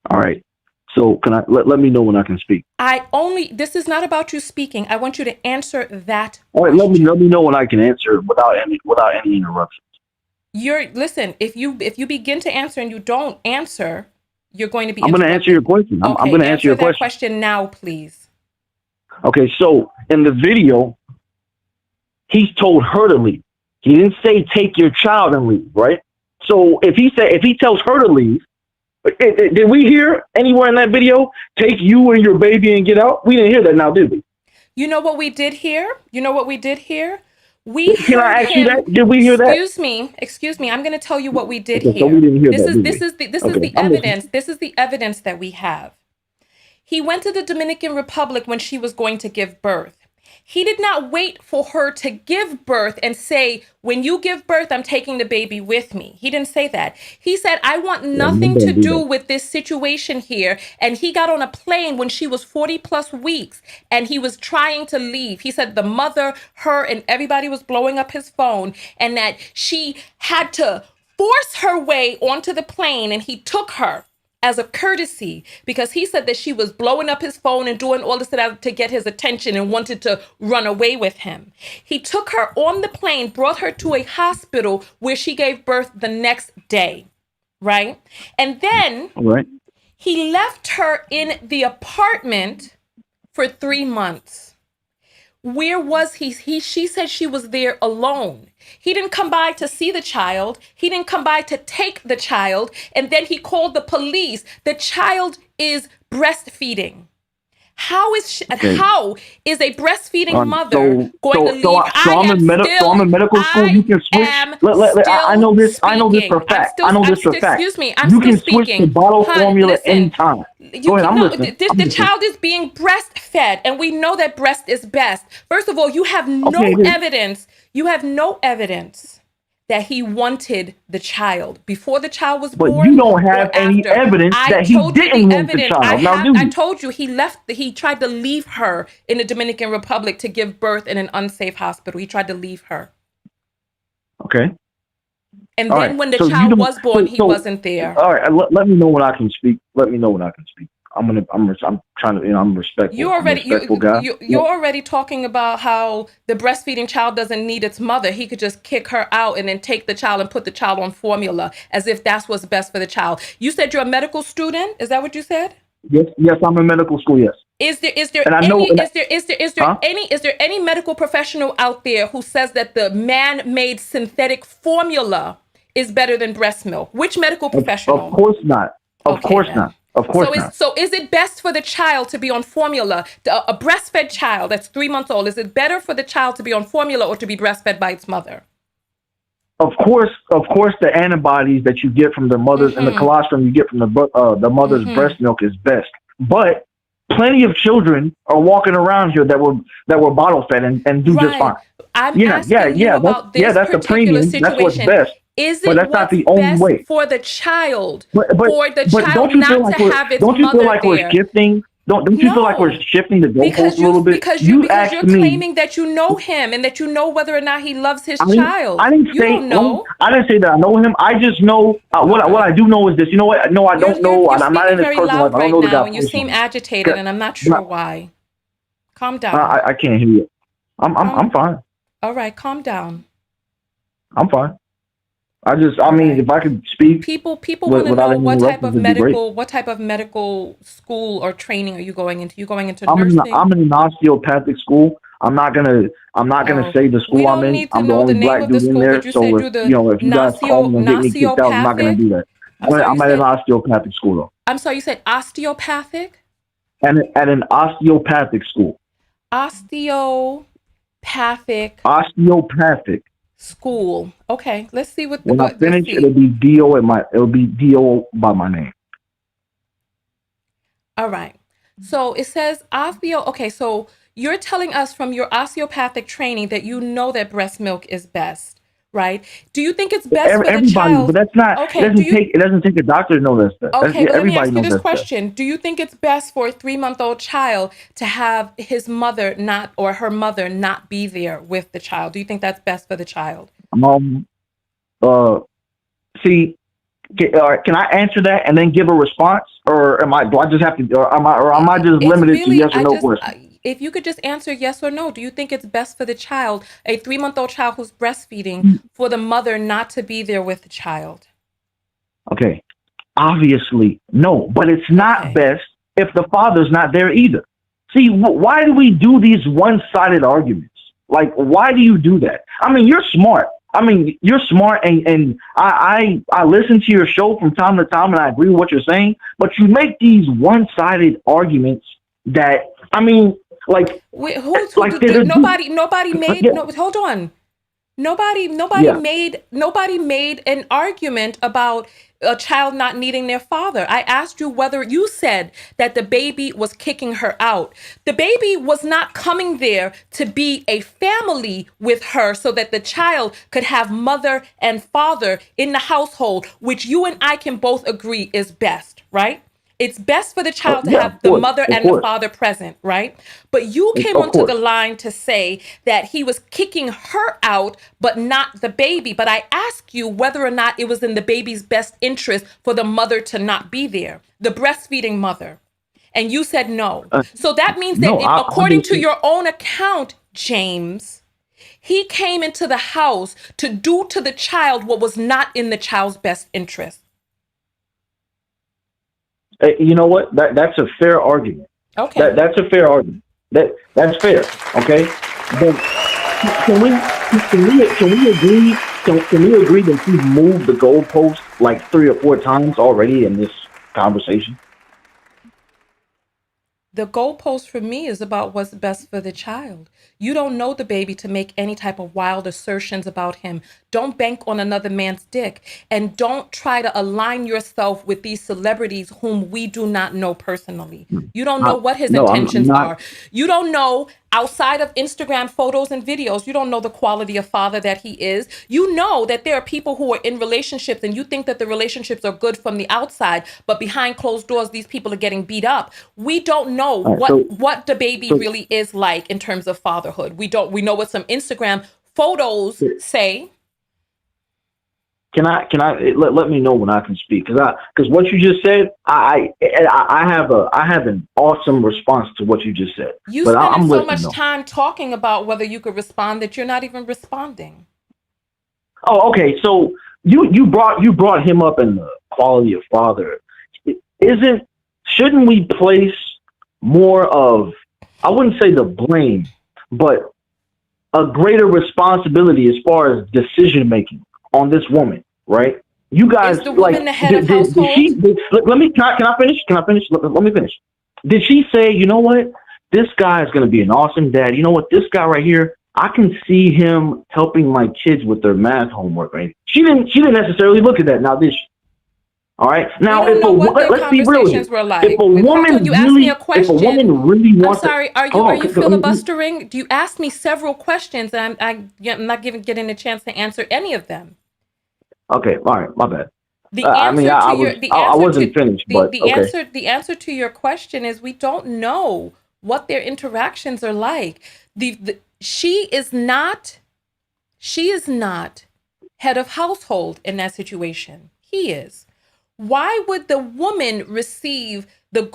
All right. So can I let me know when I can speak? This is not about you speaking. I want you to answer that. All right, let me know when I can answer without any interruptions. Listen, if you begin to answer and you don't answer, you're going to be. I'm going to answer your question. I'm going to answer your question. Question now, please. Okay, so in the video, he's told her to leave. He didn't say take your child and leave, right? So if he tells her to leave, did we hear anywhere in that video, take you and your baby and get out? We didn't hear that now, did we? You know what we did hear? Can I ask you that? Did we hear that? Excuse me. I'm going to tell you what we did hear. So we didn't hear this that, is the evidence. This is the evidence that we have. He went to the Dominican Republic when she was going to give birth. He did not wait for her to give birth and say, when you give birth, I'm taking the baby with me. He didn't say that. He said, I want nothing to do with this situation here. And he got on a plane when she was 40 plus weeks and he was trying to leave. He said the mother, her, and everybody was blowing up his phone, and that she had to force her way onto the plane, and he took her as a courtesy, because he said that she was blowing up his phone and doing all this to get his attention and wanted to run away with him. He took her on the plane, brought her to a hospital where she gave birth the next day, right? And then he left her in the apartment for 3 months. Where was he? She said she was there alone. He didn't come by to see the child. He didn't come by to take the child. And then he called the police. The child is breastfeeding. How is how is a breastfeeding mother going to leave? So I'm in medical school. You can switch. I know this. I know this for a fact. I know this for a fact. Excuse me. I'm you still can switch speaking. to bottle formula anytime. Go ahead. I'm listening. The child is being breastfed, and we know that breast is best. First of all, you have no evidence. You have no evidence that he wanted the child before the child was born. But you don't have any evidence that he didn't want the child. I told you he tried to leave her in the Dominican Republic to give birth in an unsafe hospital. He tried to leave her. Okay. And then when the child was born, he wasn't there. All right. Let me know when I can speak. Let me know when I can speak. I'm trying to, I'm respectful. You're already talking about how the breastfeeding child doesn't need its mother. He could just kick her out and then take the child and put the child on formula as if that's what's best for the child. You said you're a medical student. Is that what you said? Yes, I'm in medical school. Yes. Is there any medical professional out there who says that the man-made synthetic formula is better than breast milk? Which medical professional? Of course not. Of course not. Of course not. So is it best for the child to be on formula? A breastfed child that's 3 months old, is it better for the child to be on formula or to be breastfed by its mother? Of course, the antibodies that you get from the mothers and the colostrum you get from the mother's breast milk is best. But plenty of children are walking around here that were bottle fed and do just fine. I'm asking you about this that's the premium. Situation. That's what's best. Is it but that's not the only way for the child? For the child not to have its mother there? Don't you feel like we're shifting? Don't you feel like we're shifting the goalposts a little bit? Because you're claiming that you know him and that you know whether or not he loves his child. I didn't say that I know him. I just know what I do know is this. You know what? No, I don't know. I'm not in this person's life. I don't know the guy. And you seem agitated, and I'm not sure why. Calm down. I can't hear you. I'm fine. All right, calm down. I'm fine. I mean, if I could speak. People want to know what type of medical school or training are you going into? You going into nursing? I'm in an osteopathic school. I'm not gonna say the school I'm in. I'm the only black dude in there. So if you guys call me and get me kicked out, I'm not gonna do that. I'm at an osteopathic school though. I'm sorry, you said osteopathic? At an osteopathic school. Osteopathic school. Okay, let's see what. When I finish, it'll be DO by my name. All right. So it says osteo. Okay, so you're telling us from your osteopathic training that you know that breast milk is best, right? Do you think it's best for the child? But that's not. Okay. It doesn't take a doctor to know that's best. Okay, but let me ask you this question: do you think it's best for a 3-month-old child to have his mother her mother not be there with the child? Do you think that's best for the child? See, can I answer that and then give a response, or do I just have to, or am I just limited to yes or no questions? If you could just answer yes or no, do you think it's best for the child, a 3-month-old child who's breastfeeding, for the mother not to be there with the child? Okay, obviously no, but it's not best if the father's not there either. See, why do we do these one-sided arguments? Like, why do you do that? I mean, you're smart. And I listen to your show from time to time, and I agree with what you're saying. But you make these one-sided arguments that, I mean, like, wait, nobody made. No, hold on. Nobody made an argument about a child not needing their father. I asked you whether you said that DaBaby was kicking her out. DaBaby was not coming there to be a family with her so that the child could have mother and father in the household, which you and I can both agree is best, right? It's best for the child to have the mother and the father present, right? But you came onto the line to say that he was kicking her out, but not DaBaby. But I asked you whether or not it was in DaBaby's best interest for the mother to not be there, the breastfeeding mother. And you said no. So that means that according to your own account, James, he came into the house to do to the child what was not in the child's best interest. You know what? That's a fair argument. Okay. That's a fair argument. That's fair. Okay. But can we agree? Can we agree that you've moved the goalpost like 3 or 4 times already in this conversation? The goalpost for me is about what's best for the child. You don't know DaBaby to make any type of wild assertions about him. Don't bank on another man's dick. And don't try to align yourself with these celebrities whom we do not know personally. You don't know what his intentions are. You don't know, outside of Instagram photos and videos, you don't know the quality of father that he is. You know that there are people who are in relationships and you think that the relationships are good from the outside, but behind closed doors, these people are getting beat up. We don't know what DaBaby really is like in terms of fatherhood. We know what some Instagram photos say. Can I let me know when I can speak? Because what you just said, I have an awesome response to what you just said. You spend so much time talking about whether you could respond that you're not even responding. Oh, okay. So you brought him up in the quality of father. Shouldn't we place more of, I wouldn't say the blame, but a greater responsibility as far as decision making on this woman, right? You guys, is the woman the head of household? Can I finish? Let me finish. Did she say, you know what? This guy is going to be an awesome dad. You know what? This guy right here, I can see him helping my kids with their math homework, right? She didn't necessarily look at that. Now, did she? All right. Now, let's be real here. If a woman really wants, I'm sorry. Are you filibustering? You asked me several questions, and I'm not getting a chance to answer any of them. Okay. All right. My bad. I wasn't finished, but okay. The answer to your question is we don't know what their interactions are like. She is not head of household in that situation. He is. Why would the woman receive the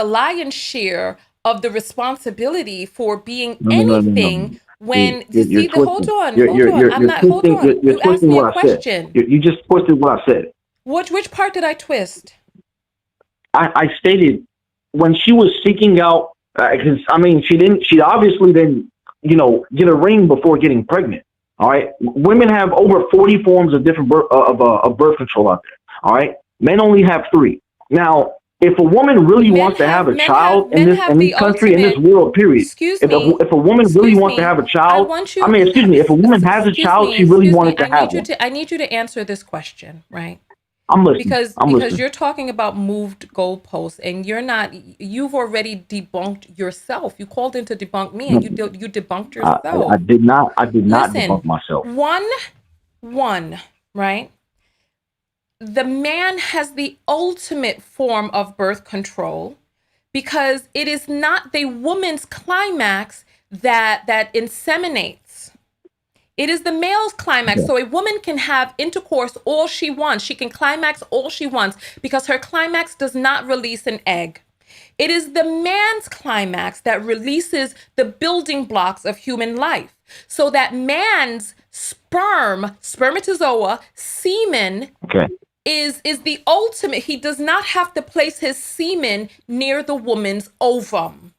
lion's share of the responsibility for being anything when hold on. You asked me a question. You just twisted what I said. Which part did I twist? I stated when she was seeking out, because she obviously didn't, get a ring before getting pregnant. All right. Women have over 40 forms of different birth control out there. All right. Men only have 3. Now, if a woman really wants to have a child in this country, in this world, period. If a woman really wants to have a child, if a woman has a child, she really wanted to have one. I need you to answer this question, right? I'm listening. Because you're talking about moved goalposts, and you've already debunked yourself. You called in to debunk me, and you debunked yourself. I did not debunk myself. One, right? The man has the ultimate form of birth control because it is not the woman's climax that inseminates. It is the male's climax. So a woman can have intercourse all she wants. She can climax all she wants because her climax does not release an egg. It is the man's climax that releases the building blocks of human life. So that man's spermatozoa, semen, is the ultimate. He does not have to place his semen near the woman's ovum.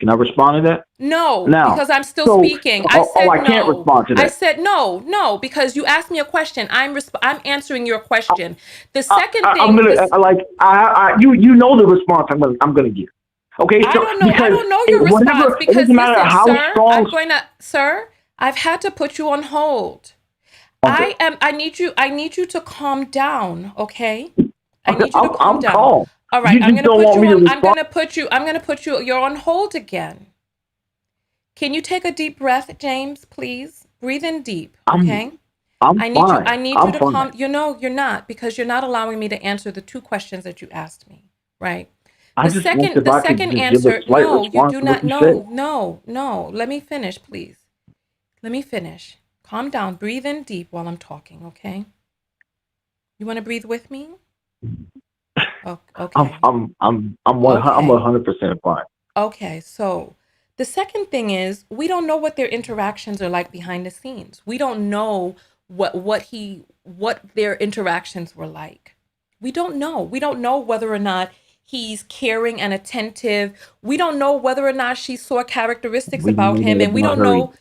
Can I respond to that? No, because I'm still speaking. I can't respond to that. I said no, because you asked me a question. I'm answering your question. The second thing, I'm gonna you know the response I'm gonna give. Okay, so I don't know your response because it doesn't matter how strong. Sir, I've had to put you on hold. Okay. I need you to calm down, okay? I need you to calm down. Calm. All right, I'm gonna put you. You're on hold again. Can you take a deep breath, James, please? Breathe in deep, okay? I need you to calm. You know you're not, because you're not allowing me to answer the 2 questions that you asked me, right? The second answer, no, you do not. No. Let me finish, please. Let me finish. Calm down. Breathe in deep while I'm talking, okay? You want to breathe with me? Oh, okay. I'm 100% fine. Okay, so the second thing is we don't know what their interactions are like behind the scenes. We don't know what their interactions were like. We don't know. We don't know whether or not He's caring and attentive. We don't know whether or not she saw characteristics We about made him, it and we about don't her. know.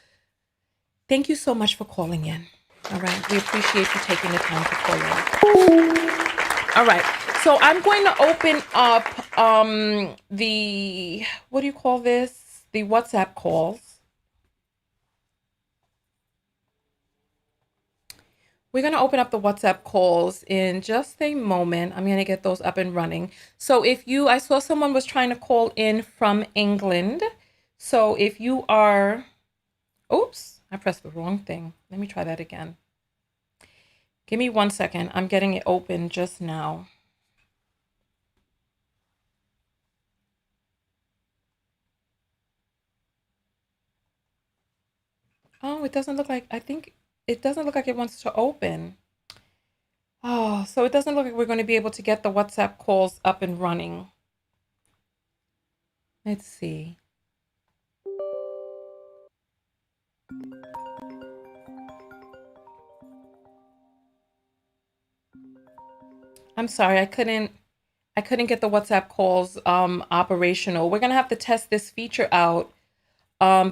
Thank you so much for calling in. All right. We appreciate you taking the time to call in. All right. So I'm going to open up the, what do you call this? The WhatsApp calls. We're going to open up the WhatsApp calls in just a moment. I'm going to get those up and running. So if you, I saw someone was trying to call in from England. So if you are, oops, I pressed the wrong thing. Let me try that again. Give me 1 second. I'm getting it open just now. Oh, it doesn't look like, I think it doesn't look like it wants to open. Oh, so it doesn't look like we're going to be able to get the WhatsApp calls up and running. Let's see. I'm sorry, I couldn't get the WhatsApp calls operational. We're going to have to test this feature out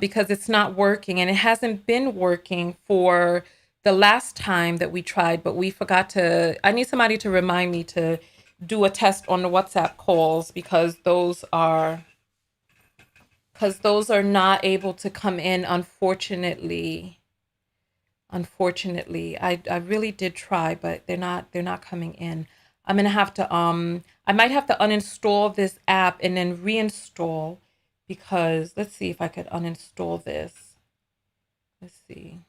because it's not working, and it hasn't been working for the last time that we tried, but we forgot to, I need somebody to remind me to do a test on the WhatsApp calls because those are not able to come in, unfortunately. Unfortunately, I really did try, but they're not coming in. I'm gonna have to I might have to uninstall this app and then reinstall, because let's see if I could uninstall this. Let's see.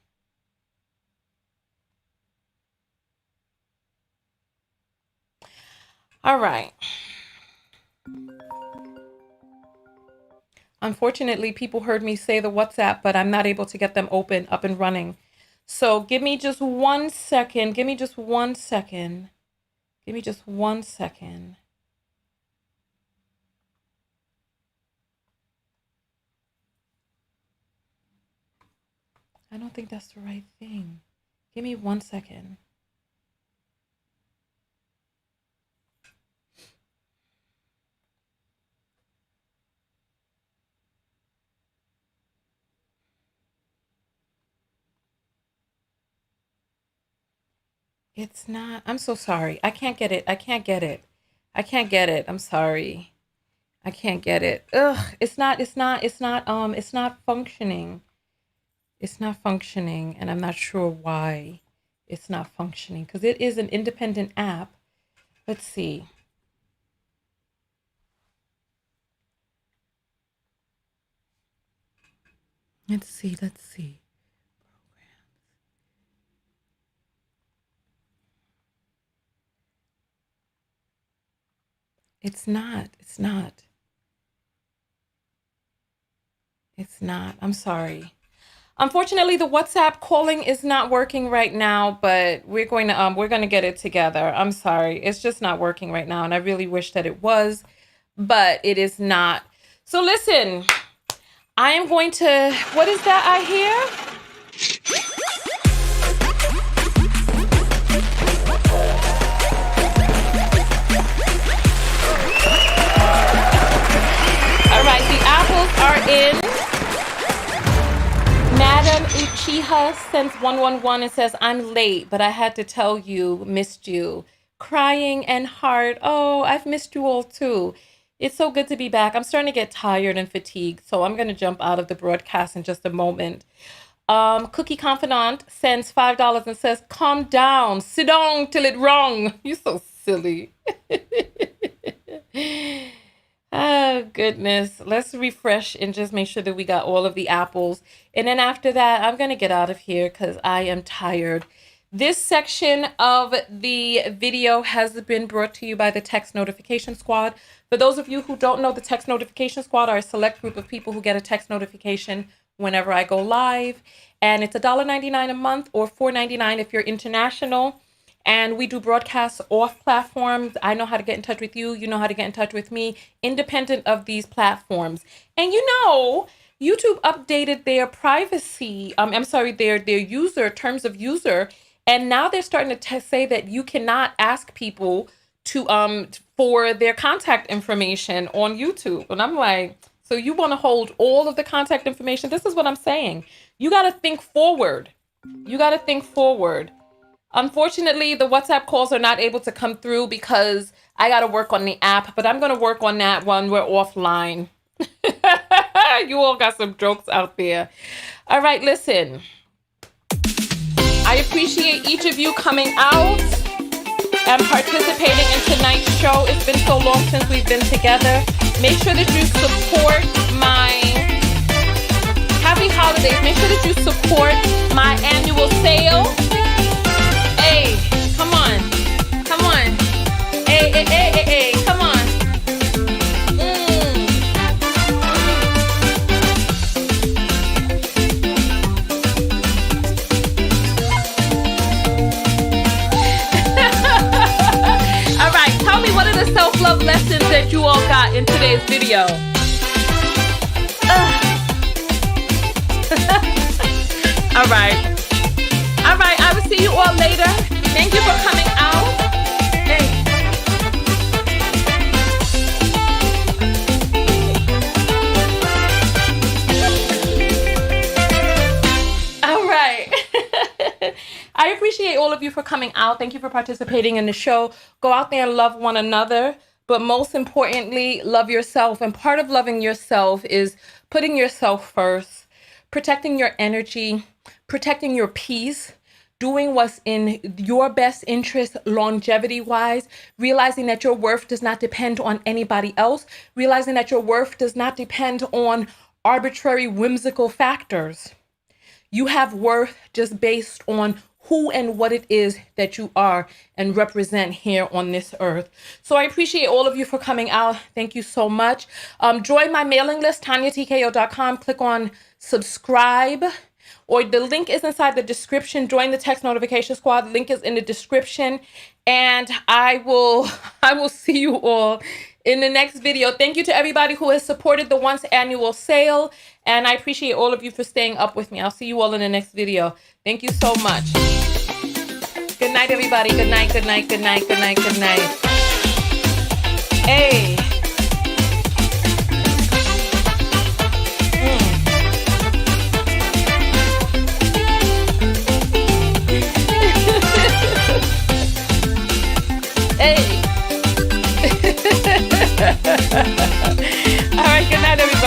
All right. Unfortunately, people heard me say the WhatsApp, but I'm not able to get them up and running. So give me just 1 second. Give me just 1 second. Give me just 1 second. I don't think that's the right thing. Give me 1 second. It's not. I'm so sorry. I can't get it. I can't get it. I can't get it. I'm sorry. I can't get it. Ugh. It's not functioning. It's not functioning, and I'm not sure why it's not functioning, because it is an independent app. Let's see. Let's see. It's not. I'm sorry. Unfortunately, the WhatsApp calling is not working right now, but we're going to get it together. I'm sorry. It's just not working right now, and I really wish that it was, but it is not. So listen, I am going to, what is that I hear? All right, the apples are in. Madam Uchiha sends 111 and says, I'm late, but I had to tell you, missed you. Crying and heart. Oh, I've missed you all too. It's so good to be back. I'm starting to get tired and fatigued, so I'm going to jump out of the broadcast in just a moment. Cookie Confidant sends $5 and says, calm down, sit down till it rung. You're so silly. Oh, goodness. Let's refresh and just make sure that we got all of the apples. And then after that, I'm going to get out of here because I am tired. This section of the video has been brought to you by the Text Notification Squad. For those of you who don't know, the Text Notification Squad are a select group of people who get a text notification whenever I go live. And it's $1.99 a month or $4.99 if you're international. And we do broadcasts off platforms. I know how to get in touch with you. You know how to get in touch with me, independent of these platforms. And you know, YouTube updated their privacy, their user terms of user. And now they're starting to say that you cannot ask people to for their contact information on YouTube. And I'm like, so you want to hold all of the contact information? This is what I'm saying. You got to think forward. You got to think forward. Unfortunately, the WhatsApp calls are not able to come through because I got to work on the app, but I'm going to work on that when we're offline. You all got some jokes out there. All right, listen. I appreciate each of you coming out and participating in tonight's show. It's been so long since we've been together. Make sure that you support my happy holidays. Make sure that you support my annual sale. Hey, come on. Come on. Hey, come on. Tell me, what are the self-love lessons that you all got in today's video? All right. All right, I will see you all later. Thank you for coming out. Hey. All right. I appreciate all of you for coming out. Thank you for participating in the show. Go out there and love one another, but most importantly, love yourself. And part of loving yourself is putting yourself first, protecting your energy, protecting your peace, doing what's in your best interest longevity-wise, realizing that your worth does not depend on anybody else, realizing that your worth does not depend on arbitrary, whimsical factors. You have worth just based on who and what it is that you are and represent here on this earth. So I appreciate all of you for coming out. Thank you so much. Join my mailing list, TanyaTKO.com. Click on subscribe, or the link is inside the description. Join the text notification squad. The link is in the description. And I will see you all in the next video. Thank you to everybody who has supported the once annual sale. And I appreciate all of you for staying up with me. I'll see you all in the next video. Thank you so much. Good night, everybody. Good night, good night, good night, good night, good night. Hey. Hey. All right, good night, everybody.